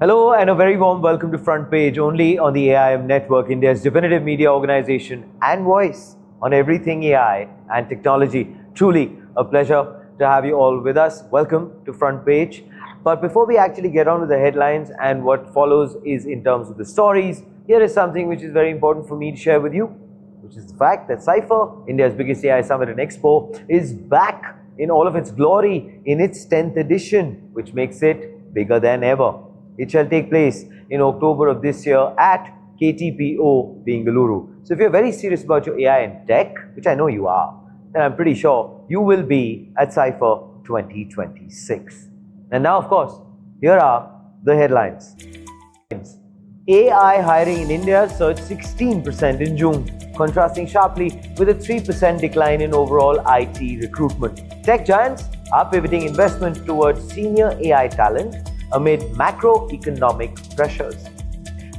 Hello and a very warm welcome to Front Page, only on the AIM Network, India's definitive media organization and voice on everything AI and technology. Truly a pleasure to have you all with us. Welcome to Front Page. But before we actually get on to the headlines and what follows is in terms of the stories, here is something which is very important for me to share with you, which is the fact that Cypher, India's biggest AI summit and expo, is back in all of its glory in its 10th edition, which makes it bigger than ever. It shall take place in October of this year at KTPO, Bengaluru. So if you're very serious about your AI and tech, which I know you are, then I'm pretty sure you will be at Cypher 2026. And now, of course, here are the headlines. AI hiring in India surged 16% in June, contrasting sharply with a 3% decline in overall IT recruitment. Tech giants are pivoting investment towards senior AI talent amid macroeconomic pressures.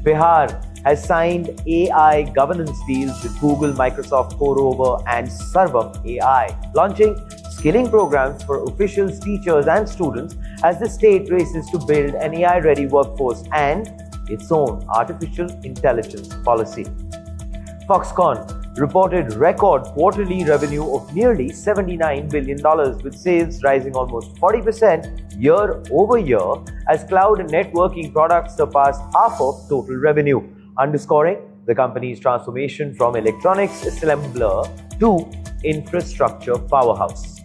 Bihar has signed AI governance deals with Google, Microsoft, CoRover and Sarvam AI, launching skilling programs for officials, teachers and students as the state races to build an AI-ready workforce and its own artificial intelligence policy. Foxconn reported record quarterly revenue of nearly $79 billion, with sales rising almost 40% year over year as cloud and networking products surpassed half of total revenue, underscoring the company's transformation from electronics assembler to infrastructure powerhouse.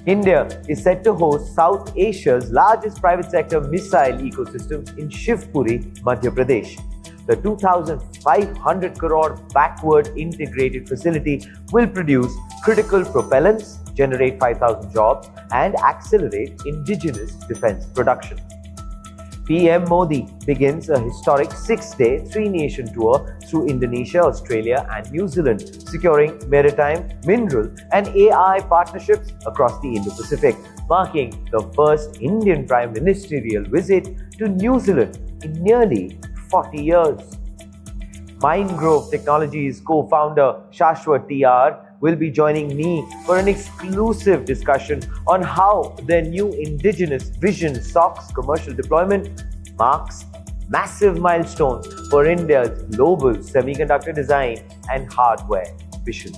India is set to host South Asia's largest private sector missile ecosystem in Shivpuri, Madhya Pradesh. The 2,500 crore backward integrated facility will produce critical propellants, generate 5,000 jobs, and accelerate indigenous defense production. PM Modi begins a historic 6-day, 3-nation tour through Indonesia, Australia, and New Zealand, securing maritime, mineral, and AI partnerships across the Indo-Pacific, marking the first Indian Prime Ministerial visit to New Zealand in nearly 40 years. Mindgrove Technologies co-founder Shashwat TR will be joining me for an exclusive discussion on how their new indigenous Vision SOX commercial deployment marks massive milestones for India's global semiconductor design and hardware visions.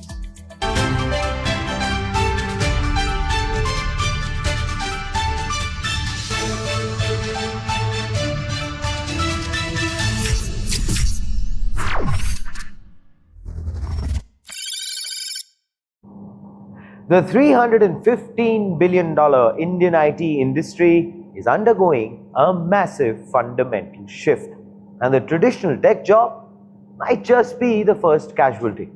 The $315 billion Indian IT industry is undergoing a massive fundamental shift, and the traditional tech job might just be the first casualty.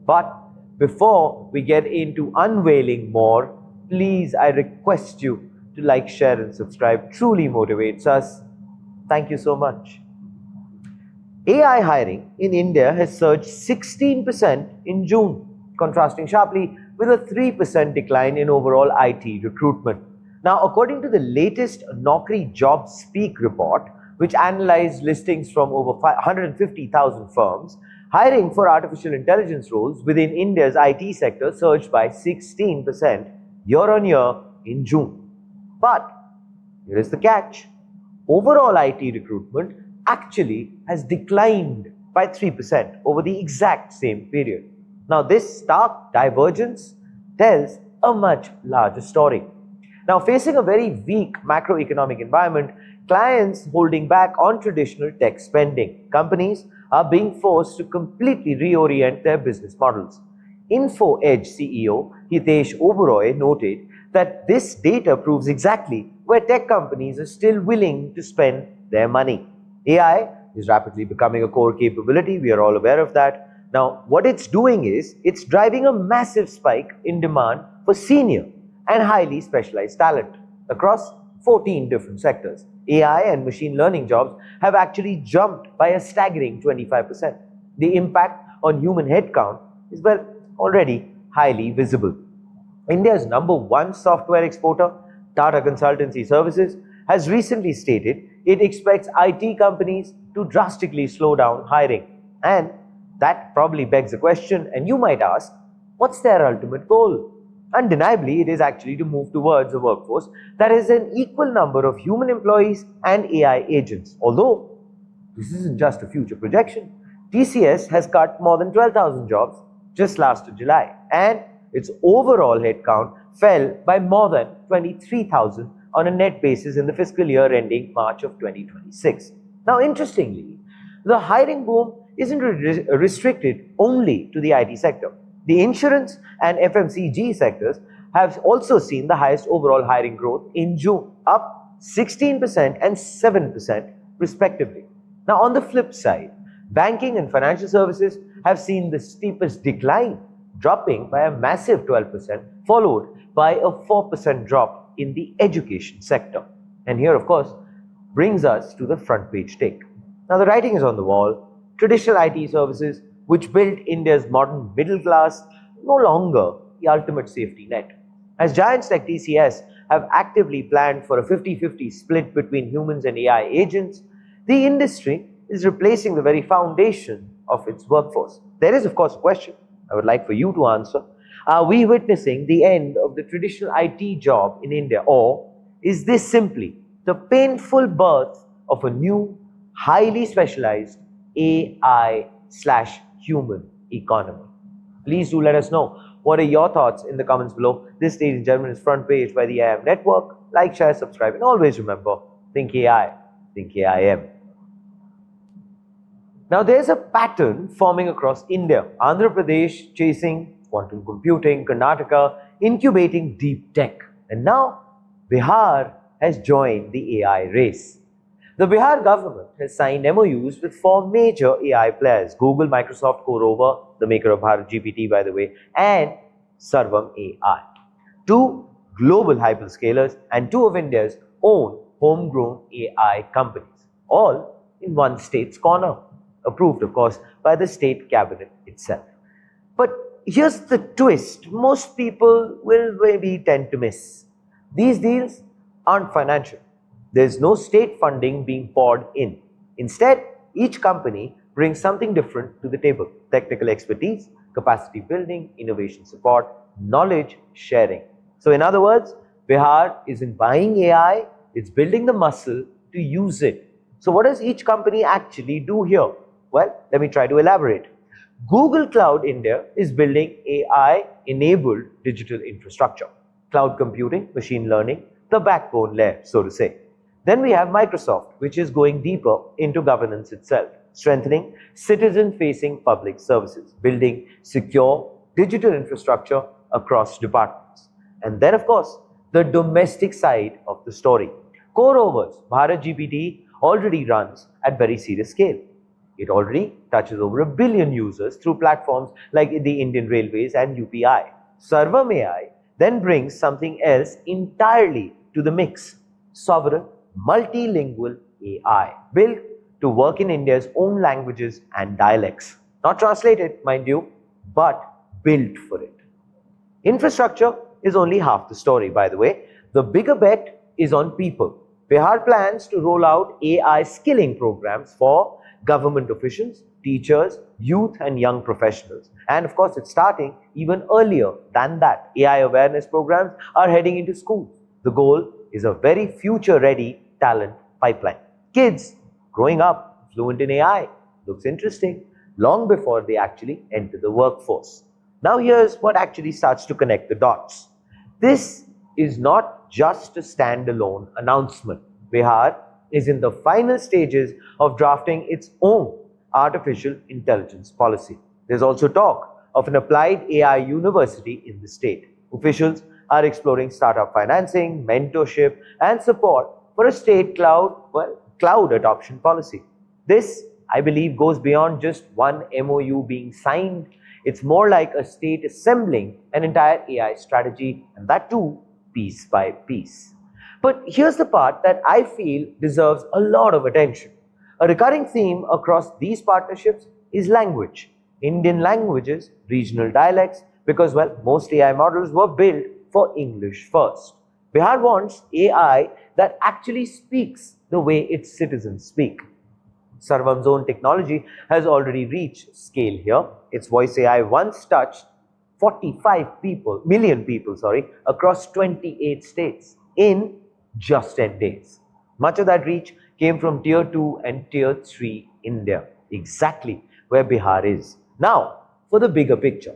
But before we get into unveiling more, please, I request you to like, share and subscribe. Truly motivates us. Thank you so much. AI hiring in India has surged 16% in June, contrasting sharply with a 3% decline in overall IT recruitment. Now, according to the latest Naukri Job Speak report, which analyzed listings from over 150,000 firms, hiring for artificial intelligence roles within India's IT sector surged by 16% year-on-year in June. But here is the catch. Overall IT recruitment actually has declined by 3% over the exact same period. Now, this stark divergence tells a much larger story. Now, facing a very weak macroeconomic environment, clients holding back on traditional tech spending, companies are being forced to completely reorient their business models. InfoEdge CEO Hitesh Oberoi noted that this data proves exactly where tech companies are still willing to spend their money. AI is rapidly becoming a core capability. We are all aware of that. Now, what it's doing is, it's driving a massive spike in demand for senior and highly specialized talent across 14 different sectors. AI and machine learning jobs have actually jumped by a staggering 25%. The impact on human headcount is, well, already highly visible. India's #1 software exporter, Tata Consultancy Services, has recently stated it expects IT companies to drastically slow down hiring. And that probably begs a question, and you might ask, what's their ultimate goal? Undeniably, it is actually to move towards a workforce that has an equal number of human employees and AI agents. Although this isn't just a future projection. TCS has cut more than 12,000 jobs just last July, and its overall headcount fell by more than 23,000 on a net basis in the fiscal year ending March of 2026. Now, interestingly, the hiring boom isn't restricted only to the IT sector. The insurance and FMCG sectors have also seen the highest overall hiring growth in June, up 16% and 7% respectively. Now, on the flip side, banking and financial services have seen the steepest decline, dropping by a massive 12%, followed by a 4% drop in the education sector. And here, of course, brings us to the front page take. Now, the writing is on the wall. Traditional IT services, which built India's modern middle class, no longer the ultimate safety net. As giants like TCS have actively planned for a 50-50 split between humans and AI agents, the industry is replacing the very foundation of its workforce. There is, of course, a question I would like for you to answer. Are we witnessing the end of the traditional IT job in India, or is this simply the painful birth of a new, highly specialized AI/human economy? Please do let us know. What are your thoughts in the comments below? This, ladies and gentlemen, is Front Page by the AIM Network. Like, share, subscribe, and always remember, think AI, think AIM. Now, there's a pattern forming across India. Andhra Pradesh chasing quantum computing, Karnataka incubating deep tech, and now Bihar has joined the AI race. The Bihar government has signed MoUs with 4 major AI players: Google, Microsoft, CoRover, the maker of Bharat GPT, by the way, and Sarvam AI. 2 global hyperscalers and 2 of India's own homegrown AI companies, all in one state's corner, approved, of course, by the state cabinet itself. But here's the twist most people will maybe tend to miss. These deals aren't financial. There's no state funding being poured in. Instead, each company brings something different to the table: technical expertise, capacity building, innovation support, knowledge sharing. So in other words, Bihar isn't buying AI, it's building the muscle to use it. So what does each company actually do here? Well, let me try to elaborate. Google Cloud India is building AI-enabled digital infrastructure, cloud computing, machine learning, the backbone layer, so to say. Then we have Microsoft, which is going deeper into governance itself, strengthening citizen-facing public services, building secure digital infrastructure across departments. And then, of course, the domestic side of the story. CoRover's Bharat GPT already runs at very serious scale. It already touches over 1 billion users through platforms like the Indian Railways and UPI. Sarvam AI then brings something else entirely to the mix: sovereign, multilingual AI, built to work in India's own languages and dialects. Not translated, mind you, but built for it. Infrastructure is only half the story, by the way. The bigger bet is on people. Bihar plans to roll out AI skilling programs for government officials, teachers, youth and young professionals. And of course, it's starting even earlier than that. AI awareness programs are heading into schools. The goal is a very future-ready talent pipeline. Kids growing up fluent in AI looks interesting long before they actually enter the workforce. Now here's what actually starts to connect the dots. This is not just a standalone announcement. Bihar is in the final stages of drafting its own artificial intelligence policy. There's also talk of an applied AI university in the state. Officials are exploring startup financing, mentorship, and support for a state cloud adoption policy. This, I believe, goes beyond just one MOU being signed. It's more like a state assembling an entire AI strategy, and that too, piece by piece. But here's the part that I feel deserves a lot of attention. A recurring theme across these partnerships is language. Indian languages, regional dialects, because, well, most AI models were built for English first. Bihar wants AI that actually speaks the way its citizens speak. Sarvam's own technology has already reached scale here. Its voice AI once touched million people, across 28 states in just 10 days. Much of that reach came from Tier 2 and Tier 3 India, exactly where Bihar is. Now, for the bigger picture,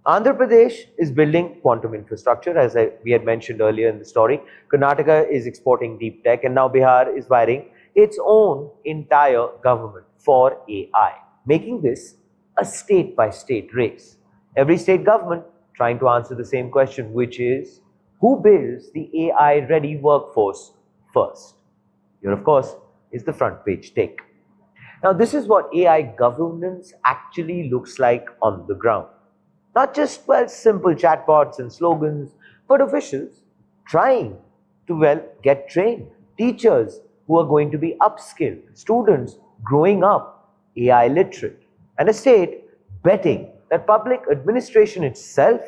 Andhra Pradesh is building quantum infrastructure, as we had mentioned earlier in the story. Karnataka is exporting deep tech, and now Bihar is wiring its own entire government for AI, making this a state-by-state race. Every state government trying to answer the same question, which is, who builds the AI-ready workforce first? Here, of course, is the front page take. Now, this is what AI governance actually looks like on the ground. Not just, simple chatbots and slogans, but officials trying to, get trained, teachers who are going to be upskilled, students growing up AI literate, and a state betting that public administration itself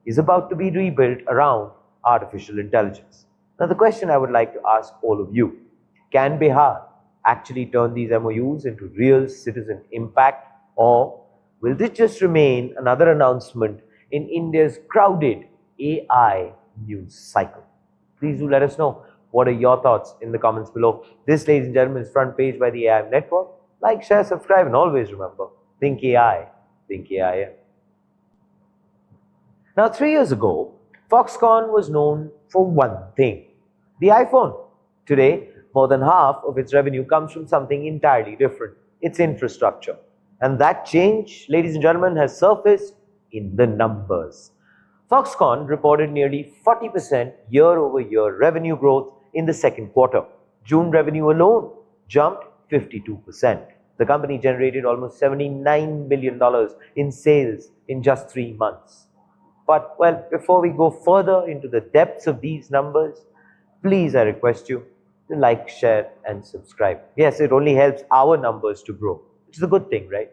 is about to be rebuilt around artificial intelligence. Now, the question I would like to ask all of you, can Bihar actually turn these MoUs into real citizen impact, or will this just remain another announcement in India's crowded AI news cycle? Please do let us know. What are your thoughts in the comments below? This, ladies and gentlemen, is Front Page by the AI Network. Like, share, subscribe, and always remember, think AI, think AIM. Now, 3 years ago, Foxconn was known for one thing, the iPhone. Today, more than half of its revenue comes from something entirely different, its infrastructure. And that change, ladies and gentlemen, has surfaced in the numbers. Foxconn reported nearly 40% year-over-year revenue growth in the second quarter. June revenue alone jumped 52%. The company generated almost $79 million in sales in just 3 months. But, before we go further into the depths of these numbers, please, I request you to like, share, and subscribe. Yes, it only helps our numbers to grow, which is a good thing, right?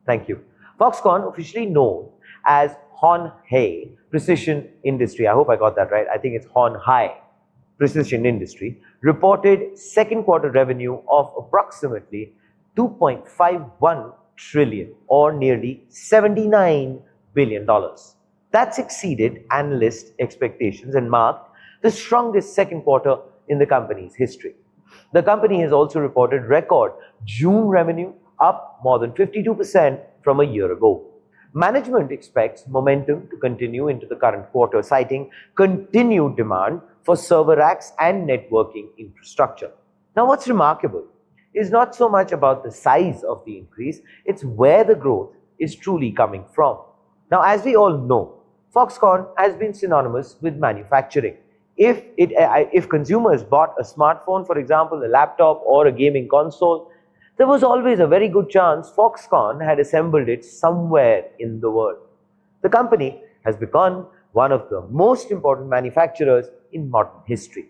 Thank you. Foxconn, officially known as Hon Hai Precision Industry, I hope I got that right, I think it's Hon Hai Precision Industry, reported second quarter revenue of approximately 2.51 trillion or nearly $79 billion. That's exceeded analyst expectations and marked the strongest second quarter in the company's history. The company has also reported record June revenue, up more than 52% from a year ago. Management expects momentum to continue into the current quarter, citing continued demand for server racks and networking infrastructure. Now, what's remarkable is not so much about the size of the increase, it's where the growth is truly coming from. Now, as we all know, Foxconn has been synonymous with manufacturing. If consumers bought a smartphone, for example, a laptop or a gaming console, there was always a very good chance Foxconn had assembled it somewhere in the world. The company has become one of the most important manufacturers in modern history.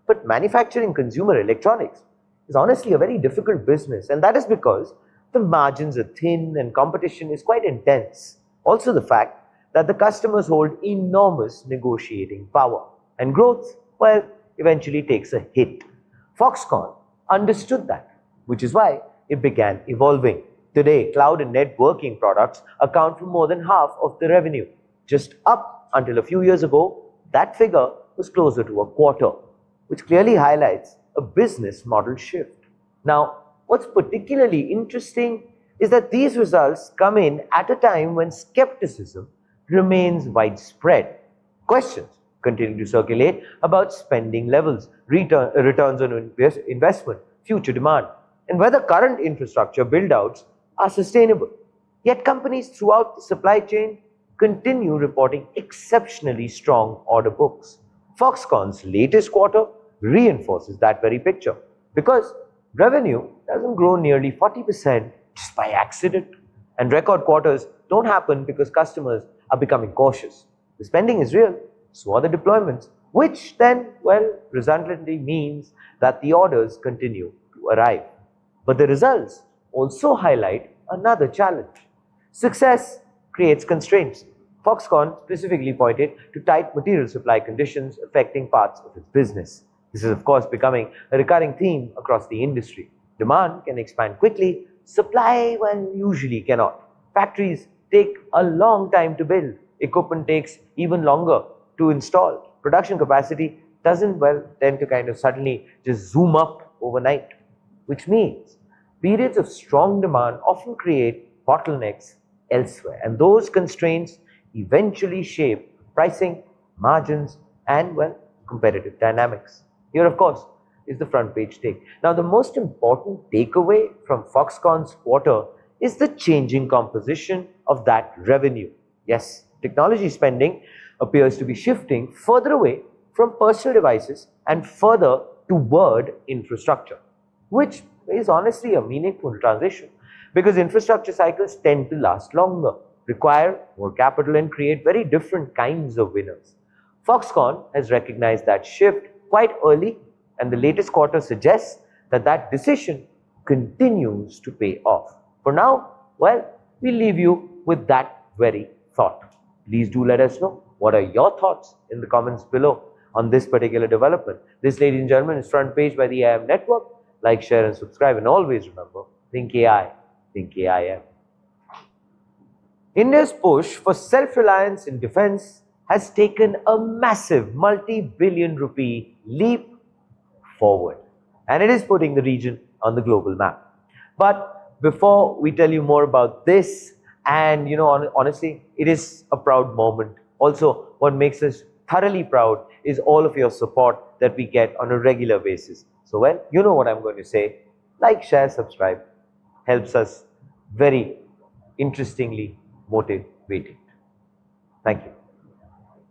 But manufacturing consumer electronics is honestly a very difficult business, and that is because the margins are thin and competition is quite intense. Also, the fact that the customers hold enormous negotiating power, and growth, eventually takes a hit. Foxconn understood that, which is why it began evolving. Today, cloud and networking products account for more than half of the revenue. Just up until a few years ago, that figure was closer to a quarter, which clearly highlights a business model shift. Now, what's particularly interesting is that these results come in at a time when skepticism remains widespread. Questions continue to circulate about spending levels, returns on investment, future demand, and whether current infrastructure build-outs are sustainable. Yet companies throughout the supply chain continue reporting exceptionally strong order books. Foxconn's latest quarter reinforces that very picture, because revenue doesn't grow nearly 40% just by accident, and record quarters don't happen because customers are becoming cautious. The spending is real, so are the deployments, which then, resultantly means that the orders continue to arrive. But the results also highlight another challenge. Success creates constraints. Foxconn specifically pointed to tight material supply conditions affecting parts of its business. This is, of course, becoming a recurring theme across the industry. Demand can expand quickly, supply, usually cannot. Factories take a long time to build, equipment takes even longer to install. Production capacity doesn't, well, tend to kind of suddenly just zoom up overnight, which means periods of strong demand often create bottlenecks elsewhere, and those constraints eventually shape pricing, margins, and, well, competitive dynamics. Here, of course, is the front page take. Now, the most important takeaway from Foxconn's quarter is the changing composition of that revenue. Yes, technology spending appears to be shifting further away from personal devices and further toward infrastructure, which is honestly a meaningful transition because infrastructure cycles tend to last longer, require more capital, and create very different kinds of winners. Foxconn has recognized that shift quite early, and the latest quarter suggests that that decision continues to pay off. For now, well, we leave you with that very thought. Please do let us know what are your thoughts in the comments below on this particular development. This, ladies and gentlemen, is Front Page by the AIM Network. Like, share, and subscribe, and always remember, think AI, think AIM. India's push for self-reliance in defense has taken a massive multi-billion rupee leap forward, and it is putting the region on the global map. But before we tell you more about this, and honestly, it is a proud moment. Also, what makes us thoroughly proud is all of your support that we get on a regular basis. So, well, you know what I'm going to say. Like, share, subscribe. Helps us very interestingly motivated. Thank you.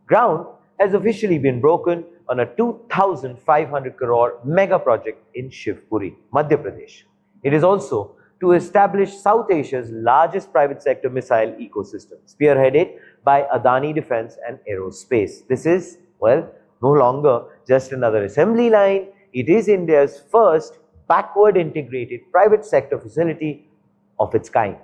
Ground has officially been broken on a 2,500 crore mega project in Shivpuri, Madhya Pradesh. It is also to establish South Asia's largest private sector missile ecosystem, spearheaded by Adani Defence and Aerospace. This is, well, no longer just another assembly line. It is India's first backward integrated private sector facility of its kind.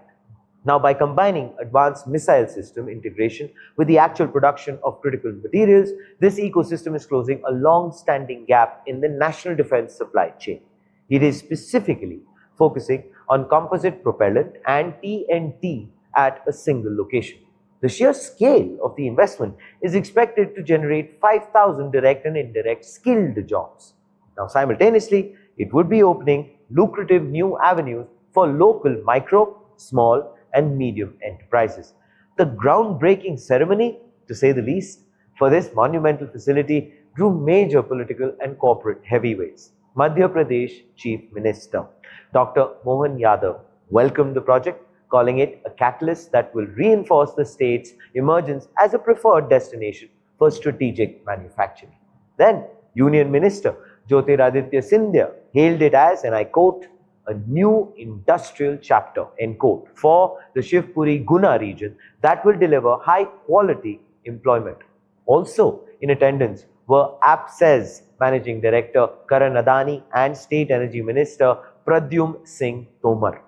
Now, by combining advanced missile system integration with the actual production of critical materials, this ecosystem is closing a long-standing gap in the national defense supply chain. It is specifically focusing on composite propellant and TNT at a single location. The sheer scale of the investment is expected to generate 5,000 direct and indirect skilled jobs. Now, simultaneously, it would be opening lucrative new avenues for local micro, small, and medium enterprises. The groundbreaking ceremony, to say the least, for this monumental facility drew major political and corporate heavyweights. Madhya Pradesh Chief Minister Dr. Mohan Yadav welcomed the project, calling it a catalyst that will reinforce the state's emergence as a preferred destination for strategic manufacturing. Then, Union Minister Jyotiraditya Scindia hailed it as, and I quote, a new industrial chapter, end quote, for the Shivpuri Guna region that will deliver high-quality employment. Also in attendance were APSEZ Managing Director Karan Adani and State Energy Minister Pradyuman Singh Tomar.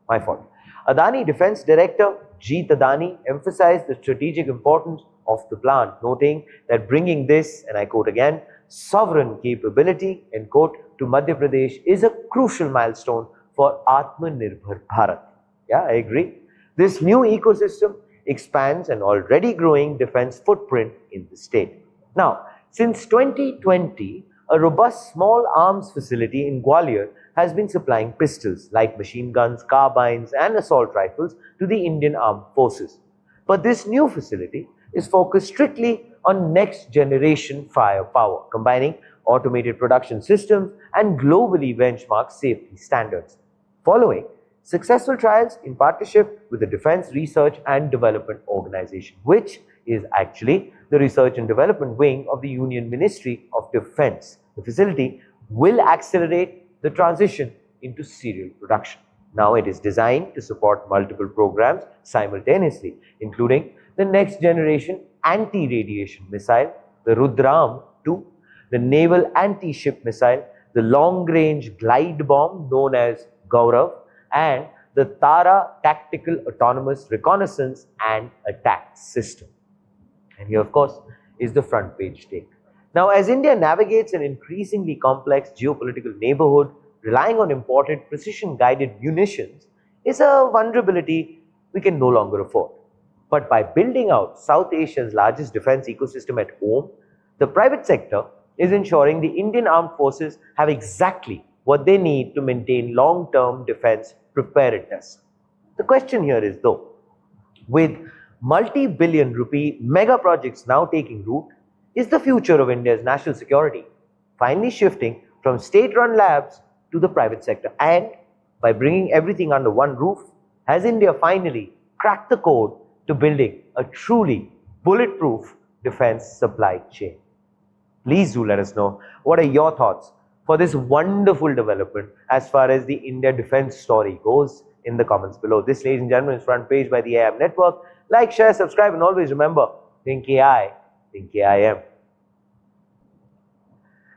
My fault. Adani Defence Director Jeet Adani emphasized the strategic importance of the plant, noting that bringing this, and I quote again, sovereign capability, end quote, to Madhya Pradesh is a crucial milestone for Atmanirbhar Bharat. Yeah, I agree. This new ecosystem expands an already growing defense footprint in the state. Now, since 2020, a robust small arms facility in Gwalior has been supplying pistols, light machine guns, carbines, and assault rifles to the Indian Armed Forces. But this new facility is focused strictly on next-generation firepower, combining automated production systems and globally benchmarked safety standards. Following successful trials in partnership with the Defense Research and Development Organization, which is actually the research and development wing of the Union Ministry of Defense. The facility will accelerate the transition into serial production. Now, it is designed to support multiple programs simultaneously, including the next generation anti-radiation missile, the Rudram 2, the naval anti-ship missile, the long-range glide bomb known as Gaurav, and the Tara Tactical Autonomous Reconnaissance and Attack System. And here, of course, is the front page take. Now, as India navigates an increasingly complex geopolitical neighborhood, relying on imported precision-guided munitions is a vulnerability we can no longer afford. But by building out South Asia's largest defense ecosystem at home, the private sector is ensuring the Indian armed forces have exactly what they need to maintain long-term defense preparedness. The question here is though, with multi-billion rupee mega projects now taking root, is the future of India's national security finally shifting from state-run labs to the private sector? And by bringing everything under one roof, has India finally cracked the code to building a truly bulletproof defense supply chain? Please do let us know what are your thoughts for this wonderful development as far as the India defense story goes in the comments below. This, ladies and gentlemen, is Front Page by the AIM Network. Like, share, subscribe, and always remember, think AI, think AIM.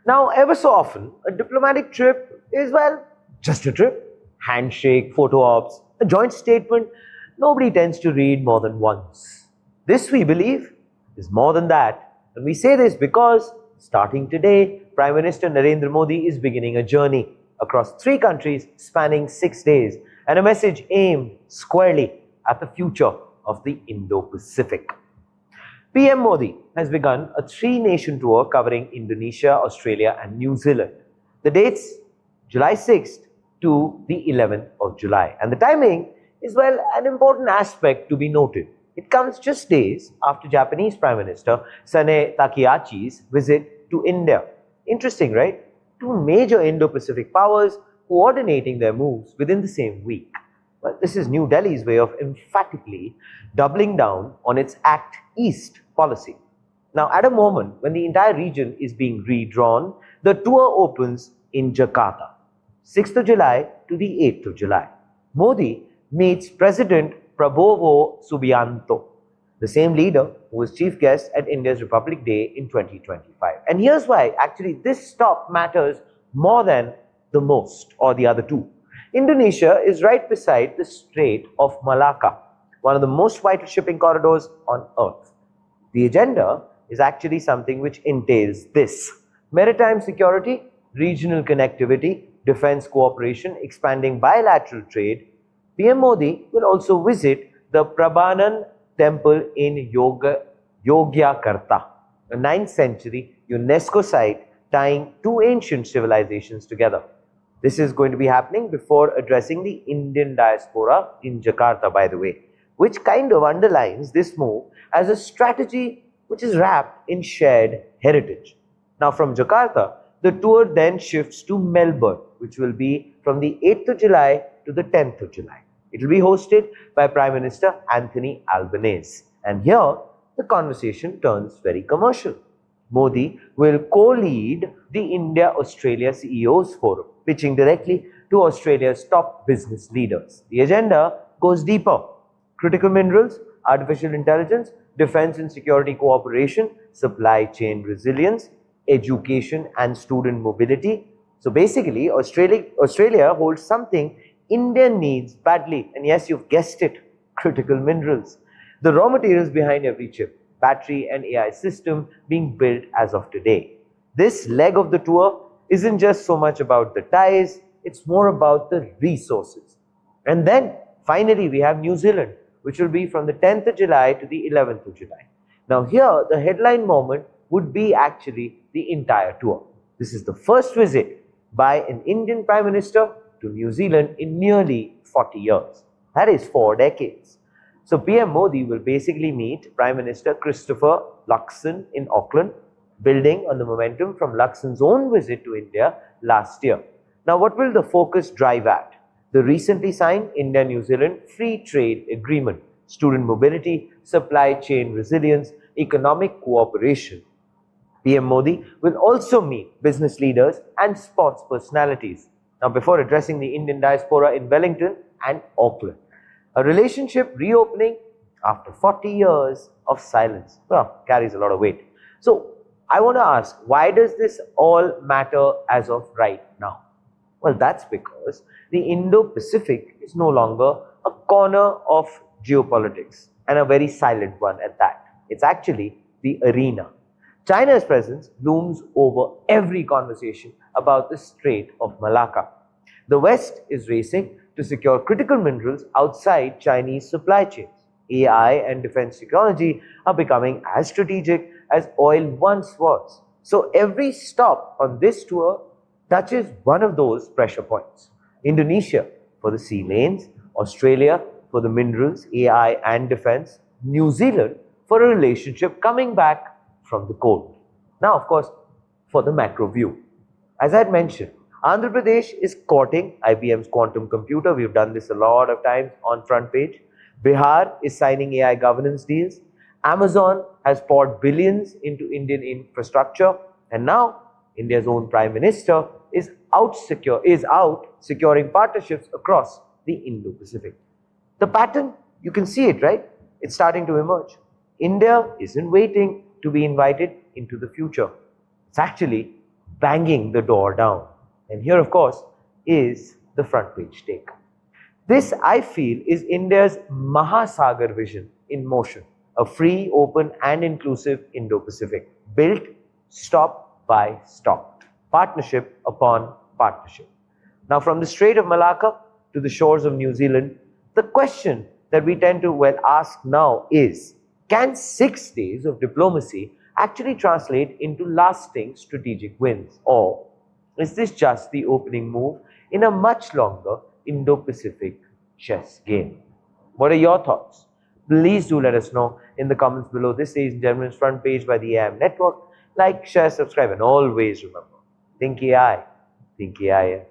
Now, ever so often, a diplomatic trip is, well, just a trip. Handshake, photo ops, a joint statement, nobody tends to read more than once. This, we believe, is more than that. And we say this because, starting today, Prime Minister Narendra Modi is beginning a journey across 3 countries spanning 6 days, and a message aimed squarely at the future of the Indo-Pacific. PM Modi has begun a 3-nation tour covering Indonesia, Australia and New Zealand. The dates, July 6th to the 11th of July. And the timing is, well, an important aspect to be noted. It comes just days after Japanese Prime Minister Sane Takeyachi's visit to India. Interesting, right? 2 major Indo-Pacific powers coordinating their moves within the same week. But this is New Delhi's way of emphatically doubling down on its Act East policy. Now, at a moment when the entire region is being redrawn, the tour opens in Jakarta, 6th of July to the 8th of July. Modi meets President Prabowo Subianto, the same leader who was chief guest at India's Republic Day in 2025. And here's why actually this stop matters more than the most or the other 2. Indonesia is right beside the Strait of Malacca, one of the most vital shipping corridors on earth. The agenda is actually something which entails this: maritime security, regional connectivity, defense cooperation, expanding bilateral trade. PM Modi will also visit the Prabhanan temple in Yogyakarta, a 9th century UNESCO site tying 2 ancient civilizations together. This is going to be happening before addressing the Indian diaspora in Jakarta, by the way, which kind of underlines this move as a strategy which is wrapped in shared heritage. Now, from Jakarta, the tour then shifts to Melbourne, which will be from the 8th of July to the 10th of July. It will be hosted by Prime Minister Anthony Albanese. And here, the conversation turns very commercial. Modi will co-lead the India-Australia CEOs Forum, pitching directly to Australia's top business leaders. The agenda goes deeper: critical minerals, artificial intelligence, defense and security cooperation, supply chain resilience, education and student mobility. So basically, Australia holds something India needs badly, and yes, you've guessed it, critical minerals. The raw materials behind every chip, battery and AI system being built as of today. This leg of the tour isn't just so much about the ties, it's more about the resources. And then finally we have New Zealand, which will be from the 10th of July to the 11th of July. Now here the headline moment would be actually the entire tour. This is the first visit by an Indian Prime Minister to New Zealand in nearly 40 years. That is 4 decades. So PM Modi will basically meet Prime Minister Christopher Luxon in Auckland, building on the momentum from Luxon's own visit to India last year. Now, what will the focus drive at? The recently signed India-New Zealand Free Trade Agreement, student mobility, supply chain resilience, economic cooperation. PM Modi will also meet business leaders and sports personalities. Now, before addressing the Indian diaspora in Wellington and Auckland, a relationship reopening after 40 years of silence, well, carries a lot of weight. So, I want to ask, why does this all matter as of right now? Well, that's because the Indo-Pacific is no longer a corner of geopolitics, and a very silent one at that. It's actually the arena. China's presence looms over every conversation about the Strait of Malacca. The West is racing to secure critical minerals outside Chinese supply chains. AI and defense technology are becoming as strategic as oil once was. So every stop on this tour touches one of those pressure points. Indonesia for the sea lanes, Australia for the minerals, AI and defense, New Zealand for a relationship coming back from the cold. Now, of course, for the macro view. As I had mentioned, Andhra Pradesh is courting IBM's quantum computer. We've done this a lot of times on front page. Bihar is signing AI governance deals. Amazon has poured billions into Indian infrastructure. And now, India's own Prime Minister is out securing partnerships across the Indo-Pacific. The pattern, you can see it, right? It's starting to emerge. India isn't waiting to be invited into the future. It's actually banging the door down. And here, of course, is the front page take. This, I feel, is India's Mahasagar vision in motion. A free, open and inclusive Indo-Pacific. Built stop by stop. Partnership upon partnership. Now, from the Strait of Malacca to the shores of New Zealand, the question that we tend to ask now is, can 6 days of diplomacy actually translate into lasting strategic wins? Or is this just the opening move in a much longer Indo-Pacific chess game? What are your thoughts? Please do let us know in the comments below. This is Gentleman's Front Page by the AM Network. Like, share, subscribe, and always remember, think AI, think AI.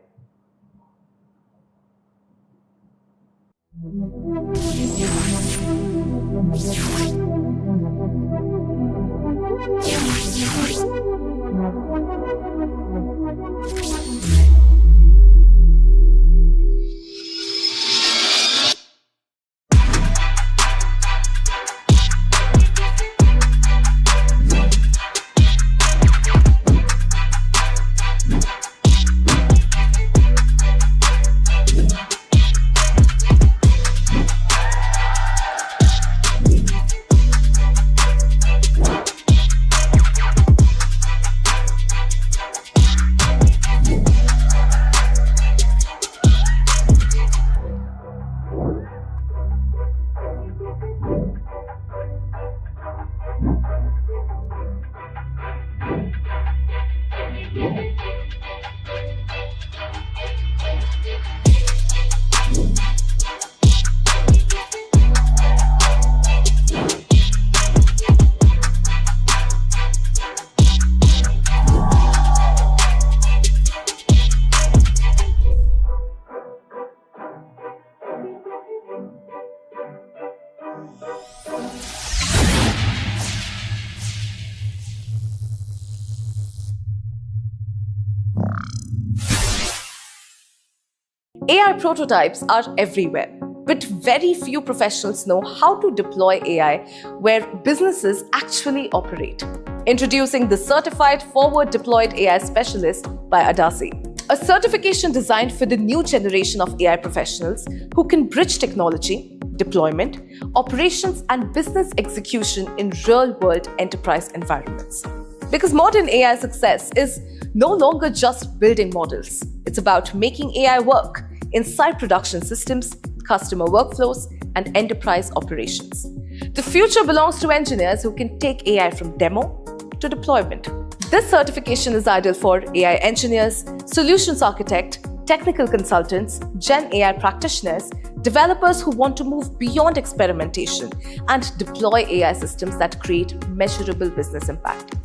AI prototypes are everywhere, but very few professionals know how to deploy AI where businesses actually operate. Introducing the Certified Forward Deployed AI Specialist by Adasi, a certification designed for the new generation of AI professionals who can bridge technology, deployment, operations, and business execution in real-world enterprise environments. Because modern AI success is no longer just building models. It's about making AI work inside production systems, customer workflows, and enterprise operations. The future belongs to engineers who can take AI from demo to deployment. This certification is ideal for AI engineers, solutions architects, technical consultants, Gen AI practitioners, developers who want to move beyond experimentation and deploy AI systems that create measurable business impact.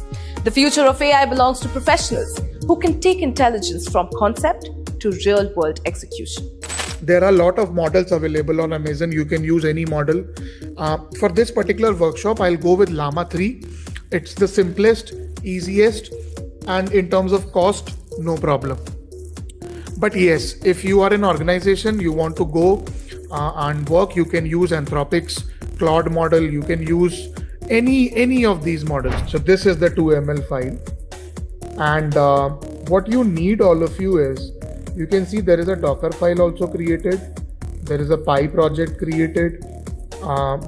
The future of AI belongs to professionals who can take intelligence from concept to real-world execution. There are a lot of models available on Amazon. You can use any model. For this particular workshop, I'll go with Llama 3. It's the simplest, easiest, and in terms of cost, no problem. But yes, if you are an organization, you want to go and work, you can use Anthropic's Claude model. You can use any of these models. So this is the 2ML file. And what you need, all of you, is you can see there is a Docker file also created. There is a Pi project created.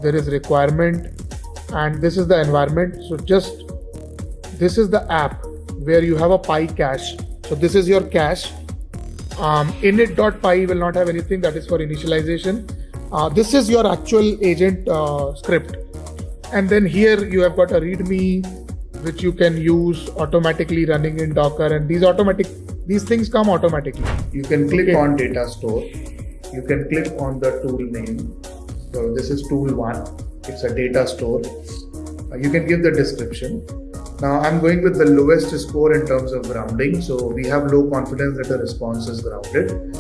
There is requirement, and this is the environment. So this is the app where you have a Pi cache. So this is your cache. Init.py will not have anything, that is for initialization. This is your actual agent script. And then here you have got a README, which you can use automatically running in Docker. And these things come automatically. You can click on data store. You can click on the tool name. So this is tool 1. It's a data store. You can give the description. Now I'm going with the lowest score in terms of grounding. So we have low confidence that the response is grounded.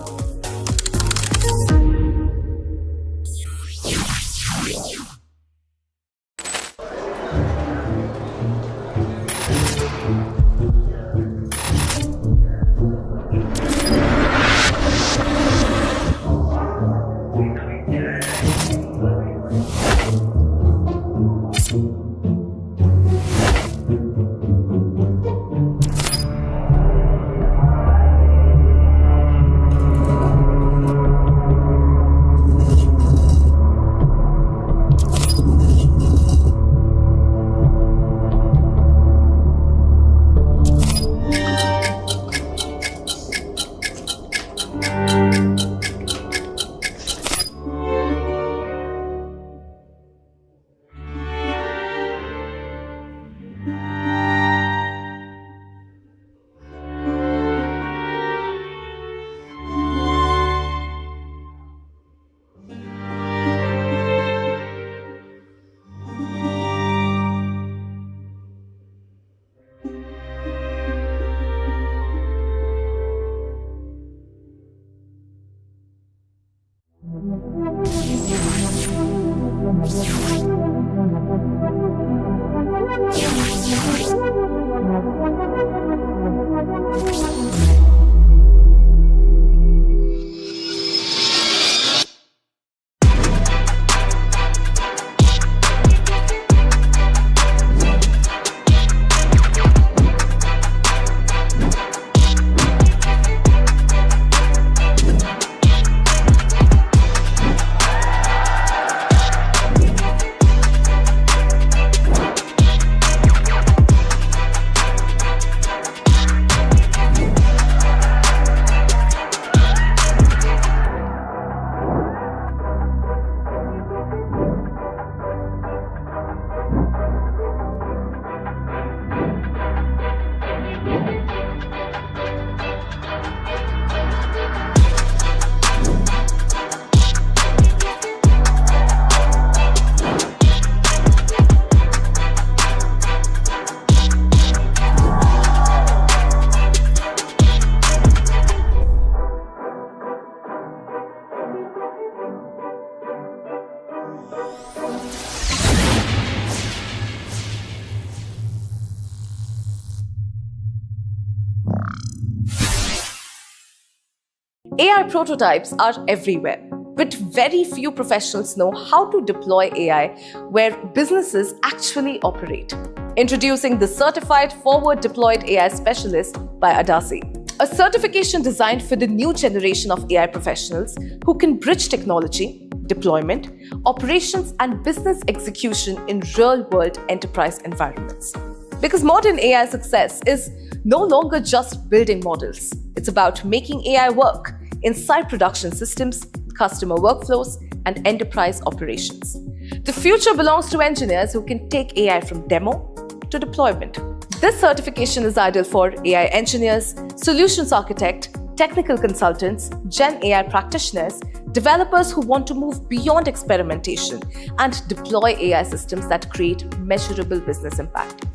AI prototypes are everywhere, but very few professionals know how to deploy AI where businesses actually operate. Introducing the Certified Forward Deployed AI Specialist by Adasi, a certification designed for the new generation of AI professionals who can bridge technology, deployment, operations, and business execution in real-world enterprise environments. Because modern AI success is no longer just building models. It's about making AI work inside production systems, customer workflows, and enterprise operations. The future belongs to engineers who can take AI from demo to deployment. This certification is ideal for AI engineers, solutions architects, technical consultants, Gen AI practitioners, developers who want to move beyond experimentation and deploy AI systems that create measurable business impact.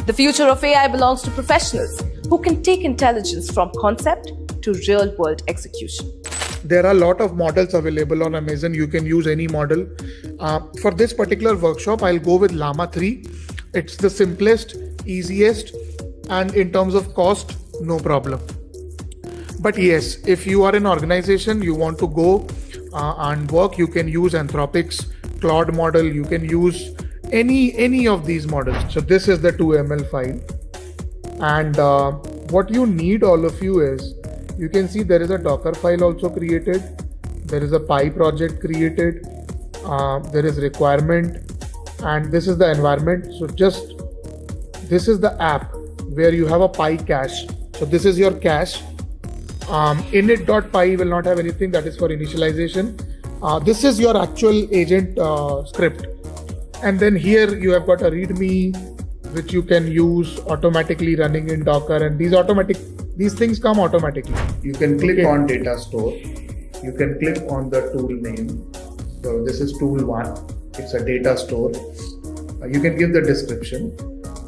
The future of AI belongs to professionals who can take intelligence from concept to real-world execution. There are a lot of models available on Amazon. You can use any model. For this particular workshop, I'll go with Llama 3. It's the simplest, easiest, and in terms of cost, no problem. But yes, if you are an organization, you want to go and work, you can use Anthropic's Claude model. You can use any of these models. So this is the 2ml file. And what you need, all of you, is you can see there is a Docker file also created. There is a Py project created. There is requirement, and this is the environment. So this is the app where you have a Py cache. So this is your cache. Init.py will not have anything. That is for initialization. This is your actual agent script. And then here you have got a README, which you can use automatically running in Docker. And these things come automatically. You can click on data store. You can click on the tool name. So this is tool 1. It's a data store. You can give the description.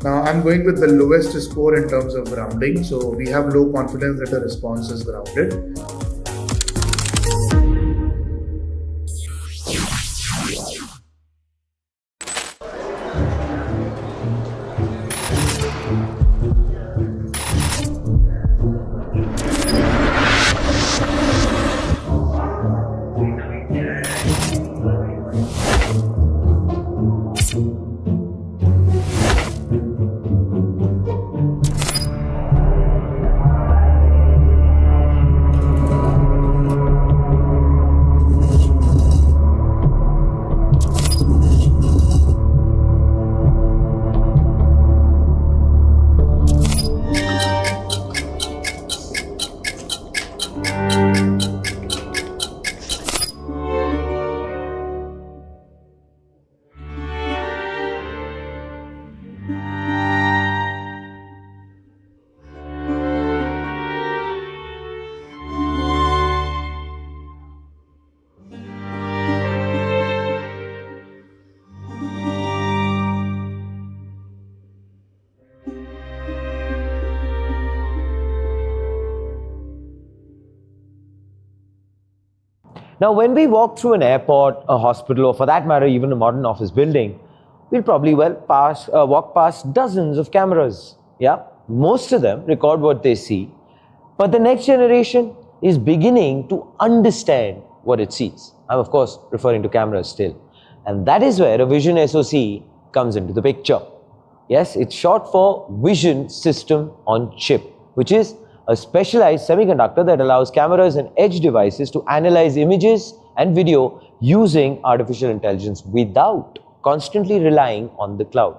Now I'm going with the lowest score in terms of grounding. So we have low confidence that the response is grounded. Now, when we walk through an airport, a hospital, or for that matter, even a modern office building, we'll probably walk past dozens of cameras. Yeah, most of them record what they see, but the next generation is beginning to understand what it sees. I'm of course referring to cameras still. And that is where a vision SoC comes into the picture. Yes, it's short for Vision System on Chip, which is a specialized semiconductor that allows cameras and edge devices to analyze images and video using artificial intelligence without constantly relying on the cloud.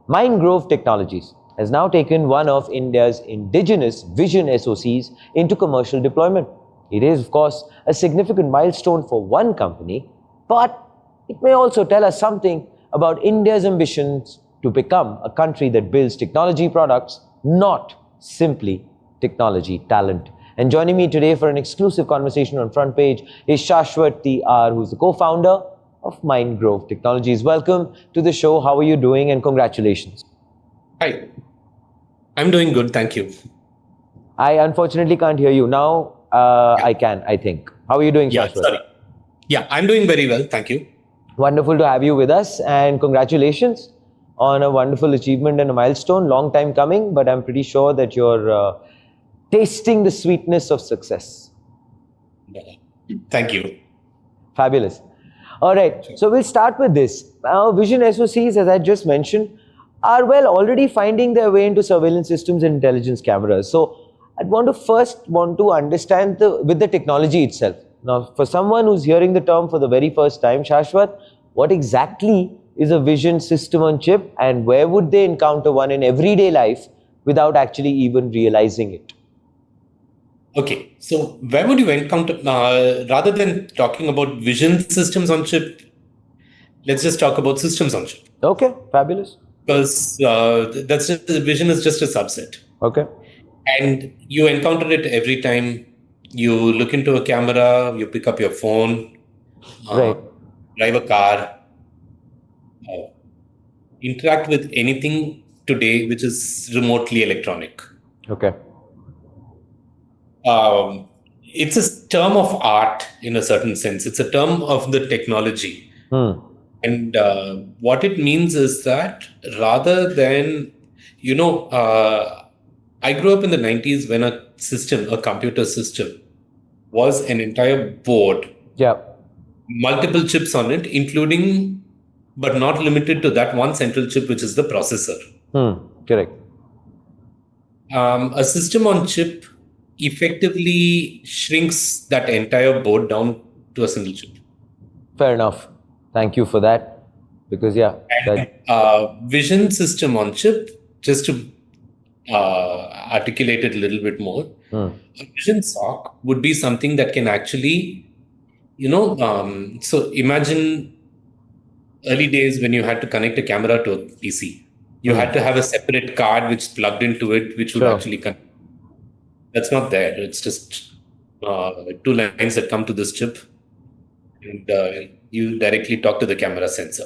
Mindgrove Technologies has now taken one of India's indigenous vision SoCs into commercial deployment. It is, of course, a significant milestone for one company, but it may also tell us something about India's ambitions to become a country that builds technology products, not simply technology talent. And joining me today for an exclusive conversation on Front Page is Shashwat TR, who's the co-founder of Mindgrove Technologies. Welcome to the show. How are you doing? And congratulations. Hi, I'm doing good, thank you. I unfortunately can't hear you. Now I can, I think. How are you doing, Shashwat? Sorry. Yeah, I'm doing very well, thank you. Wonderful to have you with us, and congratulations on a wonderful achievement and a milestone. Long time coming, but I'm pretty sure that you're tasting the sweetness of success. Thank you. Fabulous. All right, so we'll start with this. Vision SoCs, as I just mentioned, are already finding their way into surveillance systems and intelligence cameras. So I'd first want to understand with the technology itself. Now, for someone who's hearing the term for the very first time, Shashwat, what exactly is a vision system on chip, and where would they encounter one in everyday life without actually even realizing it? Okay, so where would you encounter, rather than talking about vision systems on chip, let's just talk about systems on chip. Okay, fabulous. Because vision is just a subset. Okay. And you encounter it every time you look into a camera, you pick up your phone, right, drive a car, interact with anything today which is remotely electronic. Okay. It's a term of art in a certain sense. It's a term of the technology. And what it means is that rather than, I grew up in the 90s when a computer system was an entire board. Yeah. Multiple chips on it, including, but not limited to that one central chip, which is the processor. Correct. A system on chip effectively shrinks that entire board down to a single chip. Fair enough. Thank you for that. Because, vision system on chip, just to articulate it a little bit more. A vision SOC would be something that can actually, so imagine early days when you had to connect a camera to a PC. You had to have a separate card which plugged into it, which would actually connect. That's not there. It's just 2 lines that come to this chip, and you directly talk to the camera sensor.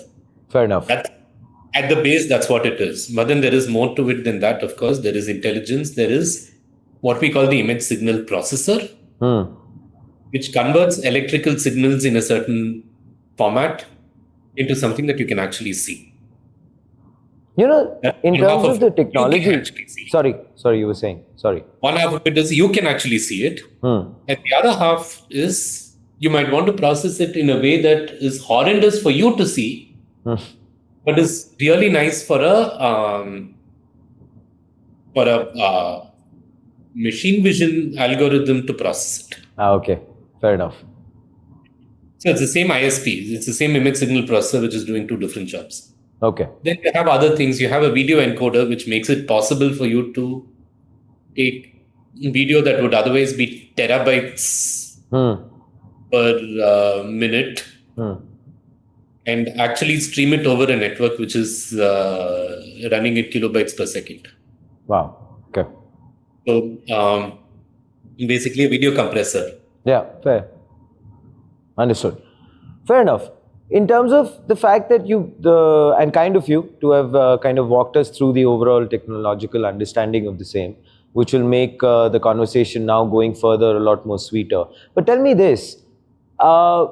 Fair enough. At the base, that's what it is. But then there is more to it than that, of course. There is intelligence. There is what we call the image signal processor, which converts electrical signals in a certain format into something that you can actually see. In terms of the technology, sorry, you were saying, sorry. One half of it is you can actually see it. And the other half is you might want to process it in a way that is horrendous for you to see, but is really nice for a machine vision algorithm to process it. Okay, fair enough. So it's the same ISP, it's the same image signal processor which is doing 2 different jobs. Okay. Then you have other things. You have a video encoder which makes it possible for you to take video that would otherwise be terabytes per minute and actually stream it over a network which is running at kilobytes per second. Wow. Okay. So basically a video compressor. Yeah, fair. Understood. Fair enough. In terms of the fact that you to have kind of walked us through the overall technological understanding of the same, which will make the conversation now going further a lot more sweeter. But tell me this,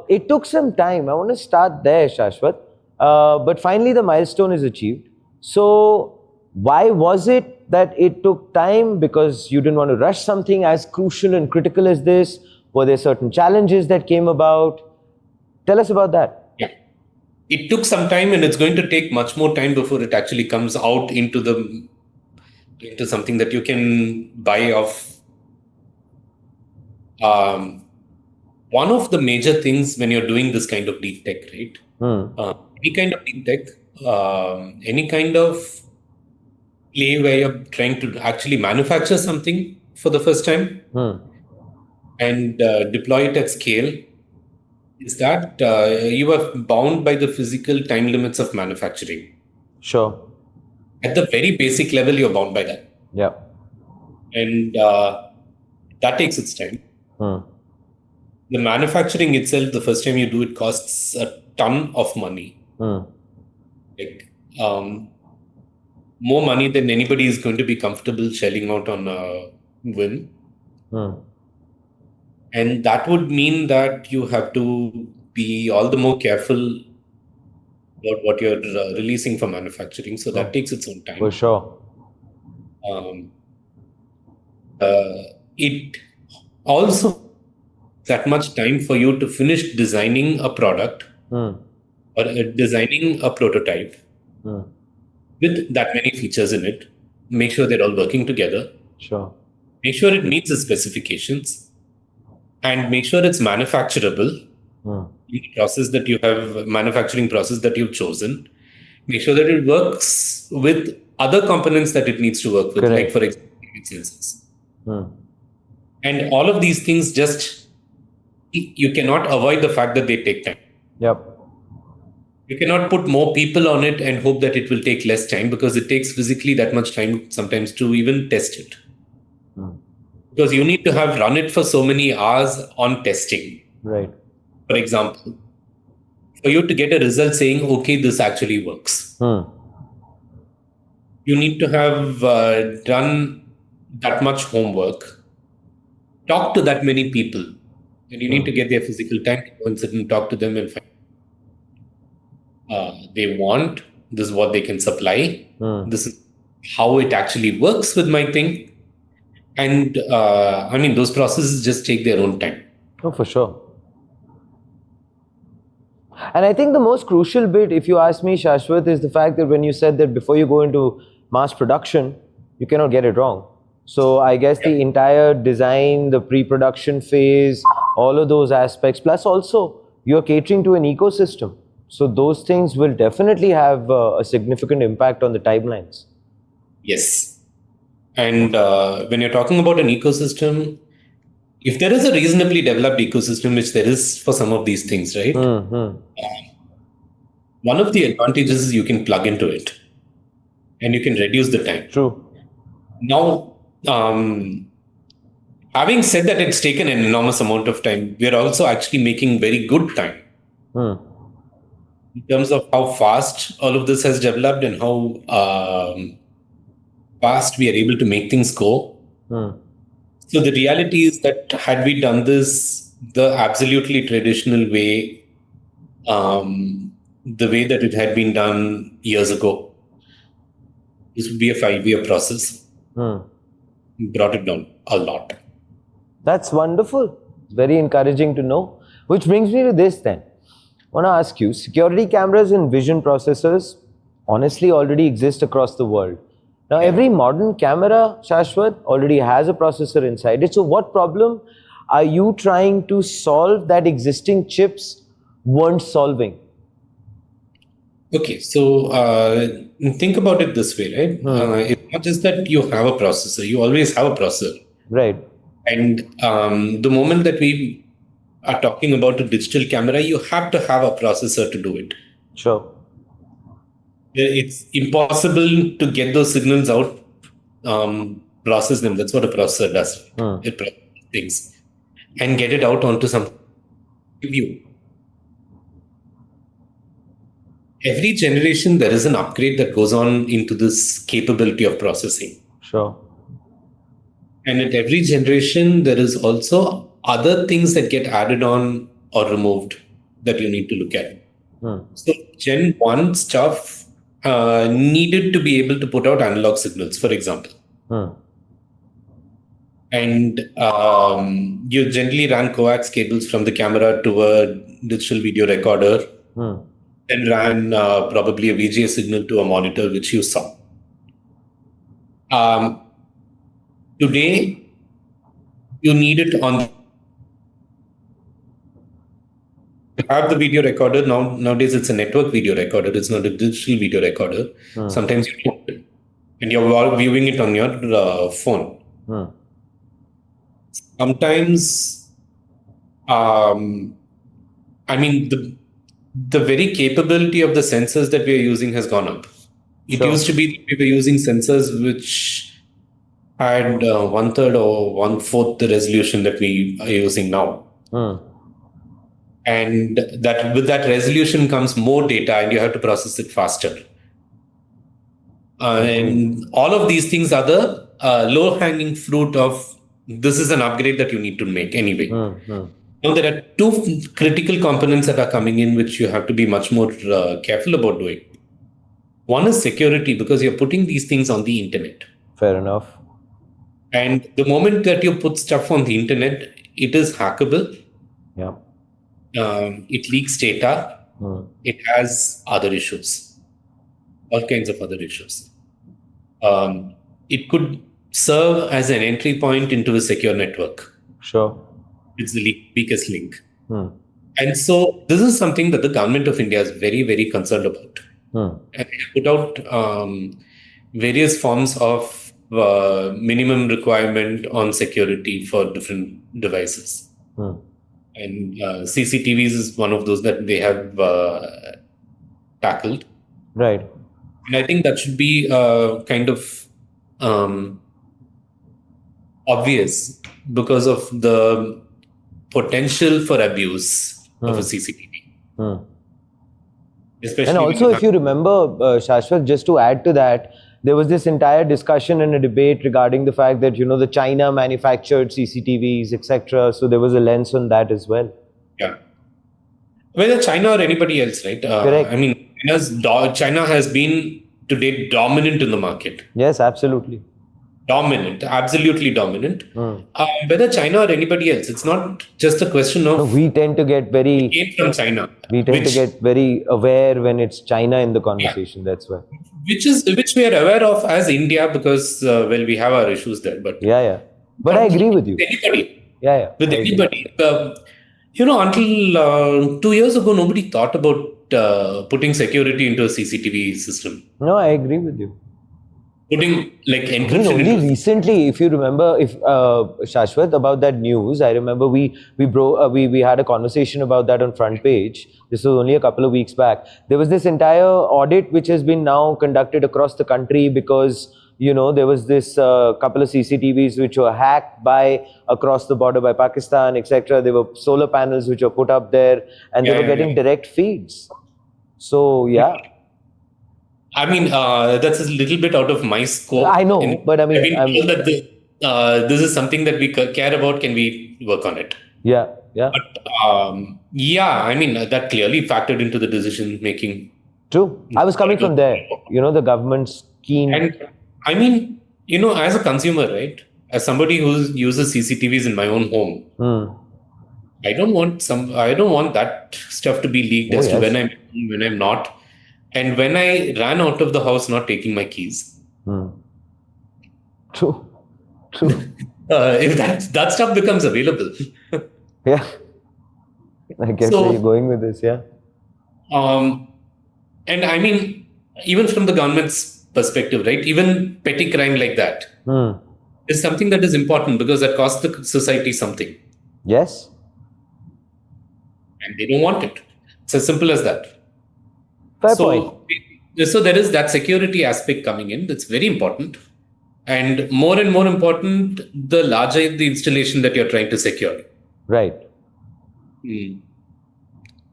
it took some time. I want to start there, Shashwat. But finally the milestone is achieved. So why was it that it took time? Because you didn't want to rush something as crucial and critical as this? Were there certain challenges that came about? Tell us about that. It took some time, and it's going to take much more time before it actually comes out into something that you can buy off. One of the major things when you're doing this kind of deep tech, right? Any kind of deep tech, any kind of play where you're trying to actually manufacture something for the first time and deploy it at scale, is that you are bound by the physical time limits of manufacturing. Sure. At the very basic level, you're bound by that. Yeah. And that takes its time. The manufacturing itself, the first time you do it, costs a ton of money. Like, more money than anybody is going to be comfortable shelling out on a whim. And that would mean that you have to be all the more careful about what you're releasing for manufacturing. So that takes its own time. For sure. It also that much time for you to finish designing a product or designing a prototype with that many features in it. Make sure they're all working together. Sure. Make sure it meets the specifications. And make sure it's manufacturable in the process that you have, manufacturing process that you've chosen. Make sure that it works with other components that it needs to work with, like for example, sensors. And all of these things you cannot avoid the fact that they take time. Yep. You cannot put more people on it and hope that it will take less time, because it takes physically that much time sometimes to even test it. Because you need to have run it for so many hours on testing. Right. For example, for you to get a result saying, okay, this actually works. You need to have done that much homework, talk to that many people, and you need to get their physical time to go and sit and talk to them and find they want, this is what they can supply, this is how it actually works with my thing. And those processes just take their own time. Oh, for sure. And I think the most crucial bit, if you ask me, Shashwat, is the fact that when you said that before you go into mass production, you cannot get it wrong. So I guess the entire design, the pre-production phase, all of those aspects, plus also you're catering to an ecosystem. So those things will definitely have a significant impact on the timelines. Yes. And when you're talking about an ecosystem, if there is a reasonably developed ecosystem, which there is for some of these things, right? One of the advantages is you can plug into it and you can reduce the time. True. Now, having said that, it's taken an enormous amount of time. We are also actually making very good time in terms of how fast all of this has developed and how fast we are able to make things go. So the reality is that had we done this the absolutely traditional way, the way that it had been done years ago, this would be a 5-year process. We brought it down a lot. That's wonderful. Very encouraging to know. Which brings me to this then. I want to ask you, security cameras and vision processors honestly already exist across the world. Now, every modern camera, Shashwat, already has a processor inside it. So what problem are you trying to solve that existing chips weren't solving? Okay, so think about it this way, right? It's not just that you have a processor, you always have a processor. Right. And the moment that we are talking about a digital camera, you have to have a processor to do it. Sure. It's impossible to get those signals out, process them. That's what a processor does. It processes things and get it out onto some view. Every generation, there is an upgrade that goes on into this capability of processing. Sure. And at every generation, there is also other things that get added on or removed that you need to look at. So Gen 1 stuff needed to be able to put out analog signals, for example. And you generally ran coax cables from the camera to a digital video recorder, then ran probably a VGA signal to a monitor, which you saw. Today, you need it on. Have the video recorder nowadays. It's a network video recorder. It's not a digital video recorder. Sometimes you don't, and you're viewing it on your phone. Sometimes, I mean, the very capability of the sensors that we are using has gone up. It used to be we were using sensors which had 1/3 or 1/4 the resolution that we are using now. And that with that resolution comes more data and you have to process it faster. And all of these things are the low-hanging fruit of this is an upgrade that you need to make anyway. Now, there are two critical components that are coming in which you have to be much more careful about doing. One is security, because you're putting these things on the internet. Fair enough. And the moment that you put stuff on the internet, it is hackable. Yeah. It leaks data. It has other issues, all kinds of other issues. It could serve as an entry point into a secure network. Sure. It's the weakest link. And so this is something that the government of India is very, very concerned about. And they put out various forms of minimum requirement on security for different devices. And CCTVs is one of those that they have tackled. Right. And I think that should be kind of obvious because of the potential for abuse of a CCTV. Especially and also, if you remember, Shashwat, just to add to that, there was this entire discussion and a debate regarding the fact that, the China manufactured CCTVs, etc. So there was a lens on that as well. Yeah. Whether China or anybody else, right? Correct. I mean, China has been today dominant in the market. Yes, absolutely. Dominant, absolutely dominant. Whether China or anybody else, it's not just a question of. No, we tend to get very. It came from China. We tend to get very aware when it's China in the conversation. Yeah. That's why. Which we are aware of as India because we have our issues there. But But I agree with you. Anybody. With anybody. Until 2 years ago, nobody thought about putting security into a CCTV system. No, I agree with you. putting like encryption Only into recently, if you remember, if Shashwat, about that news, I remember we had a conversation about that on Front Page. This was only a couple of weeks back. There was this entire audit which has been now conducted across the country because there was this couple of CCTVs which were hacked by across the border by Pakistan, etc. There were solar panels which were put up there, and they were getting direct feeds. So yeah. I mean, that's a little bit out of my scope. I know, but I mean, I've been told that this is something that we care about. Can we work on it? Yeah. But yeah, I mean, that clearly factored into the decision making. True. I was coming from there. The government's keen. And I mean, as a consumer, right? As somebody who uses CCTVs in my own home, I don't want that stuff to be leaked as to when I'm not. And when I ran out of the house, not taking my keys. True. If that stuff becomes available. Yeah. I guess where you're going with this, yeah. And I mean, even from the government's perspective, right? Even petty crime like that is something that is important because that costs the society something. Yes. And they don't want it. It's as simple as that. Fair point. So there is that security aspect coming in. That's very important. And more important, the larger the installation that you're trying to secure. Right.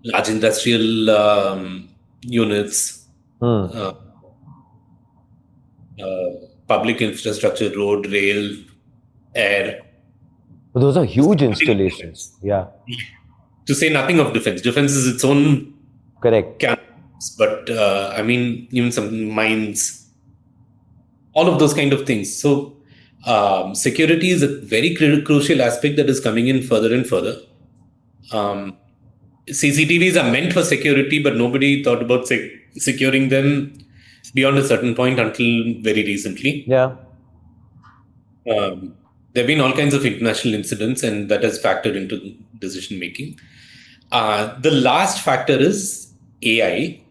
Large industrial units, public infrastructure, road, rail, air. But those are huge installations. Yeah. To say nothing of defense. Defense is its own camp. But I mean, even some mines, all of those kind of things. So security is a very crucial aspect that is coming in further and further. CCTVs are meant for security, but nobody thought about securing them beyond a certain point until very recently. Yeah. There have been all kinds of international incidents, and that has factored into decision making. The last factor is AI,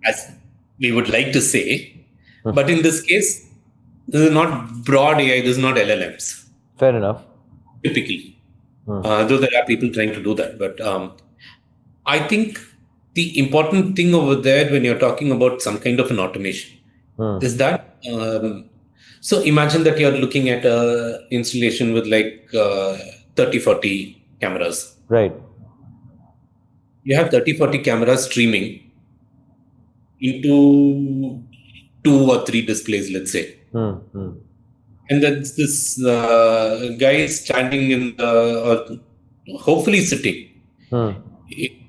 as we would like to say. But in this case, this is not broad AI, this is not LLMs. Fair enough. Typically. Though there are people trying to do that. But I think the important thing over there when you're talking about some kind of an automation is that, so imagine that you're looking at an installation with like 30, 40 cameras. Right. You have 30, 40 cameras streaming into 2 or 3 displays, let's say. And that's this guy standing in or hopefully sitting in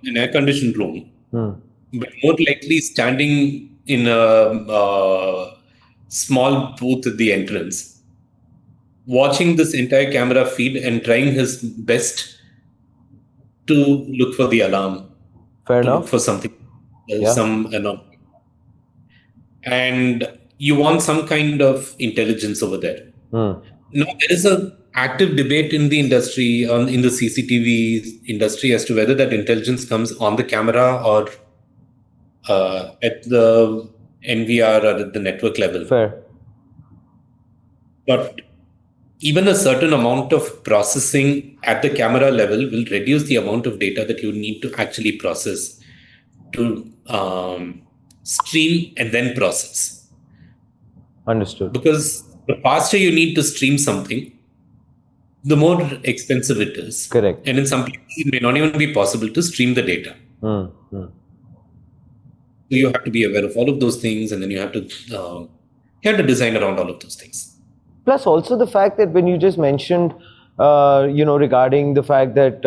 an air-conditioned room, but more likely standing in a small booth at the entrance, watching this entire camera feed and trying his best to look for the alarm. Fair enough. Look for something, some anomaly. And you want some kind of intelligence over there. Now, there is an active debate in the industry, in the CCTV industry, as to whether that intelligence comes on the camera or at the NVR or at the network level. Fair. But even a certain amount of processing at the camera level will reduce the amount of data that you need to actually process to stream and then process. Understood. Because the faster you need to stream something, the more expensive it is. Correct. And in some places, it may not even be possible to stream the data. So you have to be aware of all of those things, and then you have to design around all of those things. Plus, also the fact that when you just mentioned, regarding the fact that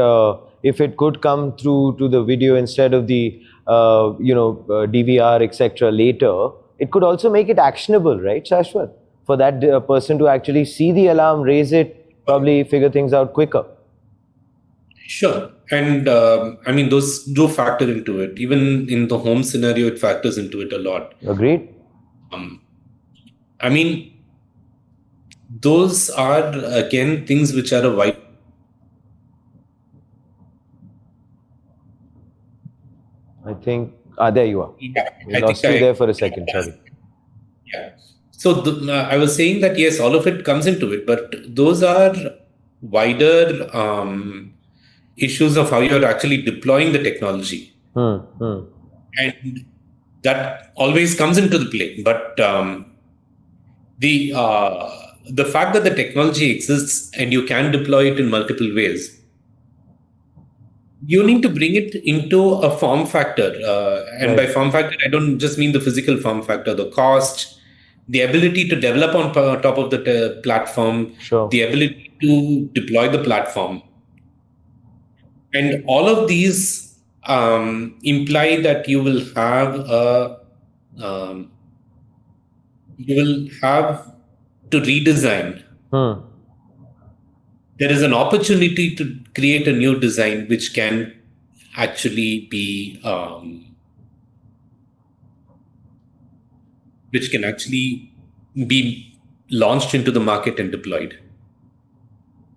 if it could come through to the video instead of the, DVR, etc. later, it could also make it actionable, right, Shashwat? For that person to actually see the alarm, raise it, probably figure things out quicker. Sure. And I mean, those do factor into it. Even in the home scenario, it factors into it a lot. Agreed. I mean, those are, again, things which are a wide. I think, there you are. Yeah, I lost you there for a second, sorry. Yeah. So I was saying that yes, all of it comes into it, but those are wider issues of how you're actually deploying the technology. And that always comes into the play. But the fact that the technology exists and you can deploy it in multiple ways, you need to bring it into a form factor. And by form factor, I don't just mean the physical form factor, the cost, the ability to develop on top of the platform, the ability to deploy the platform. And all of these imply that you will have to redesign. There is an opportunity to create a new design which can actually be launched into the market and deployed.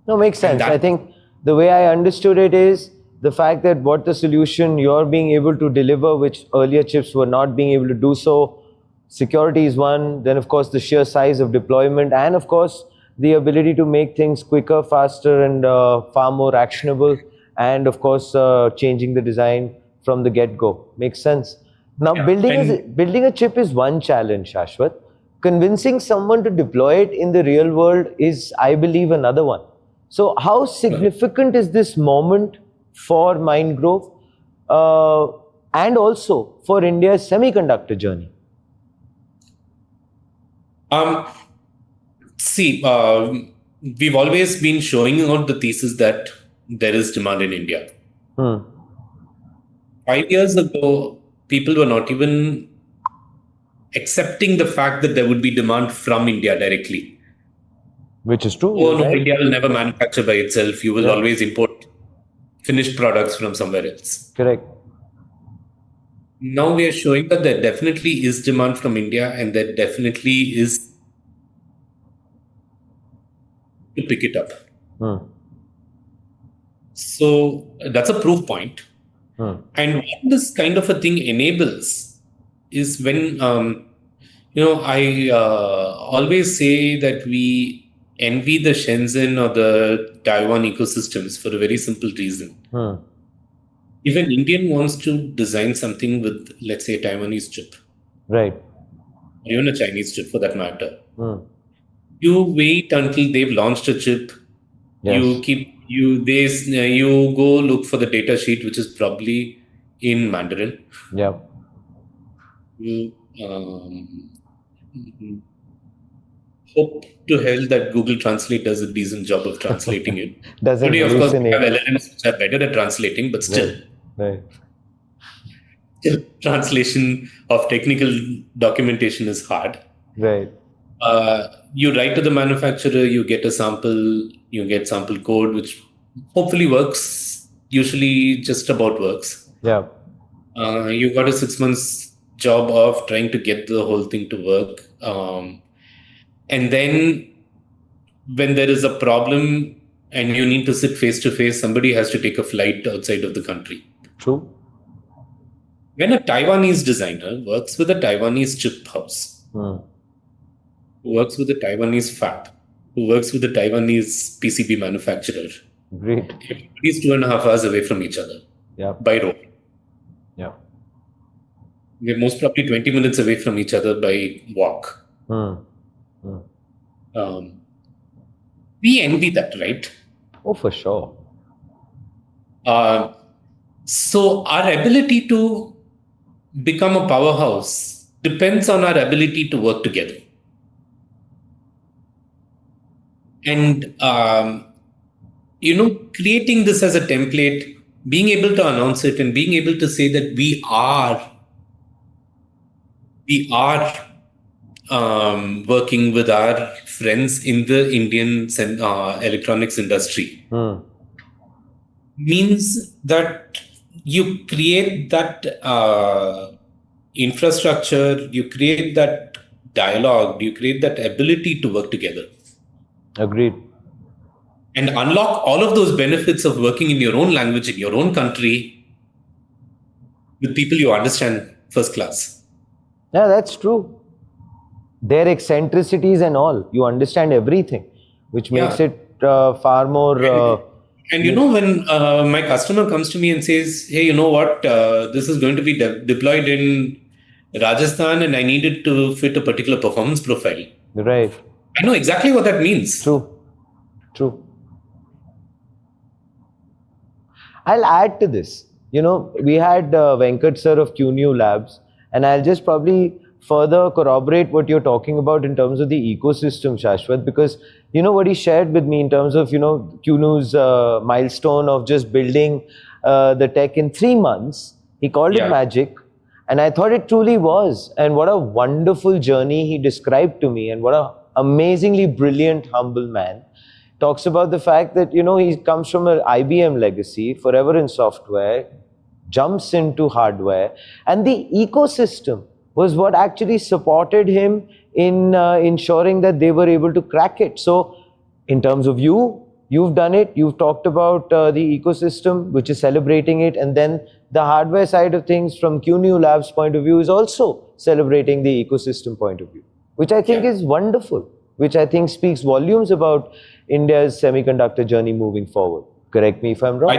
No, makes sense. I think the way I understood it is the fact that what the solution you're being able to deliver, which earlier chips were not being able to do so. Security is one, then of course the sheer size of deployment, and of course the ability to make things quicker, faster, and far more actionable, and of course changing the design from the get-go. Makes sense. Now building a chip is one challenge, Shashwat. Convincing someone to deploy it in the real world is, I believe, another one. So how significant is this moment for Mindgrove and also for India's semiconductor journey? We've always been showing out the thesis that there is demand in India. 5 years ago, people were not even accepting the fact that there would be demand from India directly. Which is true. Oh, no, India will never manufacture by itself. You will always import finished products from somewhere else. Correct. Now we are showing that there definitely is demand from India, and there definitely is to pick it up. So that's a proof point. And what this kind of a thing enables is when, I always say that we envy the Shenzhen or the Taiwan ecosystems for a very simple reason. If an Indian wants to design something with, let's say, a Taiwanese chip, right, or even a Chinese chip for that matter, you wait until they've launched a chip. You go look for the data sheet, which is probably in Mandarin. You hope to hell that Google Translate does a decent job of translating it. Today, of course, we have LLMs which are better at translating, but still. Still, translation of technical documentation is hard. You write to the manufacturer, you get a sample, you get sample code, which hopefully works, usually just about works. You got a 6 months job of trying to get the whole thing to work. And then when there is a problem and you need to sit face to face, somebody has to take a flight outside of the country. True. When a Taiwanese designer works with a Taiwanese chip house, who works with a Taiwanese fab, who works with a Taiwanese PCB manufacturer, everybody's 2.5 hours away from each other by road. We're most probably 20 minutes away from each other by walk. We envy that, right? Oh, for sure. So our ability to become a powerhouse depends on our ability to work together. And, creating this as a template, being able to announce it and being able to say that we are working with our friends in the Indian electronics industry means that you create that infrastructure, you create that dialogue, you create that ability to work together. Agreed. And unlock all of those benefits of working in your own language, in your own country, with people you understand first class. Yeah, that's true. their eccentricities and all. You understand everything, which makes it far more. And when my customer comes to me and says, hey, you know what, this is going to be deployed in Rajasthan and I need it to fit a particular performance profile. Right. I know exactly what that means. True. I'll add to this. We had Venkat sir of QNew Labs, and I'll just probably further corroborate what you're talking about in terms of the ecosystem, Shashwat, because what he shared with me in terms of QNew's milestone of just building the tech in 3 months. He called it magic, and I thought it truly was. And what a wonderful journey he described to me, and what a amazingly brilliant, humble man. Talks about the fact that he comes from an IBM legacy, forever in software, jumps into hardware, and the ecosystem was what actually supported him in ensuring that they were able to crack it. So in terms of you've done it, you've talked about the ecosystem, which is celebrating it, and then the hardware side of things from QNew Labs point of view is also celebrating the ecosystem point of view, which I think is wonderful, which I think speaks volumes about India's semiconductor journey moving forward. Correct me if I'm wrong.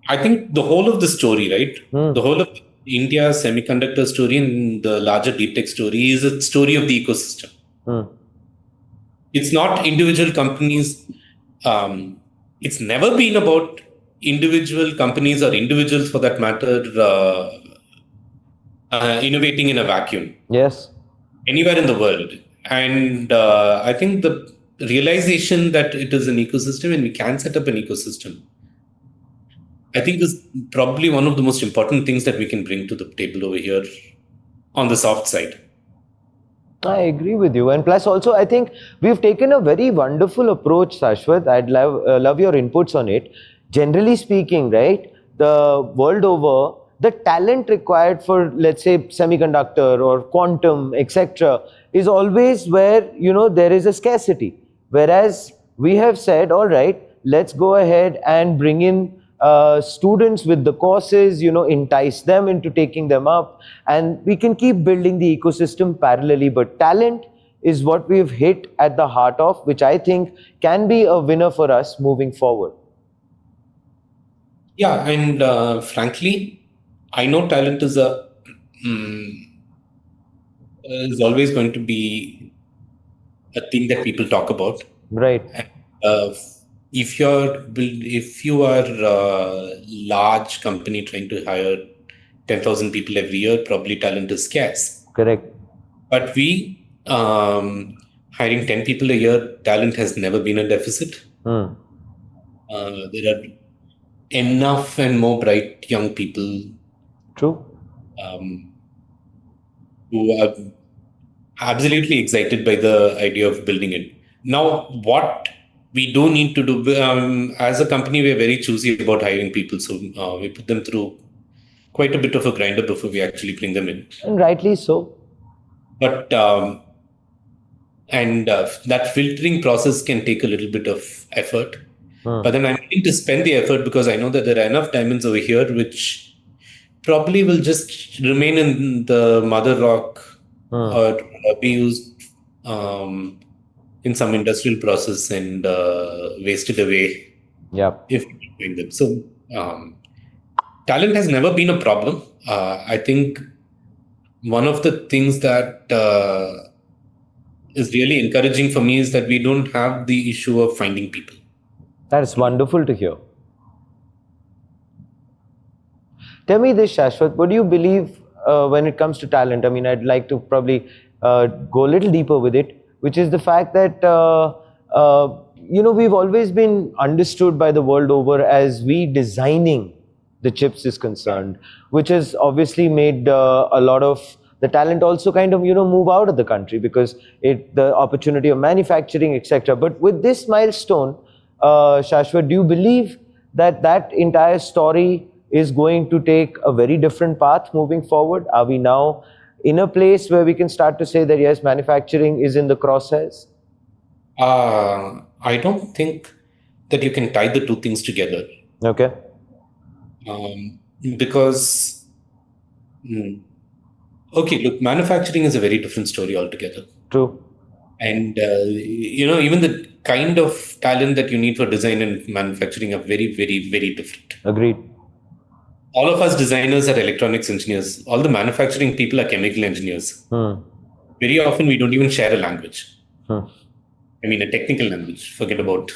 I think the whole of the story, right? The whole of India's semiconductor story and the larger deep tech story is a story of the ecosystem. It's not individual companies. It's never been about individual companies or individuals, for that matter, innovating in a vacuum. Yes. Anywhere in the world. And I think the realization that it is an ecosystem and we can set up an ecosystem, I think is probably one of the most important things that we can bring to the table over here on the soft side. I agree with you. And plus also, I think we've taken a very wonderful approach, Shashwat. I'd love your inputs on it. Generally speaking, right, the world over, the talent required for, let's say, semiconductor or quantum, etc., is always where, there is a scarcity. Whereas we have said, all right, let's go ahead and bring in students with the courses, entice them into taking them up, and we can keep building the ecosystem parallelly. But talent is what we've hit at the heart of, which I think can be a winner for us moving forward. Yeah, and frankly, I know talent is is always going to be a thing that people talk about. Right. And, if you are a large company trying to hire 10,000 people every year, probably talent is scarce. Correct. But hiring 10 people a year, talent has never been a deficit. There are enough and more bright young people. True. Who are absolutely excited by the idea of building it. Now, what we do need to do, as a company, we're very choosy about hiring people. So we put them through quite a bit of a grinder before we actually bring them in. And rightly so. But, that filtering process can take a little bit of effort. But then I'm willing to spend the effort because I know that there are enough diamonds over here which probably will just remain in the mother rock or be used in some industrial process and wasted away. Yeah. If we bring them. So talent has never been a problem. I think one of the things that is really encouraging for me is that we don't have the issue of finding people. That's wonderful to hear. Tell me this, Shashwat, what do you believe when it comes to talent? I mean, I'd like to probably go a little deeper with it, which is the fact that, we've always been understood by the world over as we designing the chips is concerned, which has obviously made a lot of the talent also kind of, move out of the country because the opportunity of manufacturing, etc. But with this milestone, Shashwat, do you believe that entire story is going to take a very different path moving forward? Are we now in a place where we can start to say that, yes, manufacturing is in the crosshairs? I don't think that you can tie the two things together. Okay. Because, look, manufacturing is a very different story altogether. True. And, even the kind of talent that you need for design and manufacturing are very, very, very different. Agreed. All of us designers are electronics engineers. All the manufacturing people are chemical engineers. Very often, we don't even share a language. I mean, a technical language. Forget about.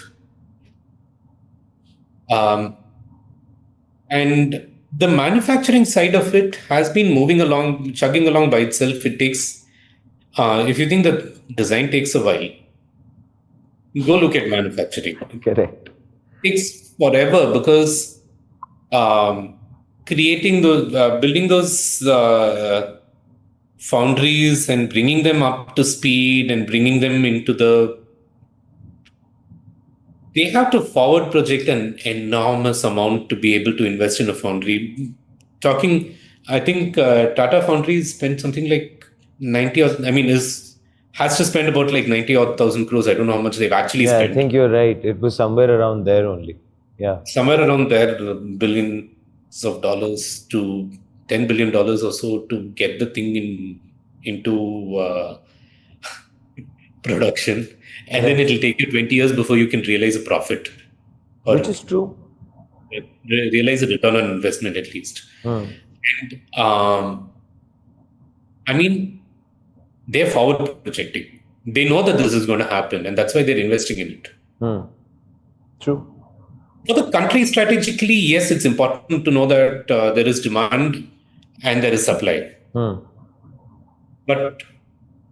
And the manufacturing side of it has been moving along, chugging along by itself. It takes, if you think that design takes a while, go look at manufacturing. Correct. It takes forever because creating those, building those foundries and bringing them up to speed and bringing them into they have to forward project an enormous amount to be able to invest in a foundry. I think Tata Foundries spent something like 90 or, has to spend about like 90 odd thousand crores. I don't know how much they've actually spent. I think you're right. It was somewhere around there only. Yeah. Somewhere around there, billions of dollars to $10 billion or so to get the thing into production. And then it'll take you 20 years before you can realize a profit. Which is true. Realize a return on investment at least. And they're forward projecting. They know that this is going to happen, and that's why they're investing in it. True. For the country strategically, yes, it's important to know that there is demand and there is supply. But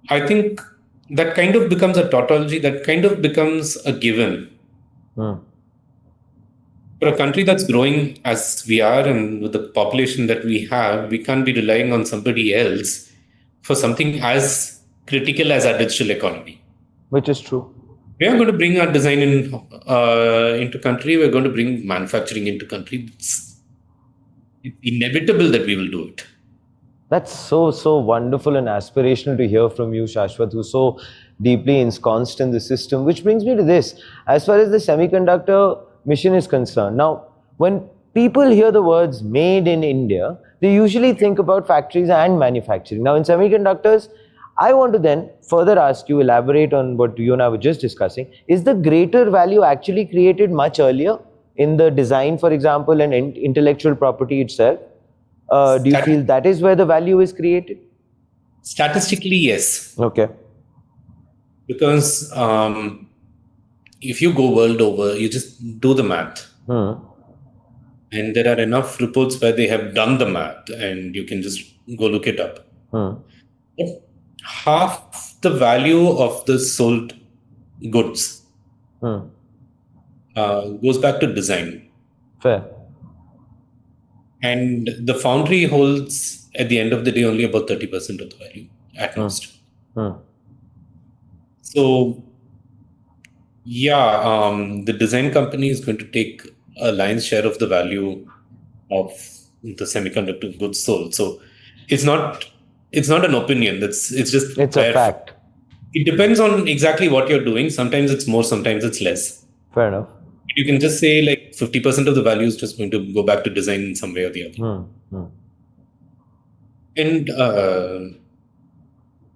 I think that kind of becomes a tautology, that kind of becomes a given. For a country that's growing as we are and with the population that we have, we can't be relying on somebody else for something as critical as our digital economy. Which is true. We are going to bring our design into country. We're going to bring manufacturing into country. It's inevitable that we will do it. That's so wonderful and aspirational to hear from you, Shashwat, who's so deeply ensconced in the system. Which brings me to this. As far as the semiconductor mission is concerned, now, when people hear the words made in India, they usually think about factories and manufacturing. Now, in semiconductors, I want to then further ask you, elaborate on what you and I were just discussing. Is the greater value actually created much earlier in the design, for example, and intellectual property itself? Do you feel that is where the value is created? Statistically, yes. Okay. Because if you go world over, you just do the math. And there are enough reports where they have done the math and you can just go look it up. Half the value of the sold goods goes back to design. Fair. And the foundry holds, at the end of the day, only about 30% of the value at most. So, the design company is going to take a lion's share of the value of the semiconductor goods sold. So, it's not an opinion. It's a fact. It depends on exactly what you're doing. Sometimes it's more, sometimes it's less. Fair enough. You can just say like 50% of the value is just going to go back to design in some way or the other. And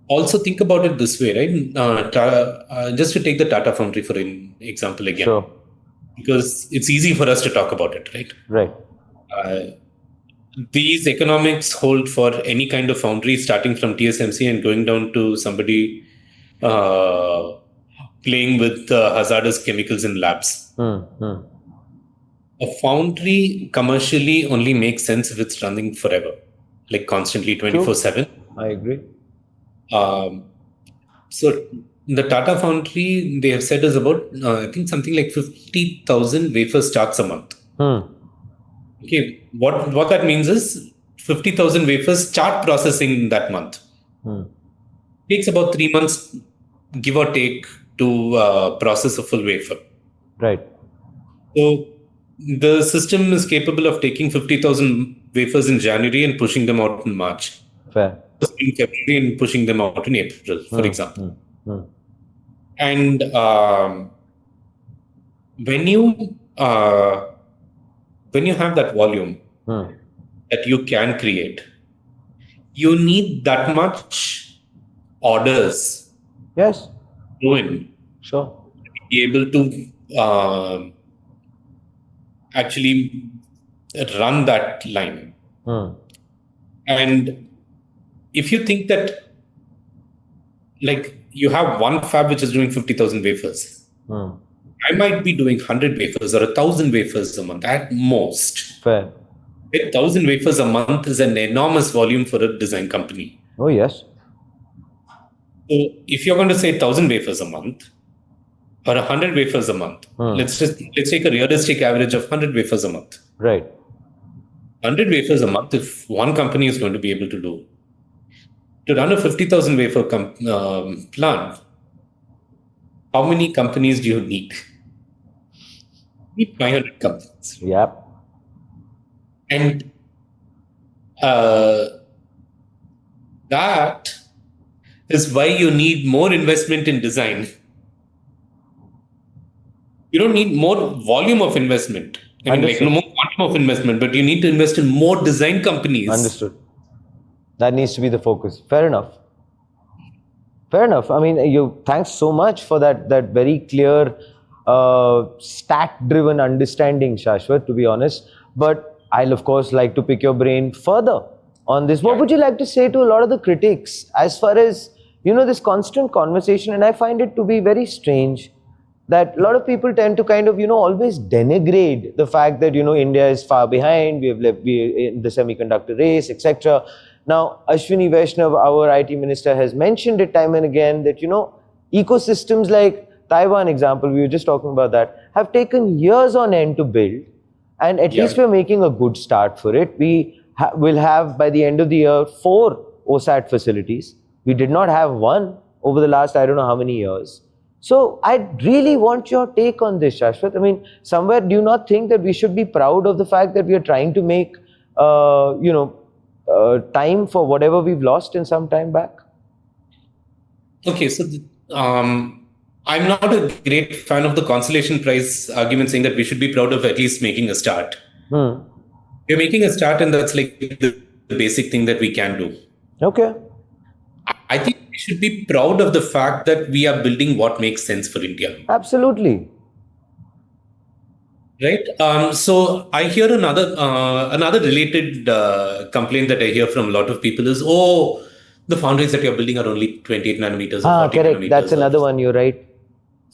also think about it this way, right? Just to take the Tata Foundry for an example again. Sure. Because it's easy for us to talk about it, right? Right. These economics hold for any kind of foundry starting from TSMC and going down to somebody playing with hazardous chemicals in labs. A foundry commercially only makes sense if it's running forever, like constantly 24/7. I agree. So the Tata Foundry, they have said is about, I think something like 50,000 wafer starts a month. Okay, what that means is 50,000 wafers start processing that month. Takes about 3 months, give or take, to process a full wafer. Right. So the system is capable of taking 50,000 wafers in January and pushing them out in March. Fair. In February and pushing them out in April, for example. And when you have that volume that you can create, you need that much orders Yes. go in, Sure. be able to actually run that line. And if you think that, like, you have one fab which is doing 50,000 wafers, I might be doing 100 wafers or 1,000 wafers a month at most. Fair. 1,000 wafers a month is an enormous volume for a design company. Oh, yes. So if you're going to say 1,000 wafers a month or 100 wafers a month, let's take a realistic average of 100 wafers a month. Right. 100 wafers a month, if one company is going to be able to do, to run a 50,000 wafer plant, how many companies do you need? You need 500 companies. Yep. And that is why you need more investment in design. You don't need more volume of investment. I mean, like, more quantum of investment, but you need to invest in more design companies. Understood. That needs to be the focus. Fair enough. Fair enough. I mean, thanks so much for that very clear, stat-driven understanding, Shashwat, to be honest. But I'll, of course, like to pick your brain further on this. What would you like to say to a lot of the critics as far as, this constant conversation? And I find it to be very strange that a lot of people tend to kind of, always denigrate the fact that, India is far behind, we have left in the semiconductor race, etc. Now, Ashwini Vaishnav, our IT minister, has mentioned it time and again that, ecosystems like Taiwan example, we were just talking about that, have taken years on end to build. And at least we're making a good start for it. We will have, by the end of the year, 4 OSAT facilities. We did not have one over the last, I don't know how many years. So I really want your take on this, Shashwat. I mean, somewhere, do you not think that we should be proud of the fact that we are trying to make, time for whatever we've lost in some time back? Okay, so I'm not a great fan of the consolation prize argument saying that we should be proud of at least making a start. We're making a start, and that's like the basic thing that we can do. Okay. I think we should be proud of the fact that we are building what makes sense for India. Absolutely. Right. So I hear another related complaint that I hear from a lot of people is, the foundries that you're building are only 28 nanometers or 40 correct. nanometers. That's another one. You're right.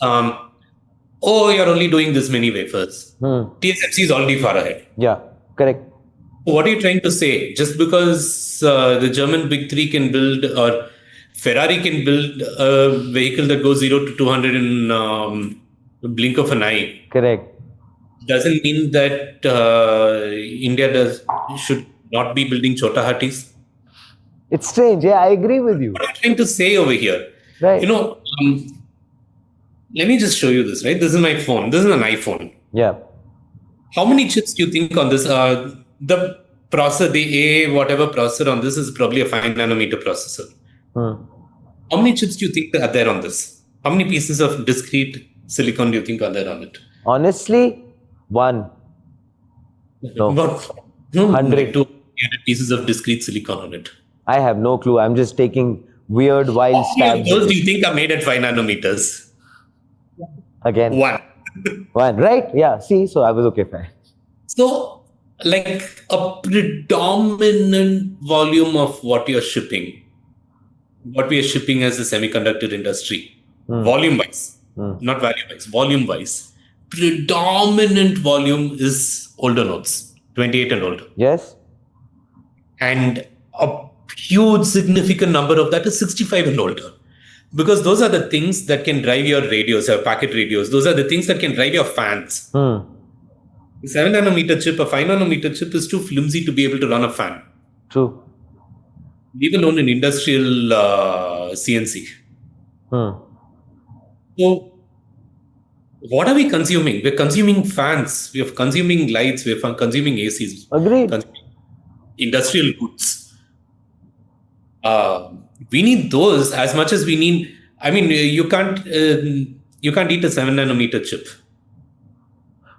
You're only doing this many wafers. TSMC is already far ahead. Yeah, correct. What are you trying to say? Just because the German big three can build, or Ferrari can build a vehicle that goes 0 to 200 in the blink of an eye. Correct. Doesn't mean that India should not be building Chota Hatis. It's strange. Yeah, I agree with you. What are you trying to say over here? Right. Let me just show you this, right? This is my phone. This is an iPhone. Yeah. How many chips do you think on this? The processor, the whatever processor on this is probably a 5 nanometer processor. How many chips do you think are there on this? How many pieces of discrete silicon do you think are there on it? Honestly, 1. No. About 100. 200 pieces of discrete silicon on it. I have no clue. I'm just taking weird, wild stabs. Those do you think are made at 5 nanometers? Again. 1. 1, right? Yeah. See, so I was okay, fine. So, like a predominant volume of what we are shipping as a semiconductor industry, volume-wise, not value-wise, volume-wise, predominant volume is older nodes, 28 and older. Yes. And a huge significant number of that is 65 and older. Because those are the things that can drive your radios, your packet radios. Those are the things that can drive your fans. A 7 nanometer chip, a 5 nanometer chip is too flimsy to be able to run a fan. True. Leave alone an industrial CNC. So, what are we consuming? We're consuming fans, we're consuming lights, we're consuming ACs. Agreed. Industrial goods. We need those as much as we need. I mean, you can't eat a 7 nanometer chip.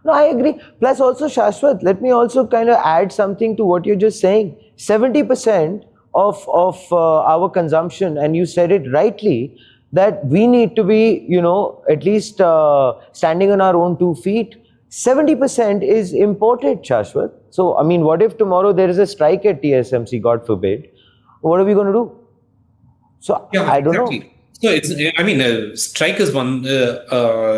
No, I agree. Plus also, Shashwat, let me also kind of add something to what you're just saying. 70% of our consumption, and you said it rightly, that we need to be, at least standing on our own 2 feet. 70% is imported, Shashwat. So, I mean, what if tomorrow there is a strike at TSMC, God forbid? What are we going to do? So, Yeah, I don't exactly. know. So strike is one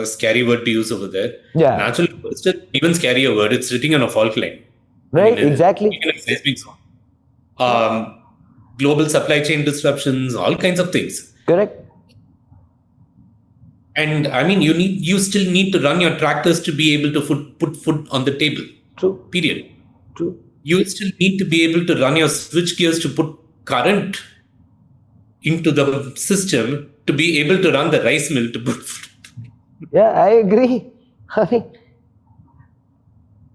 scary word to use over there. Yeah. Natural is an even scarier word. It's sitting on a fault line. Right, exactly. Even a seismic zone. Global supply chain disruptions, all kinds of things. Correct. And I mean, you still need to run your tractors to be able to put food on the table. True. Period. True. You still need to be able to run your switch gears to put current into the system to be able to run the rice mill to put food. Yeah, I agree.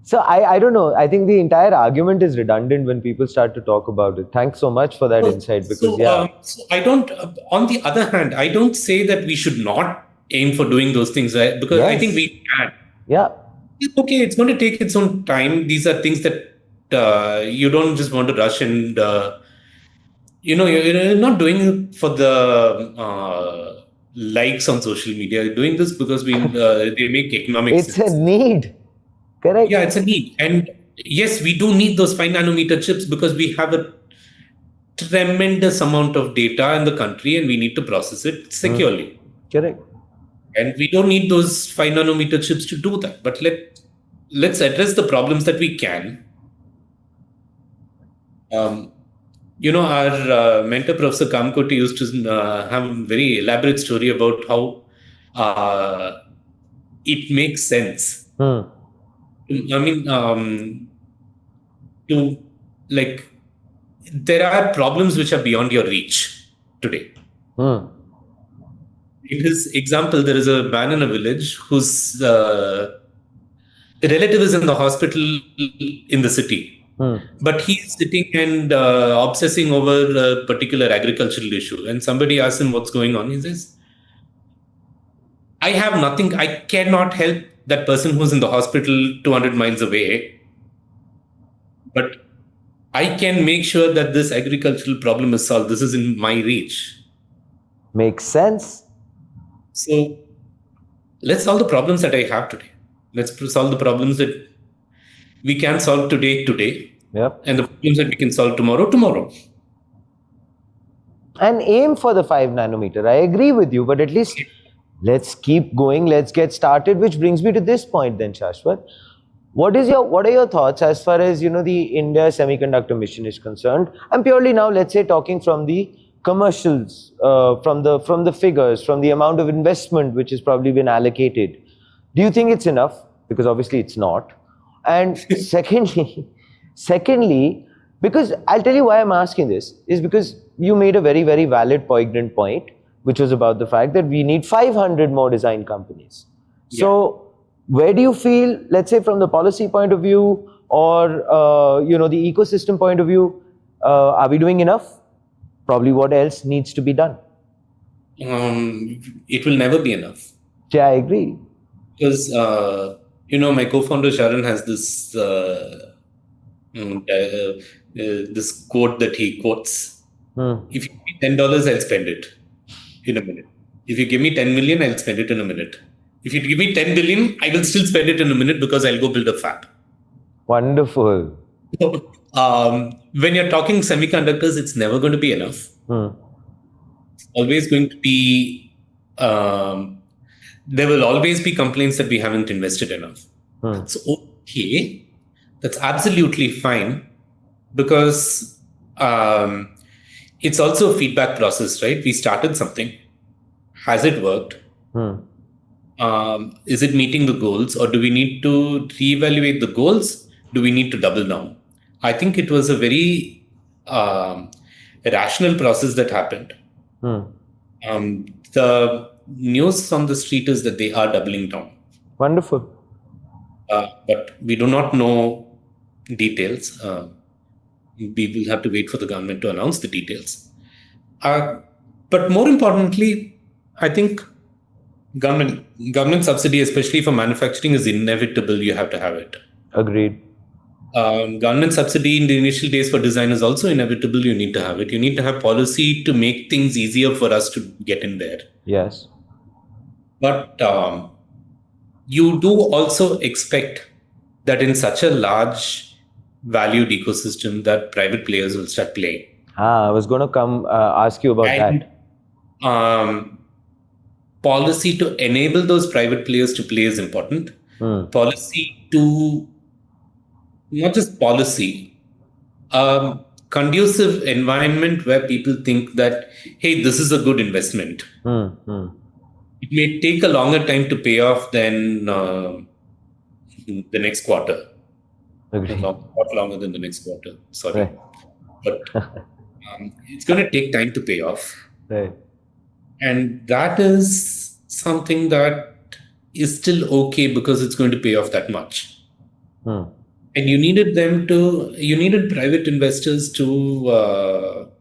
So I don't know. I think the entire argument is redundant when people start to talk about it. Thanks so much for that insight. Because so I don't. On the other hand, I don't say that we should not aim for doing those things, right? Because I think we can. Yeah. Okay, it's going to take its own time. These are things that you don't just want to rush and you're not doing it for the likes on social media. You're doing this because they make economic sense. It's a need. Correct. Yeah, it's a need. And yes, we do need those 5 nanometer chips because we have a tremendous amount of data in the country and we need to process it securely. Correct. And we don't need those 5 nanometer chips to do that. But let's address the problems that we can. Our mentor, Professor Kamkoti, used to have a very elaborate story about how it makes sense. I mean, there are problems which are beyond your reach today. In his example, there is a man in a village whose relative is in the hospital in the city. But he's sitting and obsessing over a particular agricultural issue. And somebody asks him what's going on. He says, I have nothing. I cannot help that person who's in the hospital 200 miles away. But I can make sure that this agricultural problem is solved. This is in my reach. Makes sense. So let's solve the problems that I have today. Let's solve the problems that we can solve today. Yep. And the problems that we can solve tomorrow. And aim for the 5 nanometer. I agree with you, but at least let's keep going. Let's get started, which brings me to this point then, Shashwat. What are your thoughts as far as, the India semiconductor mission is concerned? I'm purely now, let's say, talking from the commercials, from the figures, from the amount of investment which has probably been allocated. Do you think it's enough? Because obviously it's not. And secondly, because I'll tell you why I'm asking this, is because you made a very, very valid, poignant point, which was about the fact that we need 500 more design companies. Yeah. So where do you feel, let's say from the policy point of view or, the ecosystem point of view, are we doing enough? Probably what else needs to be done? It will never be enough. Yeah, I agree. Because, my co-founder Sharon has this this quote that he quotes. If you give me $10, I'll spend it in a minute. If you give me 10 million, I'll spend it in a minute. If you give me 10 billion, I will still spend it in a minute because I'll go build a fab. Wonderful. When you're talking semiconductors, it's never going to be enough. It's always going to be, there will always be complaints that we haven't invested enough. That's okay. That's absolutely fine because it's also a feedback process, right? We started something. Has it worked? Is it meeting the goals, or do we need to reevaluate the goals? Do we need to double down? I think it was a very rational process that happened. The news on the street is that they are doubling down. Wonderful. But we do not know details. We will have to wait for the government to announce the details. But more importantly, I think government subsidy, especially for manufacturing, is inevitable. You have to have it. Agreed. Government subsidy in the initial days for design is also inevitable. You need to have it. You need to have policy to make things easier for us to get in there. Yes. But you do also expect that in such a large valued ecosystem that private players will start playing. I was going to come ask you about And policy to enable those private players to play is important. Policy to, not just policy, conducive environment where people think that, hey, this is a good investment. It may take a longer time to pay off than the next quarter. Agree. A lot longer than the next quarter. Sorry. Right. But it's going to take time to pay off. Right. And that is something that is still okay because it's going to pay off that much. And you needed private investors to,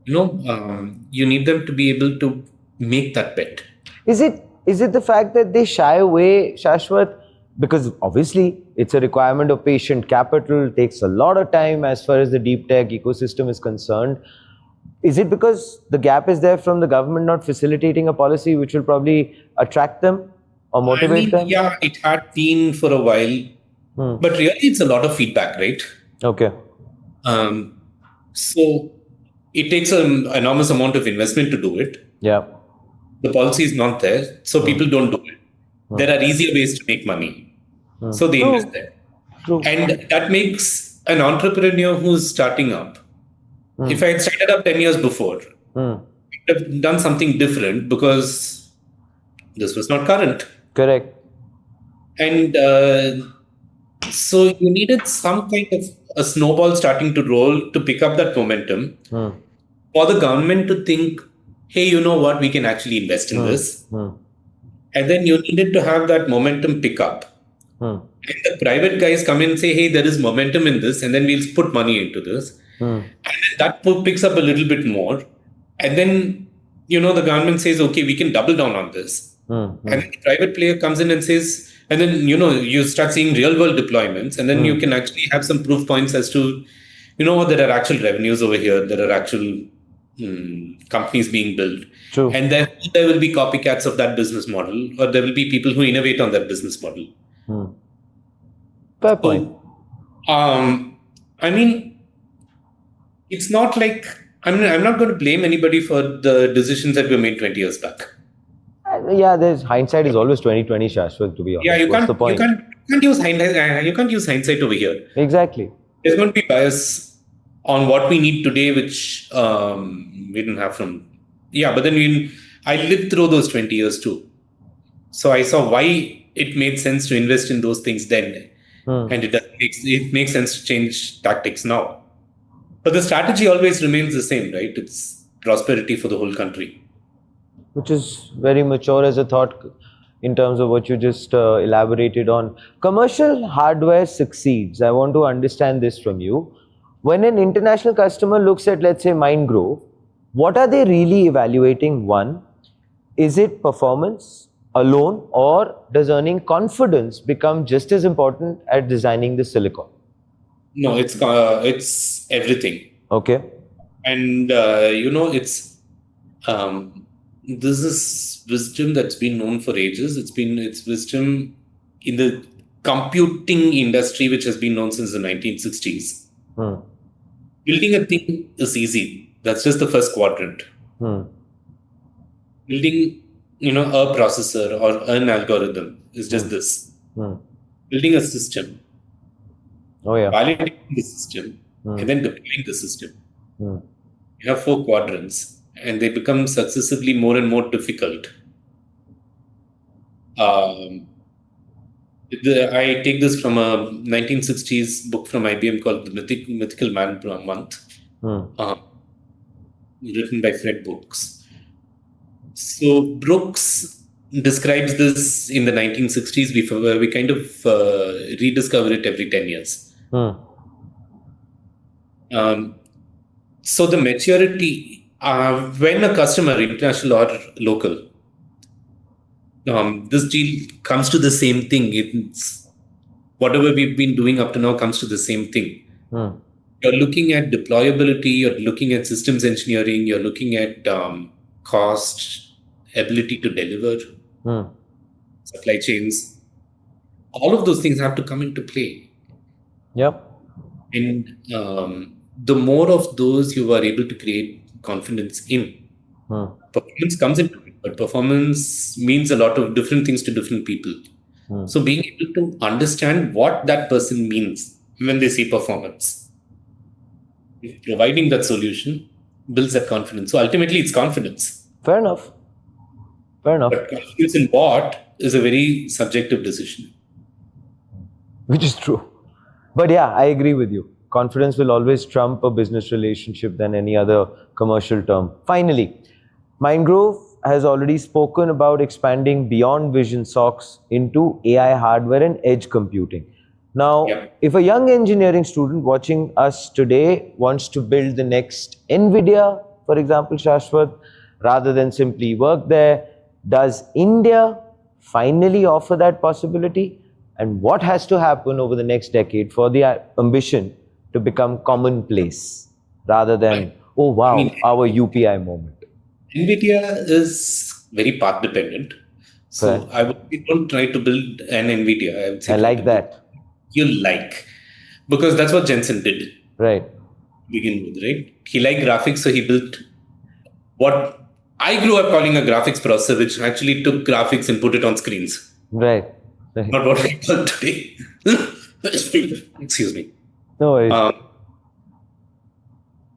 you need them to be able to make that bet. Is it the fact that they shy away, Shashwat? Because obviously it's a requirement of patient capital, takes a lot of time as far as the deep tech ecosystem is concerned. Is it because the gap is there from the government not facilitating a policy which will probably attract them or motivate them? Yeah, it had been for a while, but really it's a lot of feedback, right? Okay. So it takes an enormous amount of investment to do it. Yeah. The policy is not there, so people don't do it. There are easier ways to make money, so they invest there. True. And that makes an entrepreneur who's starting up. If I had started up 10 years before, I would have done something different because this was not current. Correct. And so you needed some kind of a snowball starting to roll to pick up that momentum for the government to think, hey, you know what, we can actually invest in this. And then you needed to have that momentum pick up. And the private guys come in and say, hey, there is momentum in this, and then we'll put money into this. And then that picks up a little bit more. And then, the government says, okay, we can double down on this. And then the private player comes in and says, and then, you start seeing real world deployments, and then you can actually have some proof points as to, there are actual revenues over here. There are actual companies being built. True. And then there will be copycats of that business model, or there will be people who innovate on that business model. Fair point. It's not like, I'm not going to blame anybody for the decisions that were made 20 years back. Yeah, there's hindsight is always 20/20, Shashwat, to be honest. Yeah, What's the point? you can't use hindsight over here. Exactly. There's going to be bias on what we need today, which we didn't have from. Yeah, but then I lived through those 20 years too. So I saw why it made sense to invest in those things then. And it makes sense to change tactics now. But the strategy always remains the same, right? It's prosperity for the whole country. Which is very mature as a thought in terms of what you just elaborated on. Commercial hardware succeeds. I want to understand this from you. When an international customer looks at, let's say, Mindgrove, what are they really evaluating? One, is it performance alone, or does earning confidence become just as important at designing the silicon? No, it's everything. Okay. And it's this is wisdom that's been known for ages. It's wisdom in the computing industry, which has been known since the 1960s. Building a thing is easy. That's just the first quadrant. Building, a processor or an algorithm is just this. Building a system. Oh yeah. Validating the system and then deploying the system. You have 4 quadrants, and they become successively more and more difficult. I take this from a 1960s book from IBM called The Mythical Man Month, written by Fred Brooks. So Brooks describes this in the 1960s. We kind of rediscover it every 10 years. So the maturity, when a customer, international or local, this deal comes to the same thing. It's whatever we've been doing up to now comes to the same thing. You're looking at deployability, you're looking at systems engineering, you're looking at cost, ability to deliver, supply chains. All of those things have to come into play. Yep. And the more of those you are able to create confidence in, performance comes into it. But performance means a lot of different things to different people. So being able to understand what that person means when they say performance, providing that solution builds that confidence. So ultimately, it's confidence. Fair enough. Fair enough. But confidence in what is a very subjective decision. Which is true. But yeah, I agree with you. Confidence will always trump a business relationship than any other commercial term. Finally, Mindgrove has already spoken about expanding beyond Vision Socks into AI hardware and edge computing. Now, if a young engineering student watching us today wants to build the next NVIDIA, for example, Shashwat, rather than simply work there, does India finally offer that possibility? And what has to happen over the next decade for the ambition to become commonplace rather than, oh wow, our UPI moment? NVIDIA is very path dependent. So I would don't try to build an NVIDIA. I would say I like that. You like. Because that's what Jensen did. Right. Begin with, right? He liked graphics, so he built what I grew up calling a graphics processor, which actually took graphics and put it on screens. Right. Not what we call today. Excuse me. No worries.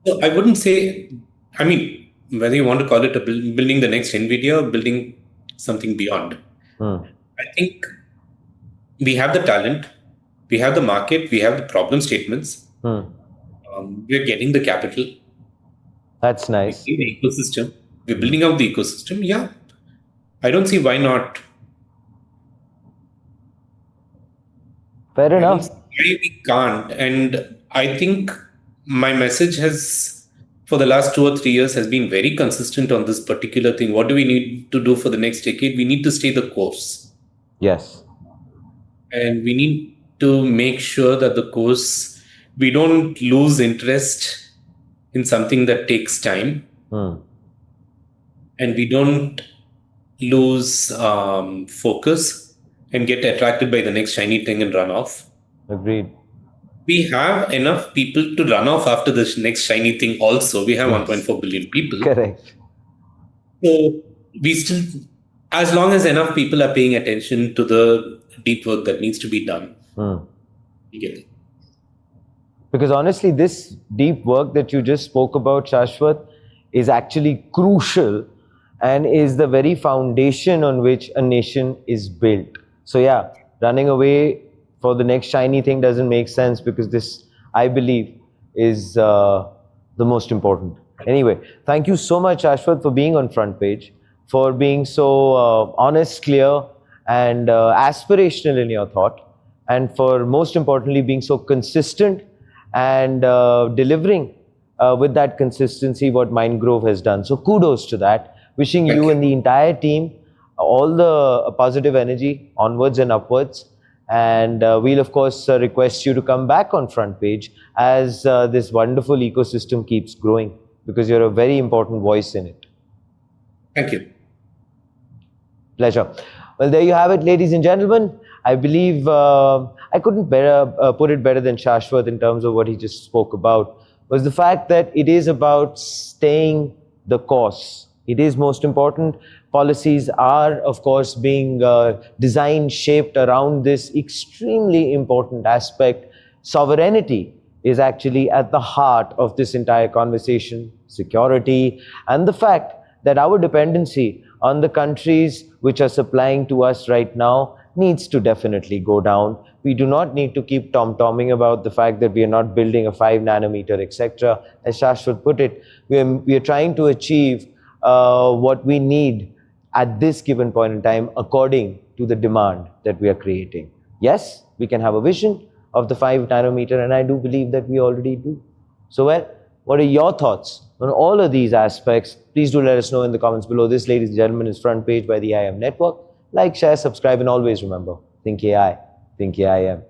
So I wouldn't say, I mean, whether you want to call it a building the next NVIDIA or building something beyond. I think we have the talent, we have the market, we have the problem statements. We're getting the capital. That's nice. The ecosystem. We're building out the ecosystem. Yeah. I don't see why not. Fair enough. We can't. And I think my message has, for the last 2 or 3 years, has been very consistent on this particular thing. What do we need to do for the next decade? We need to stay the course. Yes. And we need to make sure that the course, we don't lose interest in something that takes time. And we don't lose focus and get attracted by the next shiny thing and run off. Agreed. We have enough people to run off after the next shiny thing also. We have 1.4 billion people. Correct. So we still, as long as enough people are paying attention to the deep work that needs to be done, we get it. Because honestly, this deep work that you just spoke about, Shashwat, is actually crucial and is the very foundation on which a nation is built. So yeah, running away for the next shiny thing doesn't make sense, because this, I believe, is the most important. Anyway, thank you so much, Ashwath, for being on Front Page, for being so honest, clear, and aspirational in your thought, and for most importantly being so consistent and delivering with that consistency what Mindgrove has done. So kudos to that. Wishing you and the entire team all the positive energy onwards and upwards. And we'll of course request you to come back on Front Page as this wonderful ecosystem keeps growing, because you're a very important voice in it. Thank you. Pleasure. Well, there you have it, ladies and gentlemen. I believe I couldn't put it better than Shashwat in terms of what he just spoke about, was the fact that it is about staying the course. It is most important. Policies are, of course, being designed, shaped around this extremely important aspect. Sovereignty is actually at the heart of this entire conversation. Security, and the fact that our dependency on the countries which are supplying to us right now needs to definitely go down. We do not need to keep tom-tomming about the fact that we are not building a 5 nanometer, etc. As Shashwat put it, we are trying to achieve what we need at this given point in time according to the demand that we are creating. Yes, we can have a vision of the 5 nanometer, and I do believe that we already do. So, well, what are your thoughts on all of these aspects? Please do let us know in the comments below. This, ladies and gentlemen, is Front Page by the IIM Network. Like, share, subscribe, and always remember, think AI, think AIM.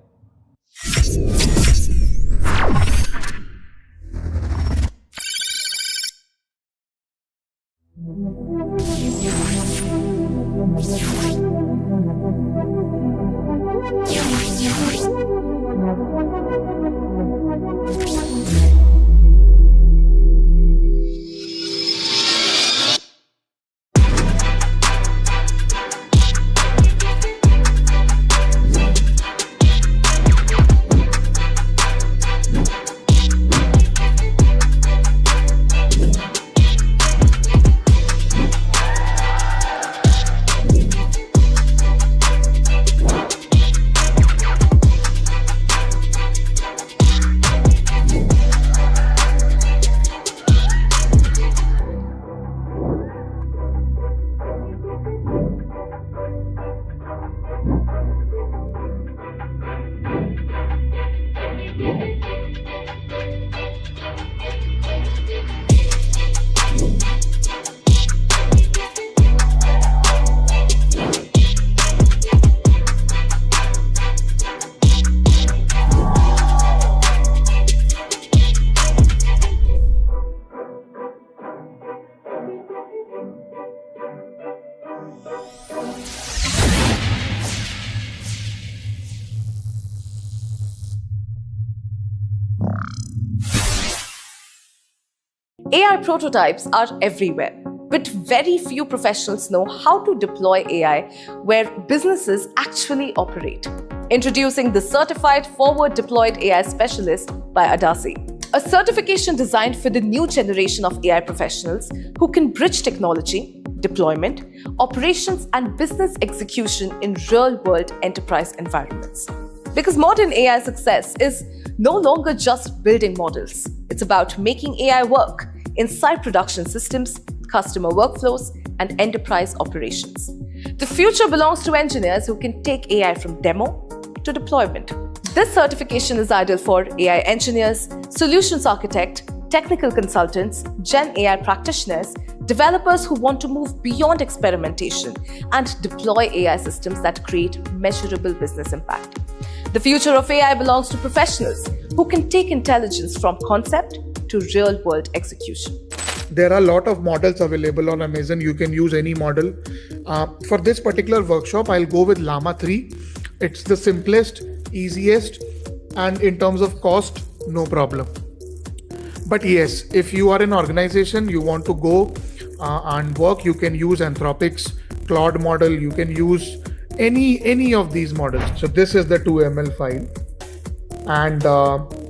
AI prototypes are everywhere, but very few professionals know how to deploy AI where businesses actually operate. Introducing the Certified Forward Deployed AI Specialist by Adasi, a certification designed for the new generation of AI professionals who can bridge technology, deployment, operations, and business execution in real-world enterprise environments. Because modern AI success is no longer just building models. It's about making AI work inside production systems, customer workflows, and enterprise operations. The future belongs to engineers who can take AI from demo to deployment. This certification is ideal for AI engineers, solutions architects, technical consultants, Gen AI practitioners, developers who want to move beyond experimentation and deploy AI systems that create measurable business impact. The future of AI belongs to professionals who can take intelligence from concept to real-world execution. There are a lot of models available on Amazon. You can use any model. For this particular workshop, I'll go with Llama 3. It's the simplest, easiest, and in terms of cost, no problem. But yes, if you are an organization, you want to go and work, you can use Anthropic's Claude model. You can use any of these models. So this is the 2ML file. And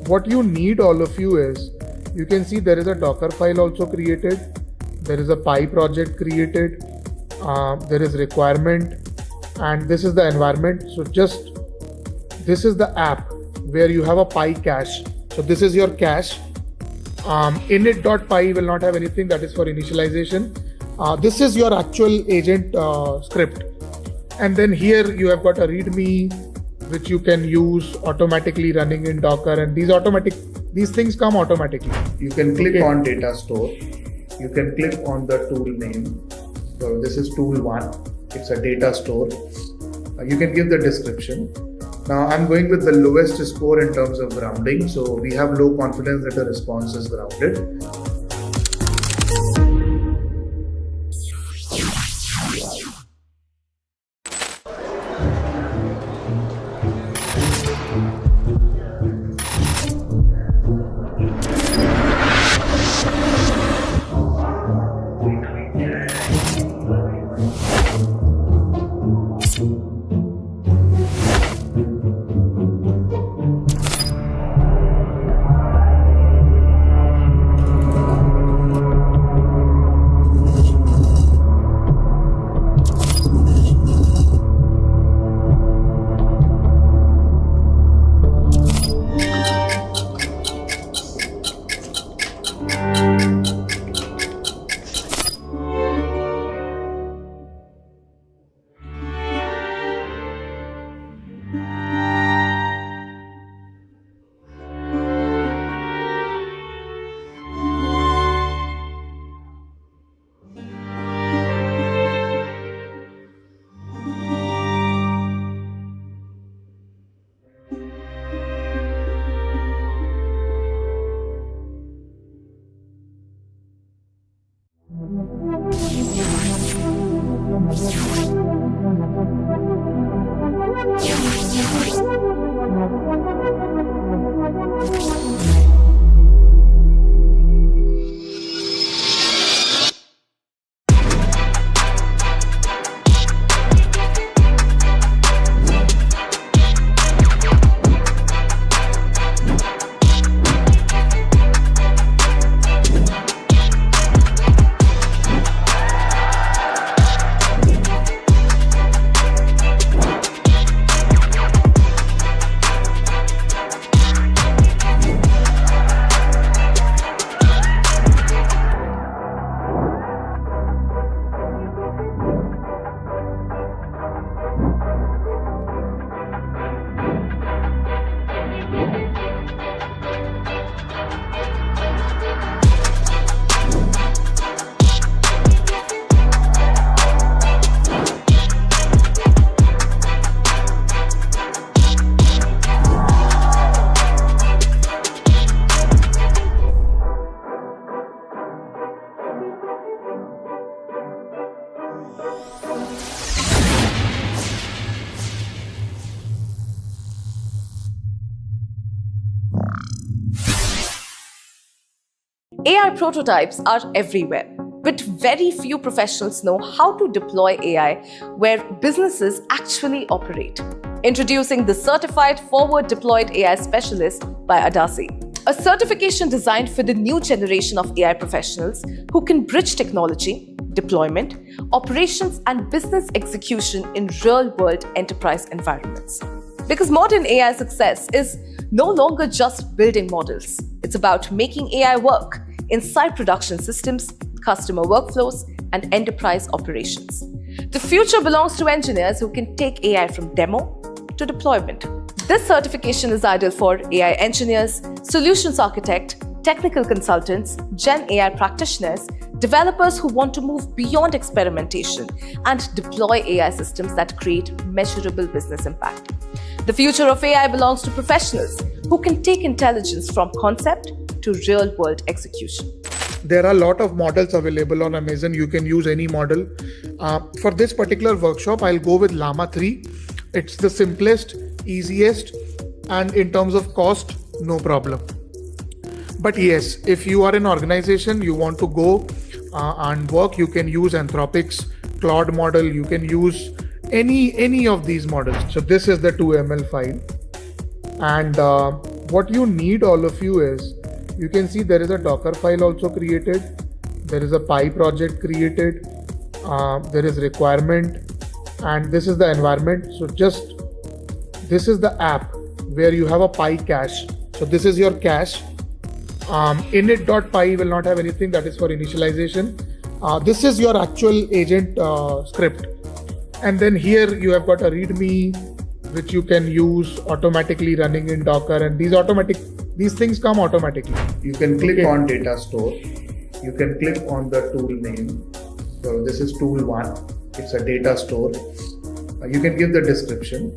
what you need, all of you, is you can see there is a Docker file also created. There is a Py project created. There is requirement. And this is the environment. So this is the app where you have a Py cache. So this is your cache. Init.py will not have anything, that is for initialization. This is your actual agent script. And then here you have got a README, which you can use automatically running in Docker. And these things come automatically. You can click on data store. You can click on the tool name. So this is tool 1. It's a data store. You can give the description. Now I'm going with the lowest score in terms of grounding. So we have low confidence that the response is grounded. AI prototypes are everywhere, but very few professionals know how to deploy AI where businesses actually operate. Introducing the Certified Forward Deployed AI Specialist by Adasi, a certification designed for the new generation of AI professionals who can bridge technology, deployment, operations, and business execution in real-world enterprise environments. Because modern AI success is no longer just building models. It's about making AI work inside production systems, customer workflows, and enterprise operations. The future belongs to engineers who can take AI from demo to deployment. This certification is ideal for AI engineers, solutions architects, technical consultants, Gen AI practitioners, developers who want to move beyond experimentation and deploy AI systems that create measurable business impact. The future of AI belongs to professionals who can take intelligence from concept to real-world execution. There are a lot of models available on Amazon. You can use any model. For this particular workshop, I'll go with Llama 3. It's the simplest, easiest, and in terms of cost, no problem. But yes, if you are an organization, you want to go and work, you can use Anthropic's Claude model. You can use any of these models. So this is the 2ML file. And what you need, all of you, is you can see there is a Docker file also created. There is a Py project created. There is requirement, and this is the environment. So just this is the app where you have a Py cache. So this is your cache. Init.py will not have anything, that is for initialization. This is your actual agent script. And then here you have got a README, which you can use automatically running in Docker. And these things come automatically. You can click on data store. You can click on the tool name. So this is tool 1. It's a data store. You can give the description.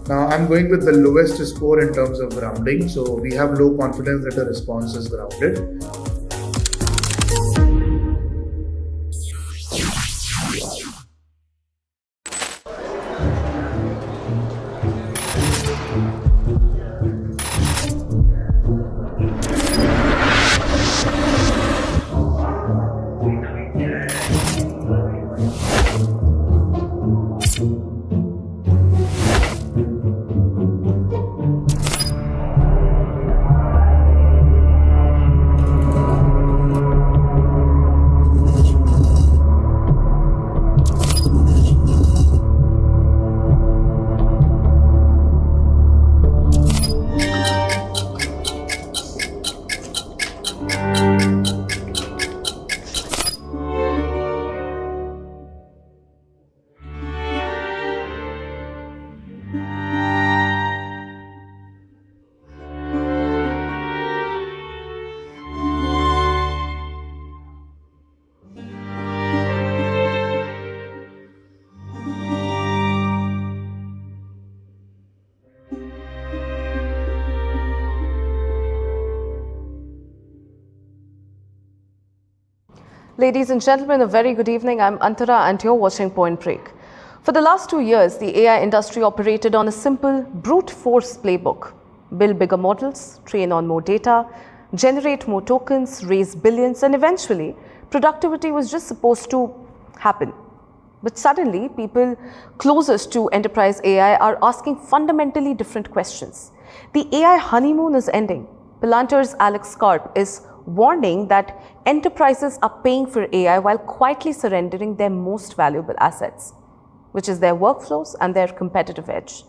Now I'm going with the lowest score in terms of grounding. So we have low confidence that the response is grounded. Ladies and gentlemen, a very good evening. I'm Antara and you're watching Point Break. For the last 2 years, the AI industry operated on a simple brute force playbook. Build bigger models, train on more data, generate more tokens, raise billions, and eventually productivity was just supposed to happen. But suddenly, people closest to enterprise AI are asking fundamentally different questions. The AI honeymoon is ending. Palantir's Alex Karp is warning that enterprises are paying for AI while quietly surrendering their most valuable assets, which is their workflows and their competitive edge.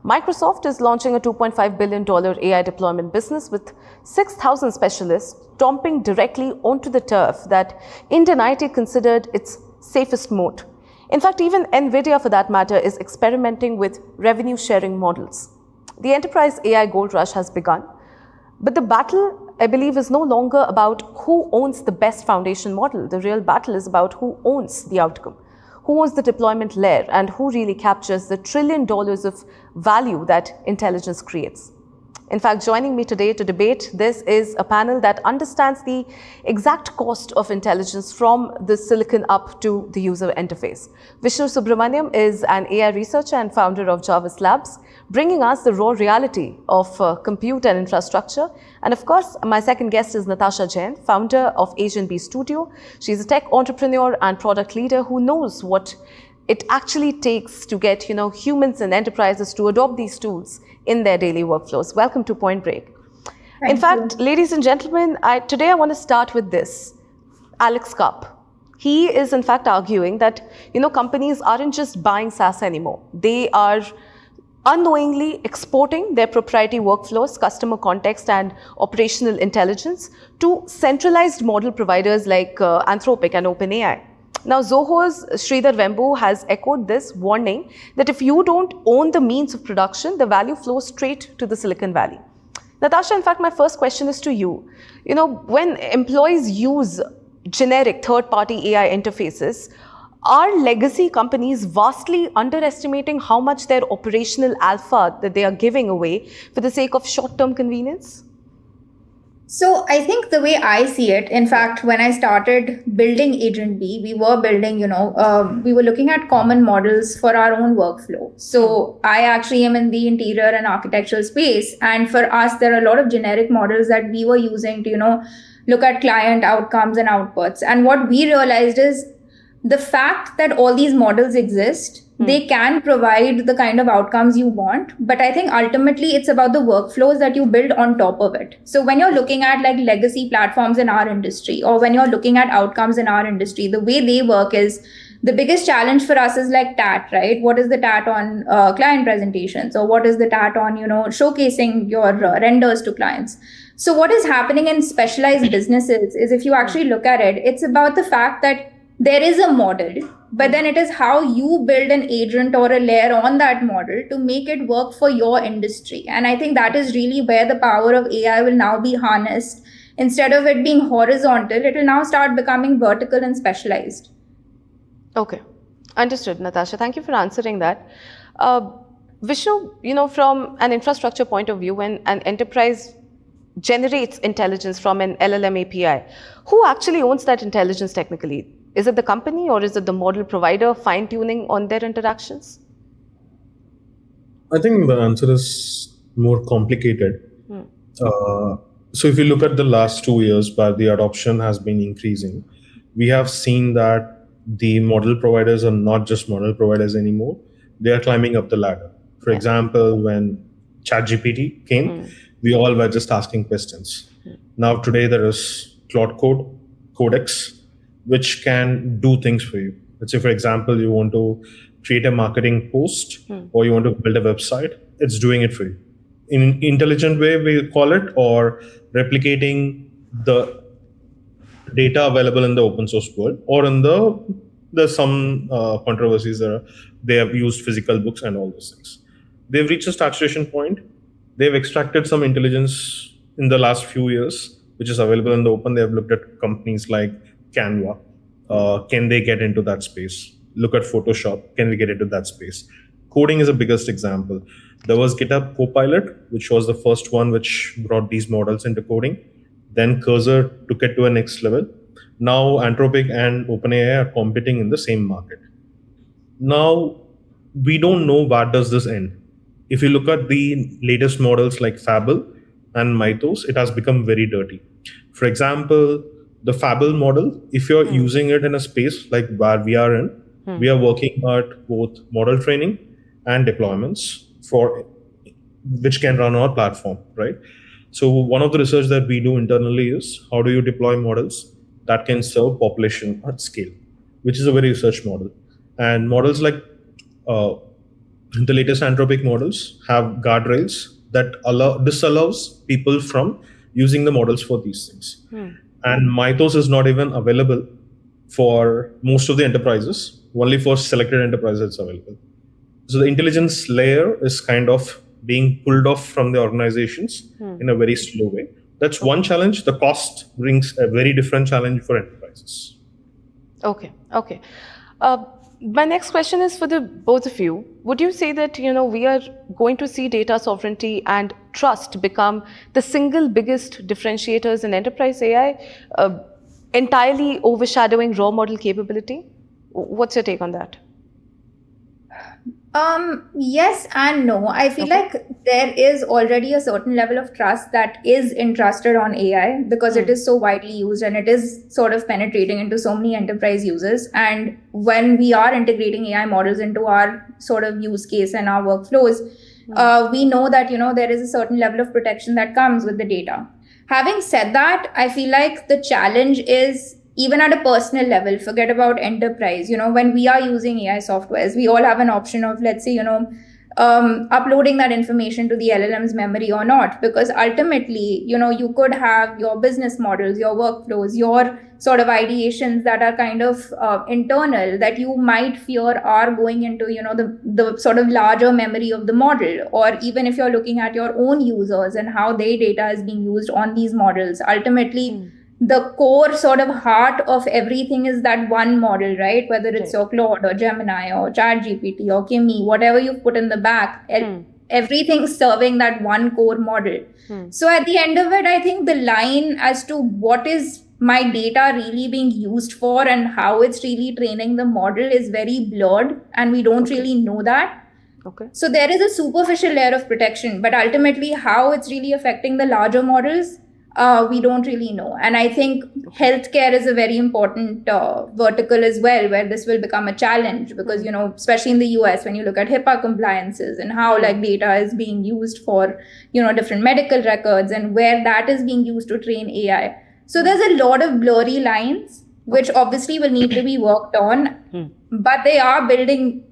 Microsoft is launching a $2.5 billion AI deployment business with 6,000 specialists stomping directly onto the turf that Indian IT considered its safest moat. In fact, even NVIDIA, for that matter, is experimenting with revenue sharing models. The enterprise AI gold rush has begun, but the battle, I believe, is no longer about who owns the best foundation model. The real battle is about who owns the outcome, who owns the deployment layer, and who really captures the $1 trillion of value that intelligence creates. In fact, joining me today to debate this is a panel that understands the exact cost of intelligence from the silicon up to the user interface. Vishnu Subramaniam is an AI researcher and founder of Jarvis Labs, bringing us the raw reality of compute and infrastructure. And of course, my second guest is Natasha Jain, founder of Agent B Studio. She's a tech entrepreneur and product leader who knows what it actually takes to get humans and enterprises to adopt these tools in their daily workflows. Welcome to Point Break. In fact, ladies and gentlemen, today I want to start with this. Alex Karp. He is in fact arguing that companies aren't just buying SaaS anymore. They are unknowingly exporting their proprietary workflows, customer context, and operational intelligence to centralized model providers like Anthropic and OpenAI. Now, Zoho's Sridhar Vembu has echoed this, warning that if you don't own the means of production, the value flows straight to the Silicon Valley. Natasha, in fact, my first question is to you. When employees use generic third-party AI interfaces, are legacy companies vastly underestimating how much their operational alpha that they are giving away for the sake of short-term convenience? So I think the way I see it, in fact, when I started building Agent B, we were building, we were looking at common models for our own workflow. So I actually am in the interior and architectural space. And for us, there are a lot of generic models that we were using to, look at client outcomes and outputs. And what we realized is the fact that all these models exist, they can provide the kind of outcomes you want. But I think ultimately it's about the workflows that you build on top of it. So when you're looking at like legacy platforms in our industry, or when you're looking at outcomes in our industry, the way they work is the biggest challenge for us is like TAT, right? What is the TAT on client presentations? Or what is the TAT on, showcasing your renders to clients? So what is happening in specialized businesses is, if you actually look at it, it's about the fact that there is a model, but then it is how you build an agent or a layer on that model to make it work for your industry. And I think that is really where the power of AI will now be harnessed. Instead of it being horizontal, it will now start becoming vertical and specialized. Okay, understood, Natasha. Thank you for answering that. Vishnu, from an infrastructure point of view, when an enterprise generates intelligence from an LLM API, who actually owns that intelligence technically? Is it the company or is it the model provider fine-tuning on their interactions? I think the answer is more complicated. So if you look at the last 2 years where the adoption has been increasing, we have seen that the model providers are not just model providers anymore. They are climbing up the ladder. For example, when ChatGPT came, we all were just asking questions. Now today there is Claude Code, Codex, which can do things for you. Let's say, for example, you want to create a marketing post or you want to build a website, it's doing it for you. In an intelligent way, we call it, or replicating the data available in the open source world, or in there's some controversies there. They have used physical books and all those things. They've reached a saturation point. They've extracted some intelligence in the last few years, which is available in the open. They have looked at companies like Canva. Can they get into that space? Look at Photoshop. Can we get into that space? Coding is the biggest example. There was GitHub Copilot, which was the first one which brought these models into coding. Then Cursor took it to a next level. Now Anthropic and OpenAI are competing in the same market. Now, we don't know where does this end. If you look at the latest models like Fable and Mythos, it has become very dirty. For example, the Fable model, if you're using it in a space like where we are in, we are working at both model training and deployments for which can run on our platform, right? So one of the research that we do internally is how do you deploy models that can serve population at scale, which is a very research model. And models like the latest Anthropic models have guardrails that disallows people from using the models for these things. And Mythos is not even available for most of the enterprises. Only for selected enterprises it's available. So the intelligence layer is kind of being pulled off from the organizations in a very slow way. That's one challenge. The cost brings a very different challenge for enterprises. Okay. My next question is for the both of you. Would you say that we are going to see data sovereignty and trust become the single biggest differentiators in enterprise AI, entirely overshadowing raw model capability? What's your take on that? Yes and no. I feel like there is already a certain level of trust that is entrusted on AI because it is so widely used and it is sort of penetrating into so many enterprise users. And when we are integrating AI models into our sort of use case and our workflows, we know that, there is a certain level of protection that comes with the data. Having said that, I feel like the challenge is even at a personal level, forget about enterprise. When we are using AI softwares, we all have an option of, let's say, uploading that information to the LLM's memory or not, because ultimately, you could have your business models, your workflows, your sort of ideations that are kind of internal that you might fear are going into, the sort of larger memory of the model. Or even if you're looking at your own users and how their data is being used on these models, ultimately, the core sort of heart of everything is that one model, right? Whether it's your Claude or Gemini or ChatGPT or Kimi, whatever you've put in the back, everything's serving that one core model. So at the end of it, I think the line as to what is my data really being used for and how it's really training the model is very blurred, and we don't really know that. So there is a superficial layer of protection, but ultimately how it's really affecting the larger models, we don't really know. And I think healthcare is a very important vertical as well, where this will become a challenge because, especially in the US, when you look at HIPAA compliances and how like data is being used for, different medical records and where that is being used to train AI. So there's a lot of blurry lines, which obviously will need to be worked on, but they are building,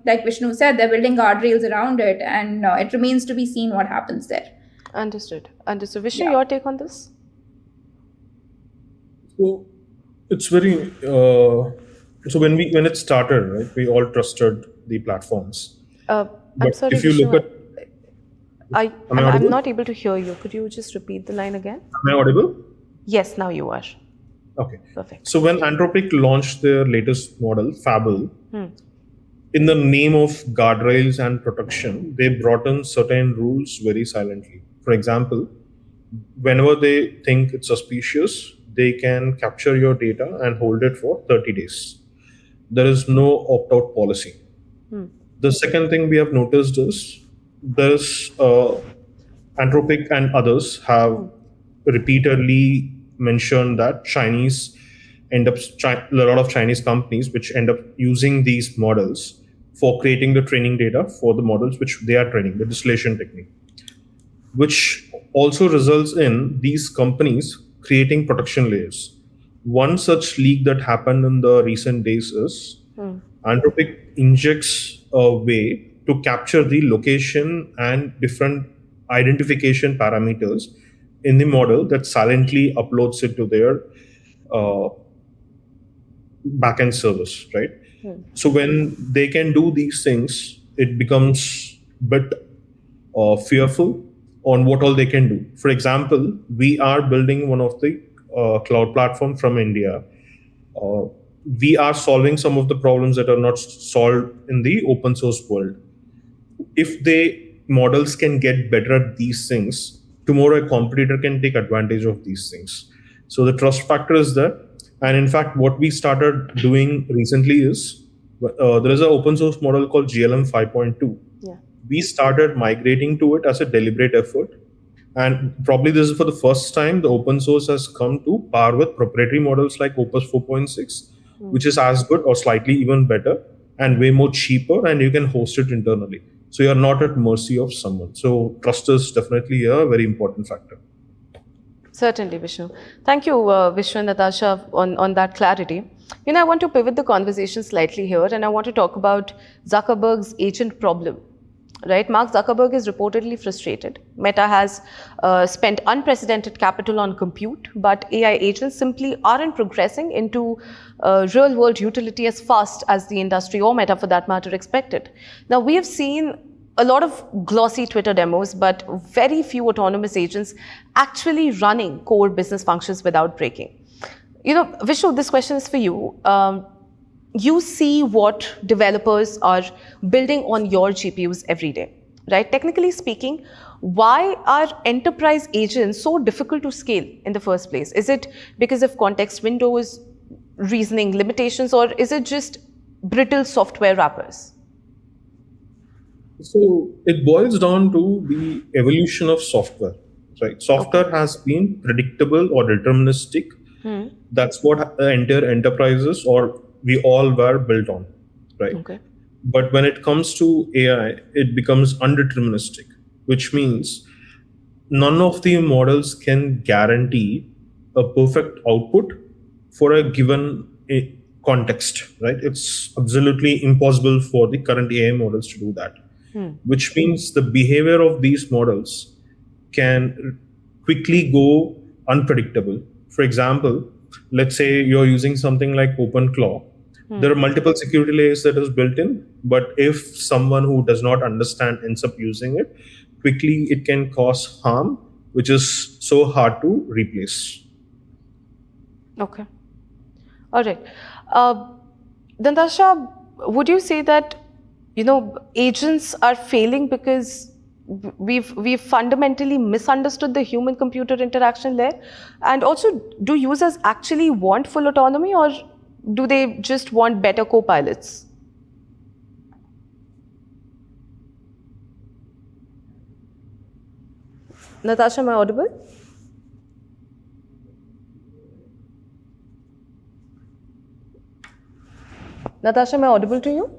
like Vishnu said, they're building guardrails around it, and it remains to be seen what happens there. Understood. Vishnu, your take on this? So it's very so when it started, right, we all trusted the platforms. I'm but sorry, if you Vishnu, look at, I'm not able to hear you. Could you just repeat the line again? Am I audible? Yes, now you are. Okay. Perfect. So when Anthropic launched their latest model, Fable, in the name of guardrails and protection, they brought in certain rules very silently. For example, whenever they think it's suspicious, they can capture your data and hold it for 30 days. There is no opt-out policy. The second thing we have noticed is there's Anthropic and others have repeatedly mentioned that a lot of Chinese companies which end up using these models for creating the training data for the models which they are training, the distillation technique, which also results in these companies creating protection layers. One such leak that happened in the recent days is Anthropic injects a way to capture the location and different identification parameters in the model that silently uploads it to their backend service, right? So when they can do these things, it becomes a bit fearful on what all they can do. For example, we are building one of the cloud platform from India. We are solving some of the problems that are not solved in the open source world. If the models can get better at these things, tomorrow a competitor can take advantage of these things. So the trust factor is there. And in fact, what we started doing recently is there is an open source model called GLM 5.2. We started migrating to it as a deliberate effort. And probably this is for the first time the open source has come to par with proprietary models like Opus 4.6, which is as good or slightly even better and way more cheaper, and you can host it internally. So you're not at mercy of someone. So trust is definitely a very important factor. Certainly, Vishnu. Thank you, Vishnu and Natasha, on that clarity. I want to pivot the conversation slightly here, and I want to talk about Zuckerberg's agent problem. Right, Mark Zuckerberg is reportedly frustrated. Meta has spent unprecedented capital on compute, but AI agents simply aren't progressing into real-world utility as fast as the industry, or Meta for that matter, expected. Now, we have seen a lot of glossy Twitter demos, but very few autonomous agents actually running core business functions without breaking. Vishnu, this question is for you. You see what developers are building on your GPUs every day, right? Technically speaking, why are enterprise agents so difficult to scale in the first place? Is it because of context windows, reasoning limitations, or is it just brittle software wrappers? So it boils down to the evolution of software, right? Software has been predictable or deterministic. That's what entire enterprises or we all were built on, right? Okay. But when it comes to AI, it becomes undeterministic, which means none of the models can guarantee a perfect output for a given context, right? It's absolutely impossible for the current AI models to do that, which means the behavior of these models can quickly go unpredictable. For example, let's say you're using something like OpenClaw. There are multiple security layers that is built in, but if someone who does not understand ends up using it, quickly it can cause harm, which is so hard to replace. Okay. All right. Natasha, would you say that, agents are failing because we've fundamentally misunderstood the human-computer interaction layer? And also, do users actually want full autonomy, or do they just want better co-pilots? Natasha, am I audible? Natasha, am I audible to you?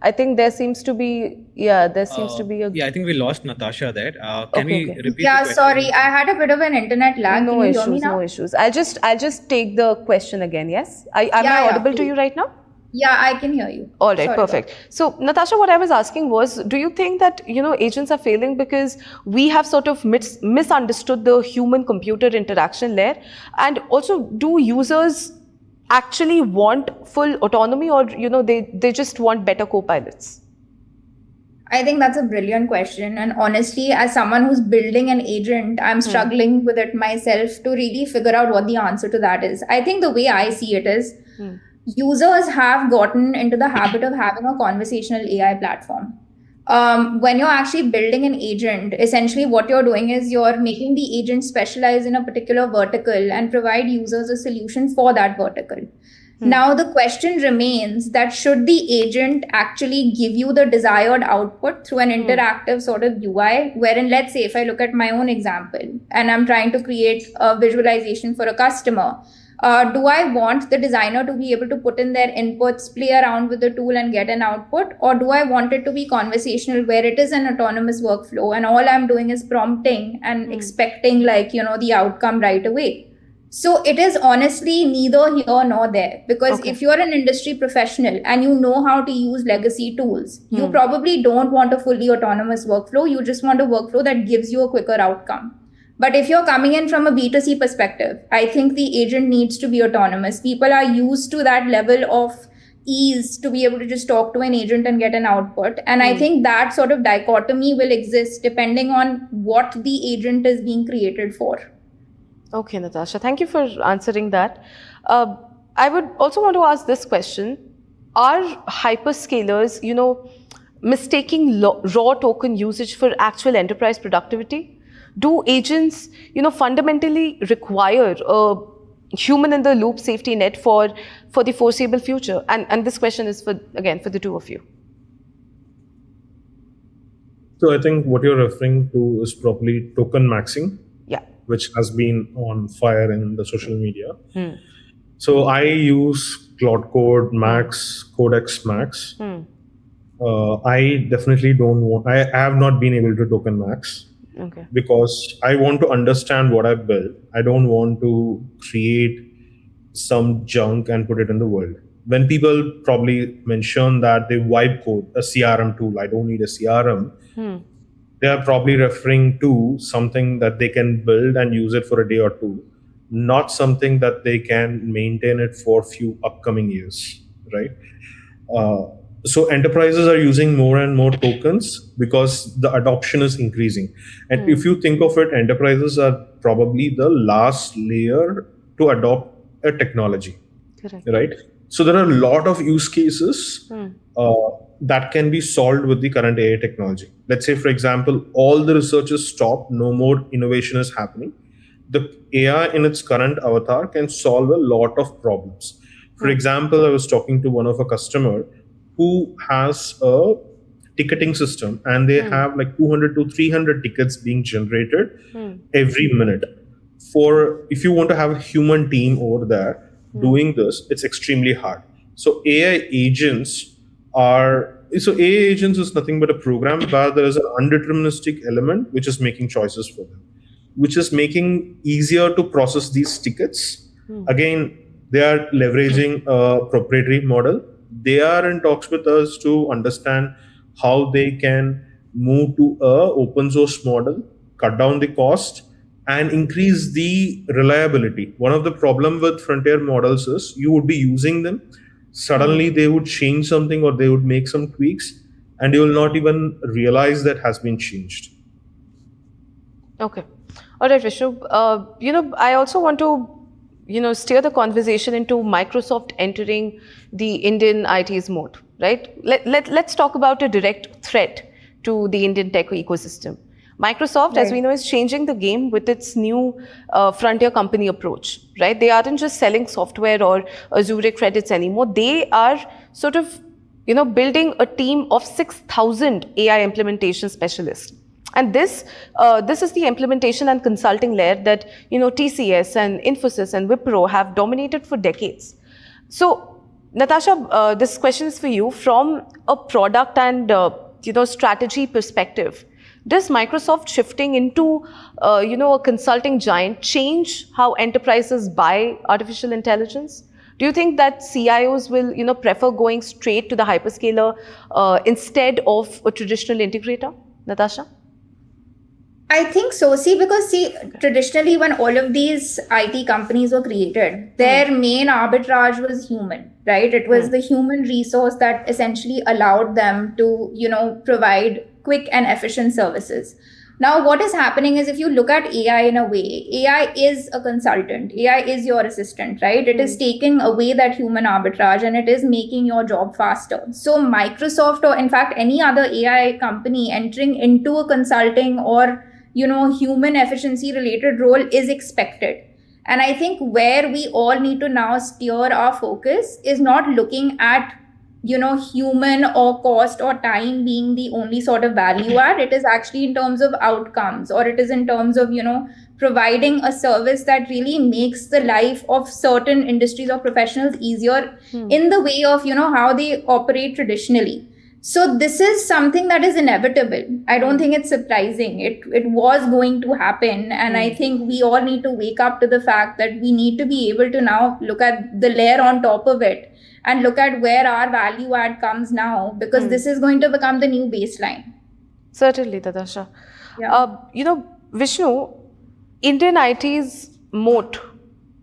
I think there seems to be, a... Yeah, I think we lost Natasha there. Can we repeat the Yeah, question? sorry, I had a bit of an internet lag. No Can you hear me issues, now? no issues. I'll just take the question again, yes? Am I Yeah, audible to please. you right now? Yeah, I can hear you. All right, Sorry perfect. So, Natasha, what I was asking was, do you think that, agents are failing because we have sort of misunderstood the human-computer interaction layer? And also, do users actually want full autonomy, or, they just want better co-pilots? I think that's a brilliant question. And honestly, as someone who's building an agent, I'm struggling with it myself to really figure out what the answer to that is. I think the way I see it is users have gotten into the habit of having a conversational AI platform. When you're actually building an agent, essentially what you're doing is you're making the agent specialize in a particular vertical and provide users a solution for that vertical. Now, the question remains that should the agent actually give you the desired output through an interactive sort of UI, wherein, let's say, if I look at my own example and I'm trying to create a visualization for a customer, do I want the designer to be able to put in their inputs, play around with the tool and get an output? Or do I want it to be conversational where it is an autonomous workflow and all I'm doing is prompting and expecting the outcome right away? So it is honestly neither here nor there, because if you're an industry professional and you know how to use legacy tools, you probably don't want a fully autonomous workflow. You just want a workflow that gives you a quicker outcome. But if you're coming in from a B2C perspective, I think the agent needs to be autonomous. People are used to that level of ease to be able to just talk to an agent and get an output. And I think that sort of dichotomy will exist depending on what the agent is being created for. Okay, Natasha, thank you for answering that. I would also want to ask this question. Are hyperscalers, mistaking raw token usage for actual enterprise productivity? Do agents, fundamentally require a human-in-the-loop safety net for the foreseeable future? And this question is, for the two of you. So I think what you're referring to is probably token maxing, which has been on fire in the social media. So I use Claude Code Max, Codex Max. I definitely don't want, I have not been able to token max. Because I want to understand what I built. I don't want to create some junk and put it in the world. When people probably mention that they wipe code, a CRM tool, I don't need a CRM, they are probably referring to something that they can build and use it for a day or two, not something that they can maintain it for a few upcoming years, right? So enterprises are using more and more tokens because the adoption is increasing. And if you think of it, enterprises are probably the last layer to adopt a technology, right? So there are a lot of use cases that can be solved with the current AI technology. Let's say, for example, all the research is stopped, no more innovation is happening. The AI in its current avatar can solve a lot of problems. For example, I was talking to one of a customer who has a ticketing system, and they have like 200 to 300 tickets being generated every minute. For if you want to have a human team over there doing this, it's extremely hard. So AI agents is nothing but a program where there is an undeterministic element which is making choices for them, which is making easier to process these tickets. Again, they are leveraging a proprietary model. They are in talks with us to understand how they can move to a open source model, cut down the cost, and increase the reliability. One of the problem with frontier models is you would be using them, suddenly they would change something or they would make some tweaks, and you will not even realize that has been changed. Okay. All right, Vishnu. I also want to, steer the conversation into Microsoft entering the Indian IT's moat, right? Let's talk about a direct threat to the Indian tech ecosystem. Microsoft, as we know, is changing the game with its new frontier company approach, right? They aren't just selling software or Azure credits anymore. They are sort of, building a team of 6,000 AI implementation specialists. And this is the implementation and consulting layer that, TCS and Infosys and Wipro have dominated for decades. So, Natasha, this question is for you. From a product and, strategy perspective, does Microsoft shifting into, a consulting giant change how enterprises buy artificial intelligence? Do you think that CIOs will, prefer going straight to the hyperscaler instead of a traditional integrator? Natasha? I think so. Because traditionally when all of these IT companies were created, their main arbitrage was human, right? It was the human resource that essentially allowed them to, provide quick and efficient services. Now, what is happening is if you look at AI in a way, AI is a consultant. AI is your assistant, right? It is taking away that human arbitrage and it is making your job faster. So Microsoft, or in fact, any other AI company entering into a consulting or human efficiency related role is expected. And I think where we all need to now steer our focus is not looking at, human or cost or time being the only sort of value add. It is actually in terms of outcomes, or it is in terms of, providing a service that really makes the life of certain industries or professionals easier in the way of, how they operate traditionally. So this is something that is inevitable. I don't think it's surprising. It was going to happen. And I think we all need to wake up to the fact that we need to be able to now look at the layer on top of it and look at where our value add comes now, because this is going to become the new baseline. Certainly, Natasha. Yeah. Vishnu, Indian IT's moat,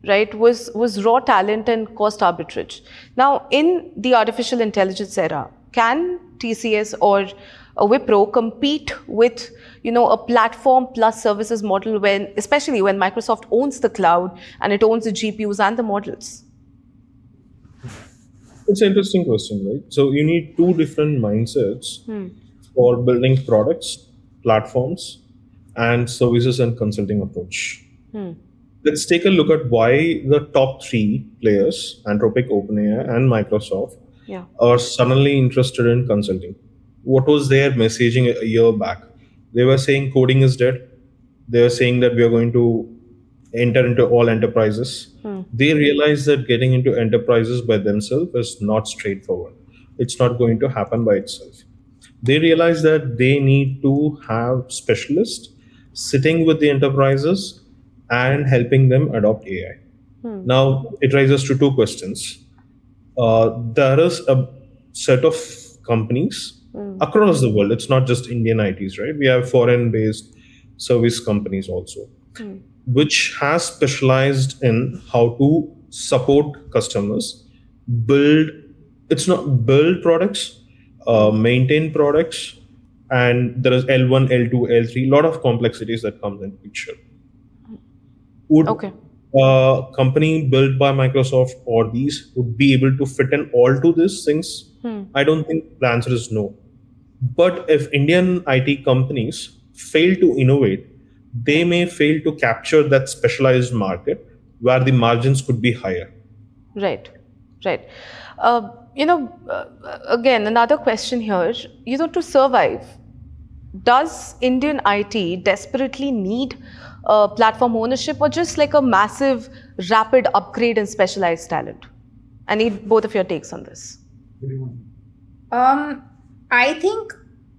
right, was raw talent and cost arbitrage. Now, in the artificial intelligence era, can TCS or a Wipro compete with, a platform plus services model especially when Microsoft owns the cloud and it owns the GPUs and the models? It's an interesting question, right? So you need two different mindsets for building products, platforms, and services and consulting approach. Let's take a look at why the top three players, Anthropic, OpenAI, and Microsoft, are suddenly interested in consulting. What was their messaging a year back? They were saying coding is dead. They were saying that we are going to enter into all enterprises. They realized that getting into enterprises by themselves is not straightforward. It's not going to happen by itself. They realized that they need to have specialists sitting with the enterprises and helping them adopt AI. Now, it raises to two questions. There is a set of companies across the world. It's not just Indian ITs, right? We have foreign-based service companies also, which has specialized in how to support customers, build products, maintain products, and there is L1, L2, L3, a lot of complexities that comes in picture. Would a company built by Microsoft or these would be able to fit in all to these things? I don't think the answer is no. But if Indian IT companies fail to innovate, they may fail to capture that specialized market where the margins could be higher. Right, right. Again, another question here, to survive, does Indian IT desperately need platform ownership or just like a massive, rapid upgrade in specialized talent? I need both of your takes on this. I think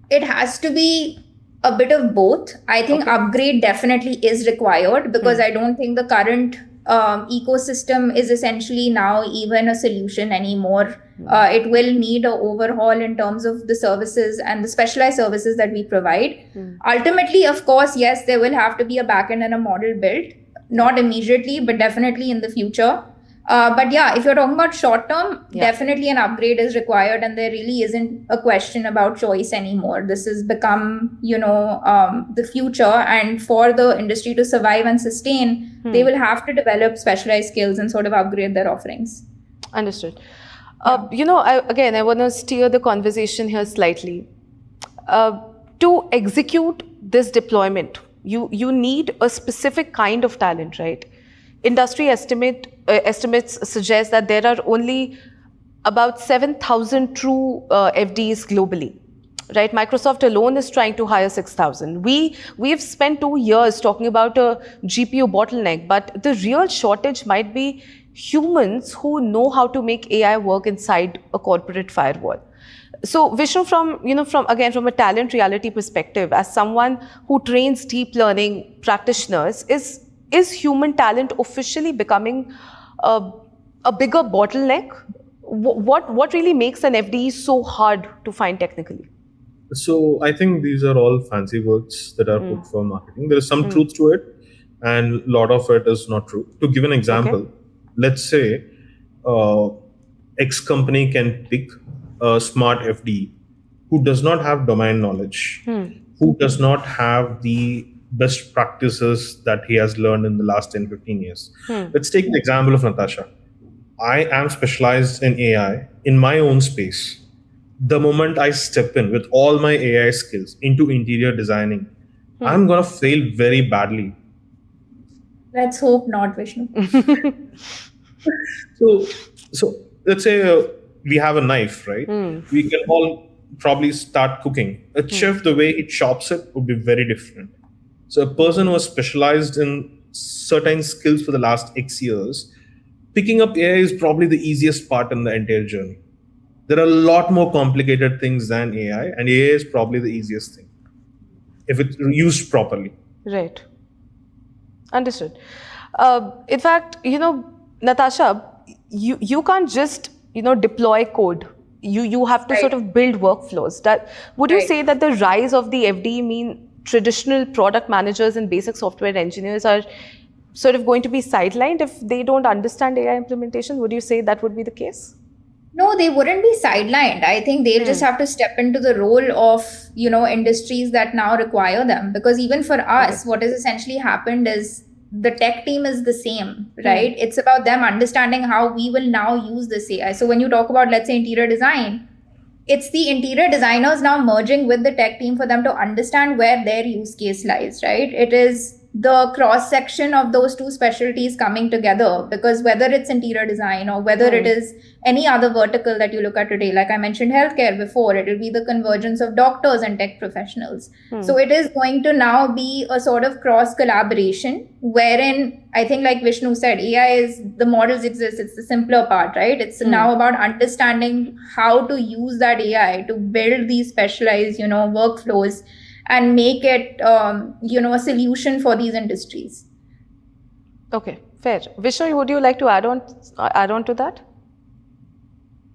it has to be a bit of both. I think upgrade definitely is required because I don't think the current ecosystem is essentially now even a solution anymore. It will need an overhaul in terms of the services and the specialized services that we provide. Ultimately, of course, yes, there will have to be a backend and a model built, not immediately, but definitely in the future. But yeah, if you're talking about short term, definitely an upgrade is required, and there really isn't a question about choice anymore. This has become, the future, and for the industry to survive and sustain, they will have to develop specialized skills and sort of upgrade their offerings. Understood. I want to steer the conversation here slightly. To execute this deployment, you need a specific kind of talent, right? Industry estimates suggest that there are only about 7,000 true FDs globally, right? Microsoft alone is trying to hire 6,000. We've spent 2 years talking about a GPU bottleneck, but the real shortage might be humans who know how to make AI work inside a corporate firewall. So Vishnu, from a talent reality perspective, as someone who trains deep learning practitioners, is human talent officially becoming a bigger bottleneck? What really makes an FDE so hard to find technically? So I think these are all fancy words that are put for marketing. There is some truth to it, and a lot of it is not true. To give an example, let's say X company can pick a smart FDE who does not have domain knowledge, who does not have the best practices that he has learned in the last 10, 15 years. Let's take the example of Natasha. I am specialized in AI in my own space. The moment I step in with all my AI skills into interior designing, I'm going to fail very badly. Let's hope not, Vishnu. So let's say we have a knife, right? We can all probably start cooking. A chef, the way he chops it would be very different. So a person who is specialized in certain skills for the last X years, picking up AI is probably the easiest part in the entire journey. There are a lot more complicated things than AI, and AI is probably the easiest thing if it's used properly. Right. Understood. In fact, Natasha, you can't just deploy code. You have to sort of build workflows. Would you say that the rise of the FDE mean traditional product managers and basic software engineers are sort of going to be sidelined if they don't understand AI implementation? Would you say that would be the case? No, they wouldn't be sidelined. I think they'll just have to step into the role of, industries that now require them. Because even for us, what has essentially happened is the tech team is the same, right? It's about them understanding how we will now use this AI. So when you talk about, let's say, interior design, it's the interior designers now merging with the tech team for them to understand where their use case lies, right? It is the cross section of those two specialties coming together, because whether it's interior design or whether it is any other vertical that you look at today, like I mentioned healthcare before, it will be the convergence of doctors and tech professionals. So it is going to now be a sort of cross collaboration wherein I think, like Vishnu said, AI is, the models exist, it's the simpler part, right? It's now about understanding how to use that AI to build these specialized, workflows and make it, a solution for these industries. Okay, fair. Vishnu, would you like to add on to that?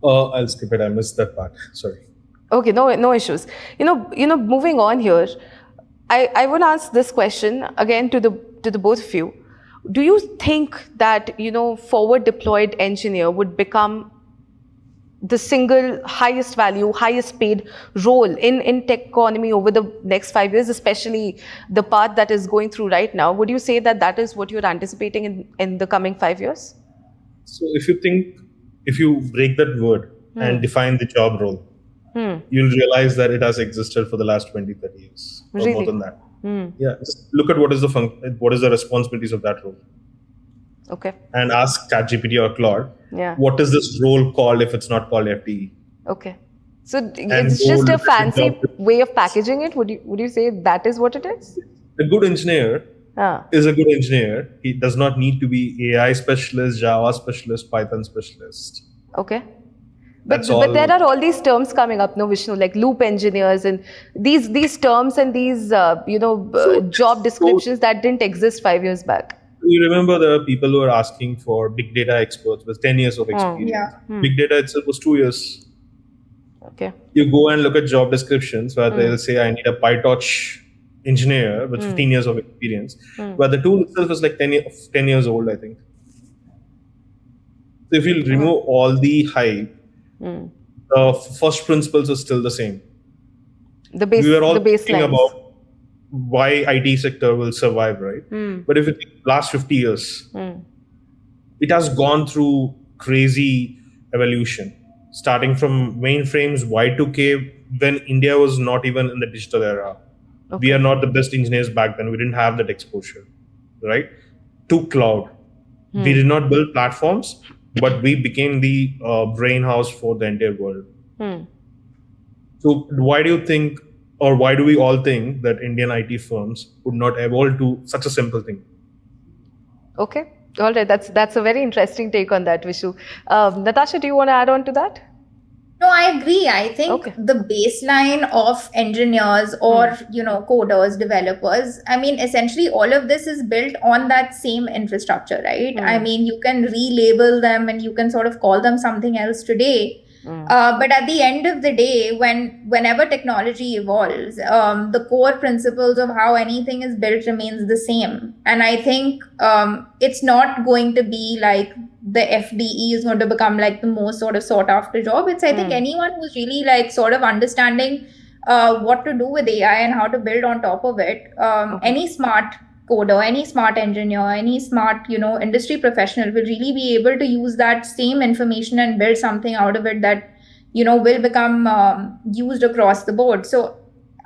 I'll skip it. I missed that part. Sorry. Okay, no issues. Moving on here, I would ask this question again to the both of you. Do you think that forward deployed engineer would become the single highest value, highest paid role in tech economy over the next 5 years, especially the path that is going through right now? Would you say that is what you're anticipating in the coming 5 years? So if you break that word, and define the job role, you'll realize that it has existed for the last 20, 30 years or more Really? than that. Yeah, just look at what is the responsibilities of that role, Okay. and ask ChatGPT or Claude, Yeah. what is this role called if it's not called FTE? Okay. So And it's go just a look at the fancy job. way of packaging it. Would you say that is what it is? A good engineer is a good engineer. He does not need to be AI specialist, Java specialist, Python specialist. Okay. That's But there all. are all these terms coming up, no, Vishnu, like loop engineers and these terms and these job descriptions that didn't exist 5 years back. You remember there are people who are asking for big data experts with 10 years of experience. Yeah. Big data itself was 2 years. Okay. You go and look at job descriptions where they'll say, I need a PyTorch engineer with 15 years of experience, where the tool itself is like 10 years old, I think. So if you remove all the hype, the first principles are still the same. We were all the thinking baselines. about why IT sector will survive, right? But if it last 50 years, it has gone through crazy evolution, starting from mainframes, Y2K, when India was not even in the digital era. We are not the best engineers back then. We didn't have that exposure, right? To cloud. We did not build platforms, but we became the brain house for the entire world. So why do you think, or why do we all think that Indian IT firms would not evolve to such a simple thing? Okay. All right. That's a very interesting take on that, Vishu. Natasha, do you want to add on to that? No, I agree. I think the baseline of engineers or, coders, developers, I mean, essentially all of this is built on that same infrastructure, right? I mean, you can relabel them and you can sort of call them something else today. But at the end of the day, whenever technology evolves, the core principles of how anything is built remains the same. And I think it's not going to be like the FDE is going to become like the most sort of sought after job. It's, I think, anyone who's really like sort of understanding what to do with AI and how to build on top of it. Any smart coder, any smart engineer, any smart, industry professional will really be able to use that same information and build something out of it that, will become used across the board. So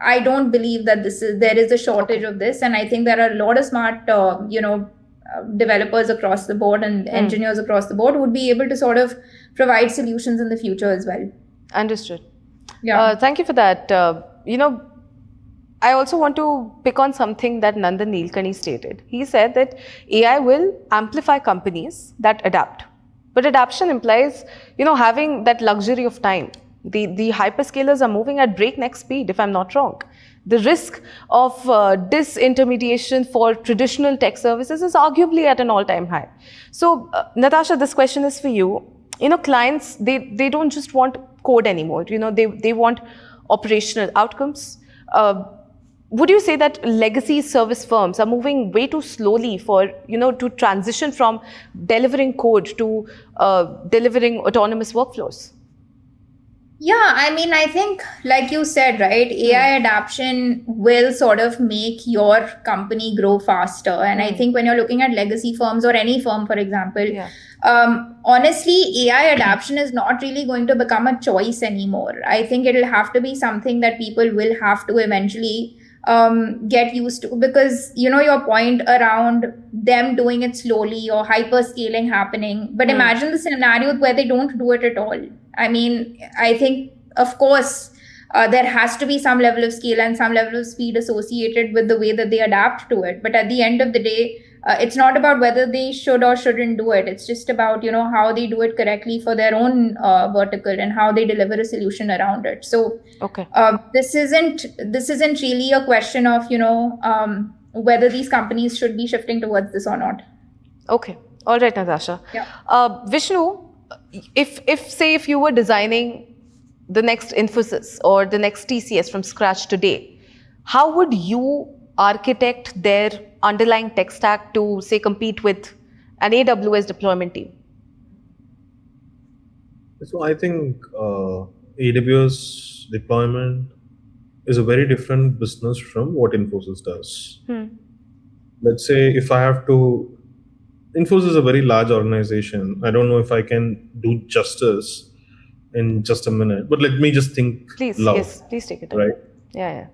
I don't believe that there is a shortage of this. And I think there are a lot of smart, developers across the board and engineers across the board would be able to sort of provide solutions in the future as well. Understood. Yeah. Thank you for that. I also want to pick on something that Nandan Nilekani stated. He said that AI will amplify companies that adapt. But adaptation implies, having that luxury of time. The hyperscalers are moving at breakneck speed, if I'm not wrong. The risk of disintermediation for traditional tech services is arguably at an all-time high. So, Natasha, this question is for you. Clients, they don't just want code anymore. They want operational outcomes. Would you say that legacy service firms are moving way too slowly for, to transition from delivering code to delivering autonomous workflows? Yeah, I mean, I think, like you said, right, AI adoption will sort of make your company grow faster. And I think when you're looking at legacy firms or any firm, for example, honestly, AI adoption is not really going to become a choice anymore. I think it'll have to be something that people will have to eventually get used to, because your point around them doing it slowly or hyper scaling happening, but imagine the scenario where they don't do it at all. I mean, I think, of course, there has to be some level of scale and some level of speed associated with the way that they adapt to it. But at the end of the day, it's not about whether they should or shouldn't do it. It's just about, how they do it correctly for their own vertical and how they deliver a solution around it. So this isn't really a question of, whether these companies should be shifting towards this or not. Okay. All right, Natasha. Yeah. Vishnu, if you were designing the next Infosys or the next TCS from scratch today, how would you architect their underlying tech stack to, say, compete with an AWS deployment team? So I think AWS deployment is a very different business from what Infosys does. Let's say if I have to, Infosys is a very large organization. I don't know if I can do justice in just a minute, but let me just think Please, loud. yes, please take it. Right? Yeah.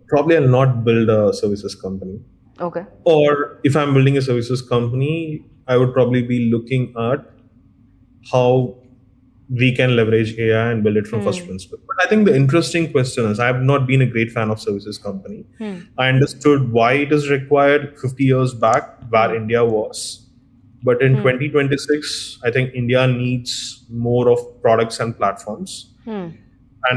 Probably I'll not build a services company. Okay. Or if I'm building a services company, I would probably be looking at how we can leverage AI and build it from first principle. But I think the interesting question is, I have not been a great fan of services company. I understood why it is required 50 years back where India was. But in 2026, I think India needs more of products and platforms. And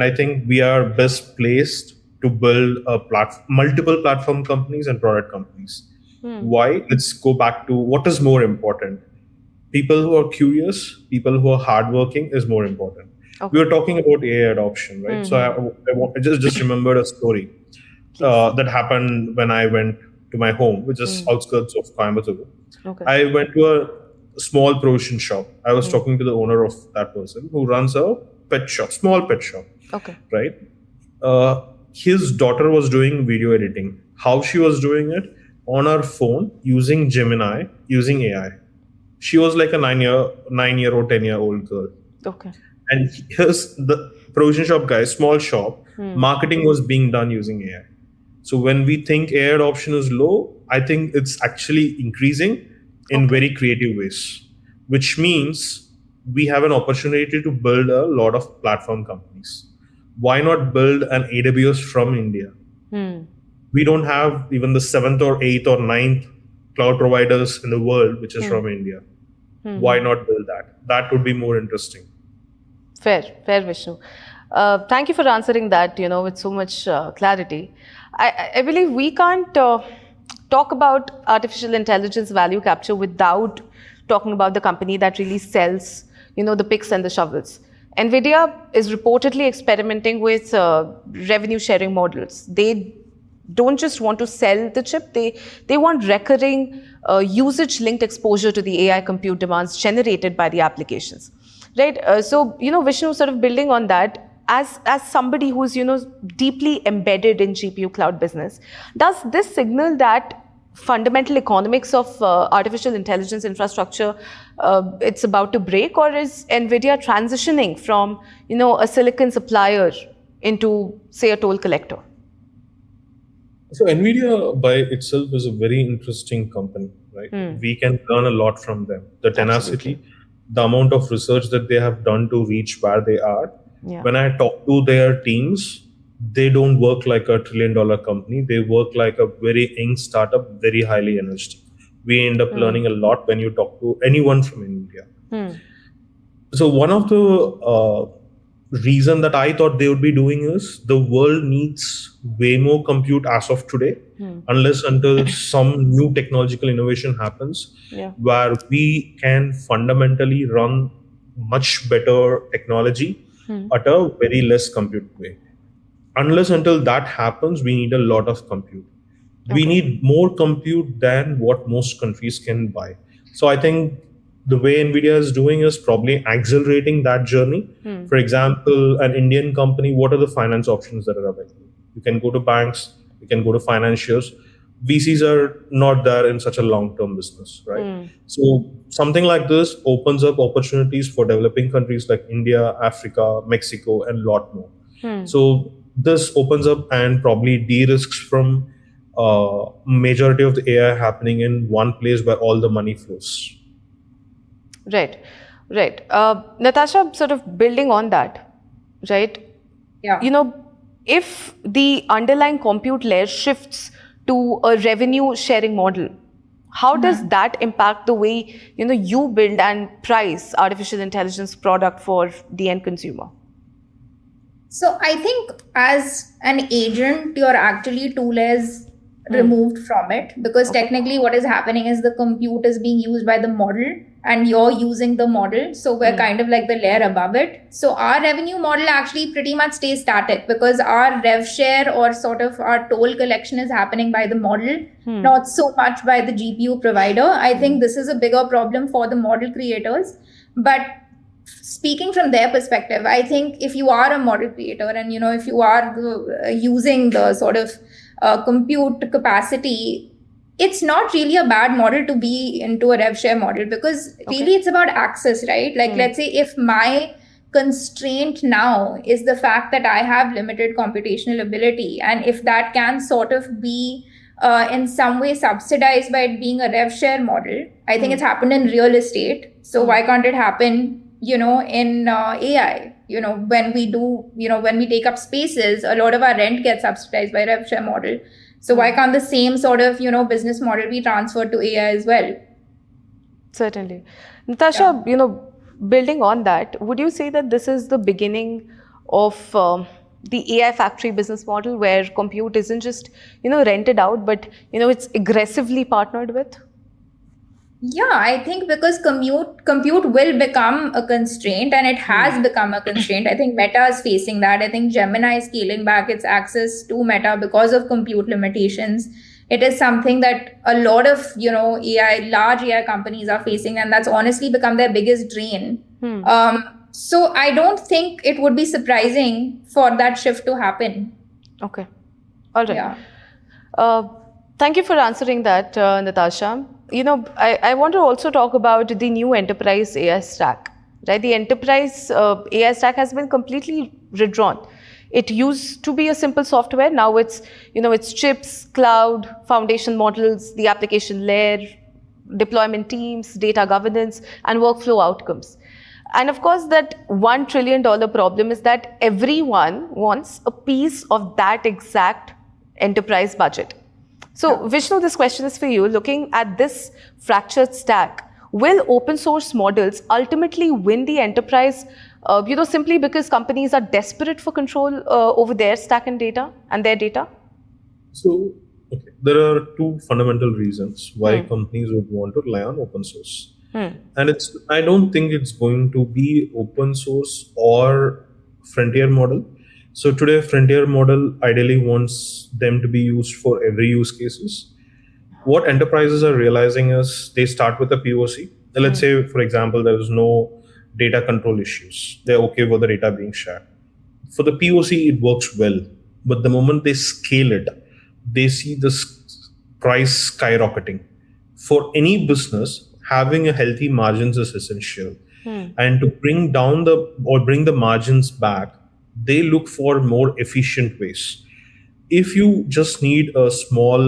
I think we are best placed to build a multiple platform companies and product companies. Why? Let's go back to what is more important. People who are curious, people who are hardworking is more important. We were talking about AI adoption, right? So I just remembered a story that happened when I went to my home, which is outskirts of Coimbatore. Okay. I went to a small provision shop. I was talking to the owner of that person who runs a pet shop, small pet shop. Okay. Right? His daughter was doing video editing. How she was doing it? On her phone, using Gemini, using AI. She was like a 9-year-old, 10-year-old girl. Okay. And here's the provision shop guy, small shop, marketing was being done using AI. So when we think AI adoption is low, I think it's actually increasing in very creative ways, which means we have an opportunity to build a lot of platform companies. Why not build an AWS from India? We don't have even the 7th or 8th or 9th cloud providers in the world, which is from India. Why not build that? That would be more interesting. Fair, Vishnu. Thank you for answering that, with so much clarity. I believe we can't talk about artificial intelligence value capture without talking about the company that really sells, the picks and the shovels. NVIDIA is reportedly experimenting with revenue sharing models. They don't just want to sell the chip, they want recurring usage-linked exposure to the AI compute demands generated by the applications. Right? So, Vishnu, sort of building on that, as somebody who's, deeply embedded in GPU cloud business, does this signal that fundamental economics of artificial intelligence infrastructure, it's about to break, or is NVIDIA transitioning from, a silicon supplier into, say, a toll collector? So NVIDIA by itself is a very interesting company, right? We can learn a lot from them. The tenacity, the amount of research that they have done to reach where they are. Yeah. When I talk to their teams, they don't work like a $1 trillion company. They work like a very young startup, very highly energetic. We end up learning a lot when you talk to anyone from NVIDIA. So one of the reason that I thought they would be doing is the world needs way more compute as of today, unless until some new technological innovation happens, where we can fundamentally run much better technology at a very less compute way. Unless until that happens, we need a lot of compute. We need more compute than what most countries can buy. So I think the way NVIDIA is doing is probably accelerating that journey. For example, an Indian company, what are the finance options that are available? You can go to banks, you can go to financiers. VCs are not there in such a long-term business, right? So something like this opens up opportunities for developing countries like India, Africa, Mexico, and a lot more. So this opens up and probably de-risks from majority of the AI happening in one place where all the money flows. Right. Natasha, sort of building on that, right? Yeah. If the underlying compute layer shifts to a revenue sharing model, how does that impact the way, you build and price artificial intelligence product for the end consumer? So I think as an agent, you're actually 2 layers removed from it, because technically what is happening is the compute is being used by the model and you're using the model. So we're kind of like the layer above it. So our revenue model actually pretty much stays static, because our rev share or sort of our toll collection is happening by the model, not so much by the GPU provider. I think this is a bigger problem for the model creators. But speaking from their perspective, I think if you are a model creator and, if you are using the sort of compute capacity, it's not really a bad model to be into a rev share model, because really it's about access, right? Like, let's say if my constraint now is the fact that I have limited computational ability, and if that can sort of be in some way subsidized by it being a rev share model, I think it's happened in real estate. So why can't it happen, in AI? When we take up spaces, a lot of our rent gets subsidized by rev share model. So why can't the same sort of, business model be transferred to AI as well? Certainly. Natasha, building on that, would you say that this is the beginning of the AI factory business model, where compute isn't just, rented out, but, it's aggressively partnered with? Yeah, I think because compute will become a constraint, and it has become a constraint. I think Meta is facing that. I think Gemini is scaling back its access to Meta because of compute limitations. It is something that a lot of, large AI companies are facing, and that's honestly become their biggest drain. So I don't think it would be surprising for that shift to happen. Okay. All right. Yeah. Thank you for answering that, Natasha. I want to also talk about the new enterprise AI stack, right? The enterprise AI stack has been completely redrawn. It used to be a simple software. Now it's, it's chips, cloud, foundation models, the application layer, deployment teams, data governance, and workflow outcomes. And of course, that $1 trillion problem is that everyone wants a piece of that exact enterprise budget. So, Vishnu, this question is for you. Looking at this fractured stack, will open source models ultimately win the enterprise, simply because companies are desperate for control over their stack and their data? So, there are two fundamental reasons why companies would want to rely on open source. And I don't think it's going to be open source or frontier model. So today, frontier model ideally wants them to be used for every use cases. What enterprises are realizing is they start with a POC. Let's say, for example, there is no data control issues. They're okay with the data being shared. For the POC, it works well. But the moment they scale it, they see this price skyrocketing. For any business, having a healthy margins is essential. And to bring the margins back, they look for more efficient ways. If you just need a small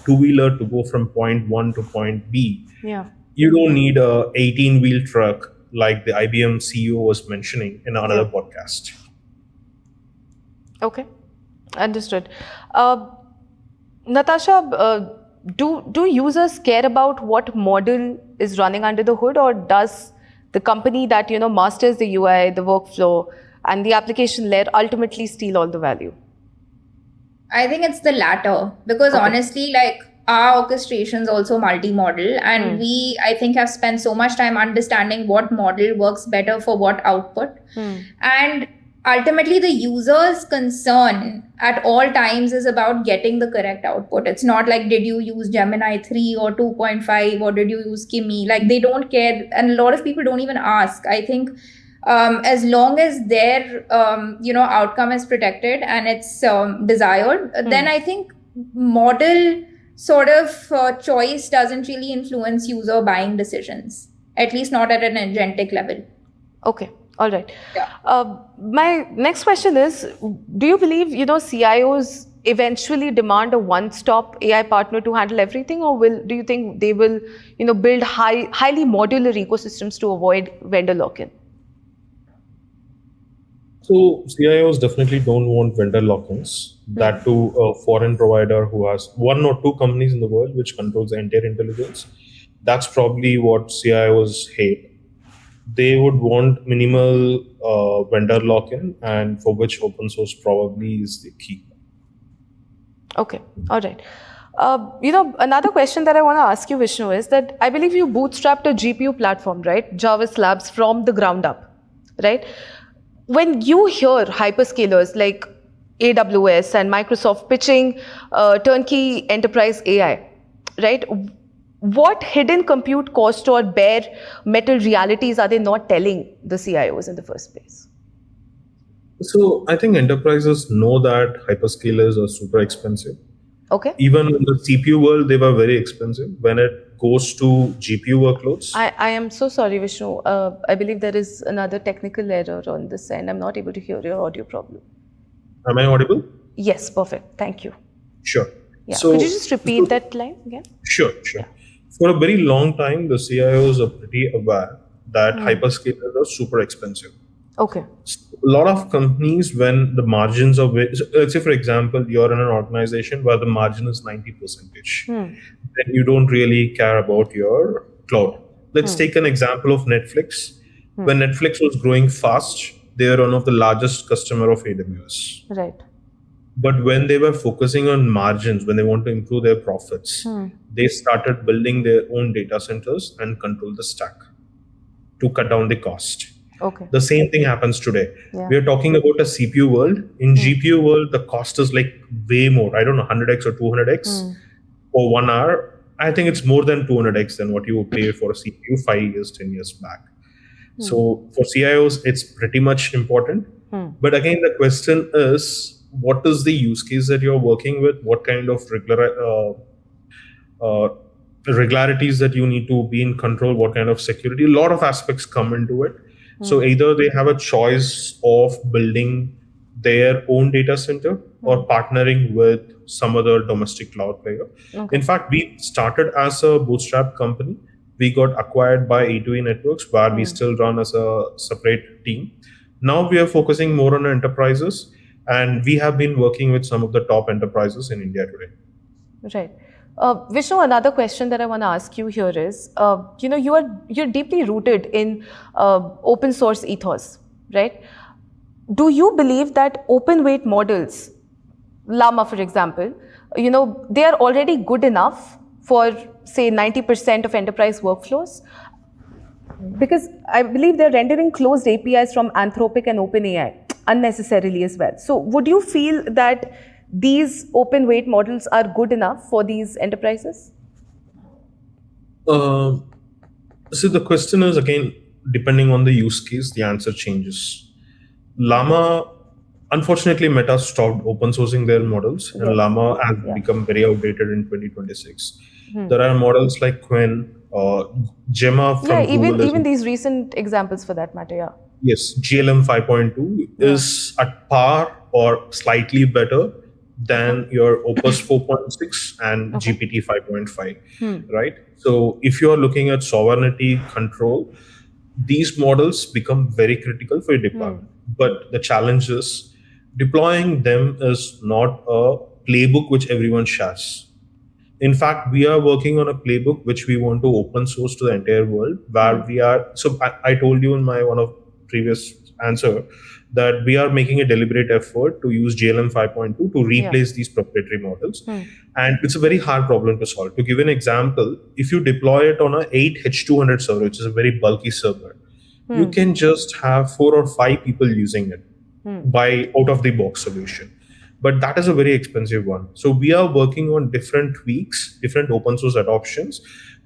two-wheeler to go from point 1 to point B, you don't need a 18-wheel truck like the IBM CEO was mentioning in another podcast. Okay, understood. Natasha, do users care about what model is running under the hood, or does the company that masters the UI, the workflow, and the application layer ultimately steal all the value? I think it's the latter, because honestly, like, our orchestration is also multi-model, and we, I think, have spent so much time understanding what model works better for what output. And ultimately, the user's concern at all times is about getting the correct output. It's not like, did you use Gemini 3 or 2.5, or did you use Kimi? Like, they don't care. And a lot of people don't even ask. I think as long as their outcome is protected and it's desired, then I think model sort of choice doesn't really influence user buying decisions, at least not at an agentic level. Okay, all right. Yeah. My next question is, do you believe CIOs eventually demand a one-stop AI partner to handle everything, or do you think they will build highly modular ecosystems to avoid vendor lock-in? So CIOs definitely don't want vendor lock-ins. That to a foreign provider who has one or two companies in the world which controls the entire intelligence. That's probably what CIOs hate. They would want minimal vendor lock-in, and for which open source probably is the key. Okay, all right. Another question that I want to ask you, Vishnu, is that I believe you bootstrapped a GPU platform, right? Jarvis Labs, from the ground up, right? When you hear hyperscalers like AWS and Microsoft pitching turnkey enterprise AI, right? What hidden compute cost or bare metal realities are they not telling the CIOs in the first place? So I think enterprises know that hyperscalers are super expensive. Okay. Even in the CPU world, they were very expensive. When it goes to GPU workloads, I am so sorry, Vishnu. I believe there is another technical error on this end. I'm not able to hear your audio problem. am I audible? Yes, perfect. Thank you. Sure. Yeah. So, Could you just repeat that line again? Sure. For a very long time, the CIOs are pretty aware that hyperscalers are super expensive. Okay. A lot of companies, when the margins are so let's say, for example, you're in an organization where the margin is 90%, then you don't really care about your cloud. Let's take an example of Netflix. When Netflix was growing fast, they are one of the largest customer of AWS. Right. But when they were focusing on margins, when they want to improve their profits, they started building their own data centers and control the stack to cut down the cost. Okay. The same thing happens today. Yeah. We are talking about a CPU world. In GPU world, the cost is like way more. I don't know, 100x or 200x for 1 hour. I think it's more than 200x than what you would pay for a CPU 5 years, 10 years back. So for CIOs, it's pretty much important. But again, the question is, what is the use case that you're working with? What kind of regularities that you need to be in control? What kind of security? A lot of aspects come into it. So either they have a choice of building their own data center or partnering with some other domestic cloud player. Okay. In fact, we started as a bootstrap company. We got acquired by A2E Networks, where we still run as a separate team. Now we are focusing more on enterprises, and we have been working with some of the top enterprises in India today. Right. Vishnu, another question that I want to ask you here is, you're deeply rooted in open source ethos, right? Do you believe that open weight models, Llama for example, they are already good enough for say 90% of enterprise workflows? Because I believe they're rendering closed APIs from Anthropic and OpenAI unnecessarily as well. So would you feel that these open weight models are good enough for these enterprises? So the question is, again, depending on the use case, the answer changes. Llama, unfortunately, Meta stopped open sourcing their models, and Llama has become very outdated in 2026. There are models like Quen, Gemma from Google. Even these recent examples for that matter, Yes, GLM 5.2 is at par or slightly better than your Opus 4.6 and GPT 5.5, right? So if you are looking at sovereignty control, these models become very critical for your deployment. But the challenge is deploying them is not a playbook which everyone shares. In fact, we are working on a playbook which we want to open source to the entire world, where we are. So I told you in my one of previous answer that we are making a deliberate effort to use GLM 5.2 to replace these proprietary models. And it's a very hard problem to solve. To give an example, if you deploy it on a 8H200 server, which is a very bulky server, you can just have 4 or 5 people using it by out-of-the-box solution. But that is a very expensive one. So we are working on different tweaks, different open source adoptions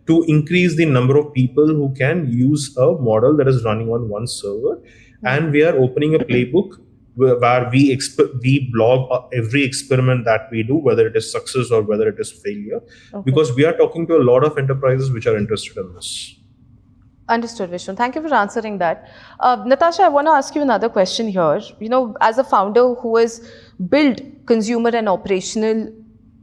to increase the number of people who can use a model that is running on one server. And we are opening a playbook where we blog every experiment that we do, whether it is success or whether it is failure, because we are talking to a lot of enterprises which are interested in this. Understood, Vishnu. Thank you for answering that. Natasha, I want to ask you another question here. As a founder who has built consumer and operational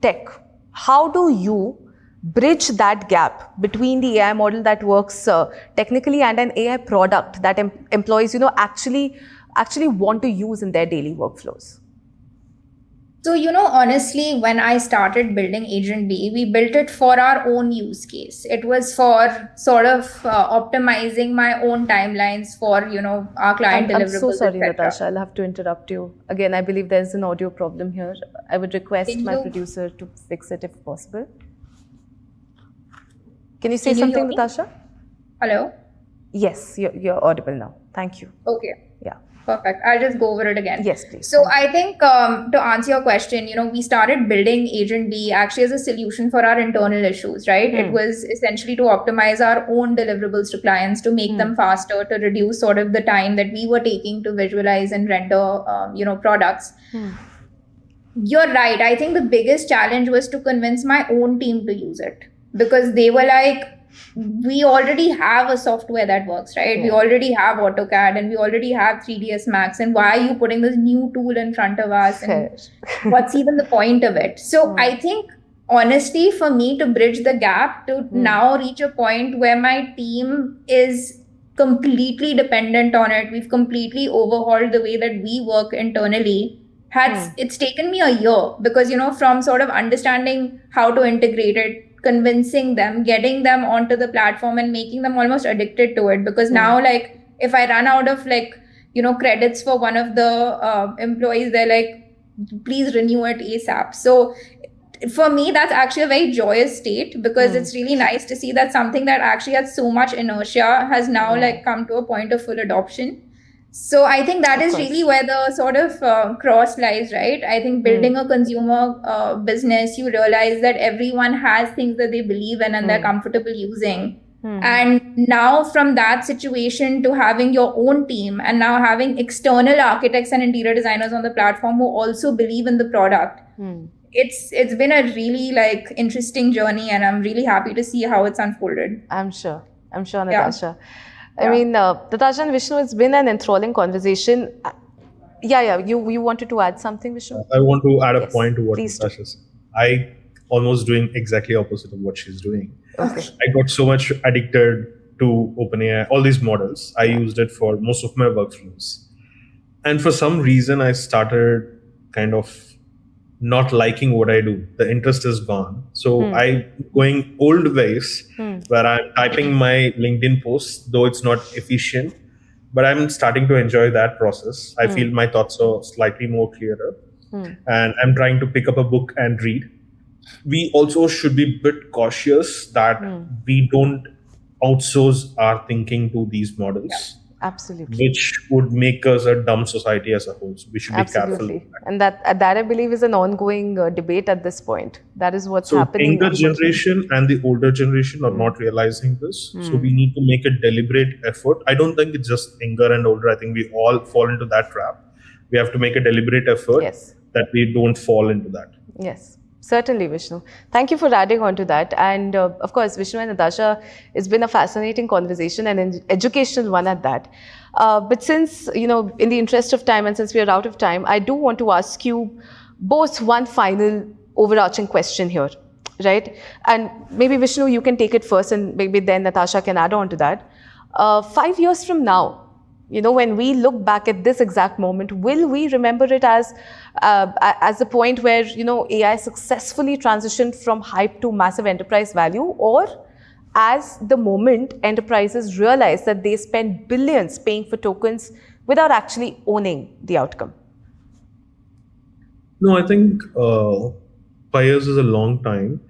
tech, how do you bridge that gap between the AI model that works technically and an AI product that employees, actually want to use in their daily workflows? So, honestly, when I started building Agent B, we built it for our own use case. It was for sort of optimizing my own timelines for, our client deliverables. I'm so sorry, Natasha. I'll have to interrupt you. Again, I believe there's an audio problem here. I would request my producer to fix it if possible. Can you say something, Natasha? Hello? Yes, you're audible now. Thank you. Okay. Yeah. Perfect. I'll just go over it again. Yes, please. So I think to answer your question, we started building Agent B actually as a solution for our internal issues, right? It was essentially to optimize our own deliverables to clients, to make them faster, to reduce sort of the time that we were taking to visualize and render, products. You're right. I think the biggest challenge was to convince my own team to use it, because they were like, we already have a software that works, right? We already have AutoCAD and we already have 3ds Max, and why are you putting this new tool in front of us? And what's even the point of it? So I think, honestly, for me to bridge the gap to now reach a point where my team is completely dependent on it, we've completely overhauled the way that we work internally. It's taken me a year, because from sort of understanding how to integrate it, convincing them, getting them onto the platform, and making them almost addicted to it. Because now, like, if I run out of credits for one of the employees, they're like, please renew it ASAP. So for me, that's actually a very joyous state, because it's really nice to see that something that actually had so much inertia has now come to a point of full adoption. So I think that is really where the sort of cross lies, right? I think building a consumer business, you realize that everyone has things that they believe in and they're comfortable using. And now from that situation to having your own team, and now having external architects and interior designers on the platform who also believe in the product, it's been a really interesting journey, and I'm really happy to see how it's unfolded. I'm sure, Natasha. I mean, Natasha and Vishnu, it's been an enthralling conversation. You wanted to add something, Vishnu? I want to add a point to what please Natasha said. I almost doing exactly opposite of what she's doing. Okay. I got so much addicted to OpenAI, all these models. I used it for most of my workflows. And for some reason, I started kind of not liking what I do. The interest is gone. So I going old ways where I'm typing my LinkedIn posts, though it's not efficient, but I'm starting to enjoy that process. I feel my thoughts are slightly more clearer, and I'm trying to pick up a book and read. We also should be a bit cautious that we don't outsource our thinking to these models. Absolutely. Which would make us a dumb society as a whole. So we should be careful. And that I believe is an ongoing debate at this point. That is what's happening. Younger generation and the older generation are not realizing this. So we need to make a deliberate effort. I don't think it's just younger and older. I think we all fall into that trap. We have to make a deliberate effort that we don't fall into that. Yes. Certainly, Vishnu. Thank you for adding on to that. And of course, Vishnu and Natasha, it's been a fascinating conversation and an educational one at that. But since, in the interest of time and since we are out of time, I do want to ask you both one final overarching question here, right? And maybe Vishnu, you can take it first, and maybe then Natasha can add on to that. 5 years from now, when we look back at this exact moment, will we remember it as the point where, AI successfully transitioned from hype to massive enterprise value, or as the moment enterprises realize that they spend billions paying for tokens without actually owning the outcome? No, I think 5 years is a long time.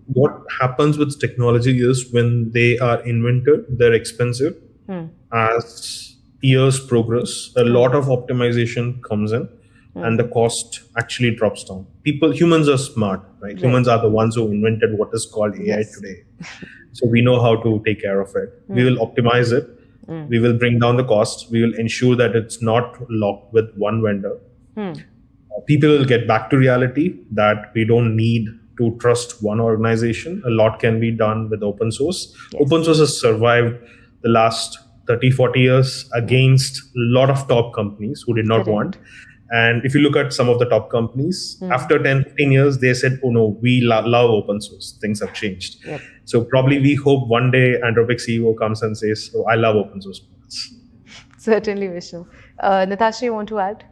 What happens with technology is when they are invented, they're expensive. As years progress, a lot of optimization comes in, and the cost actually drops down. Humans are smart, right? Humans are the ones who invented what is called AI today. So we know how to take care of it. We will optimize it. We will bring down the cost. We will ensure that it's not locked with one vendor. People will get back to reality that we don't need to trust one organization. A lot can be done with open source. Open source has survived the last 30, 40 years against a lot of top companies who did not want. And if you look at some of the top companies, after 10, 15 years, they said, oh no, we love open source. Things have changed. So probably we hope one day Anthropic CEO comes and says, oh, I love open source. Certainly, Vishnu. Natasha, you want to add?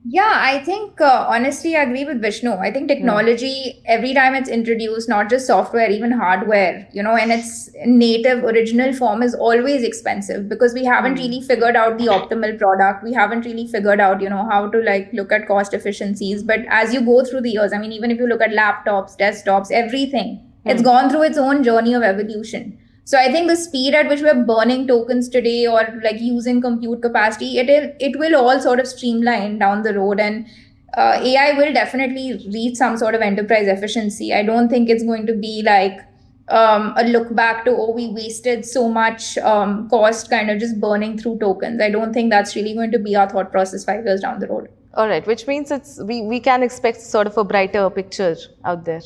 Yeah, I think honestly, I agree with Vishnu. I think technology, every time it's introduced, not just software, even hardware, in its native original form is always expensive, because we haven't really figured out the optimal product. We haven't really figured out, how to look at cost efficiencies. But as you go through the years, I mean, even if you look at laptops, desktops, everything, it's gone through its own journey of evolution. So I think the speed at which we're burning tokens today, or using compute capacity, it will all sort of streamline down the road, and AI will definitely reach some sort of enterprise efficiency. I don't think it's going to be a look back to, oh, we wasted so much cost kind of just burning through tokens. I don't think that's really going to be our thought process 5 years down the road. All right, which means we can expect sort of a brighter picture out there.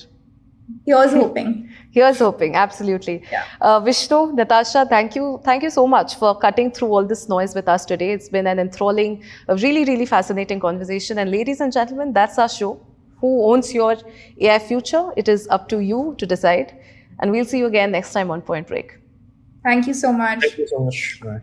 Here's hoping. Here's hoping, absolutely. Yeah. Vishnu, Natasha, thank you so much for cutting through all this noise with us today. It's been an enthralling, a really, really fascinating conversation. And ladies and gentlemen, that's our show. Who owns your AI future? It is up to you to decide. And we'll see you again next time on Point Break. Thank you so much. Thank you so much. Bye.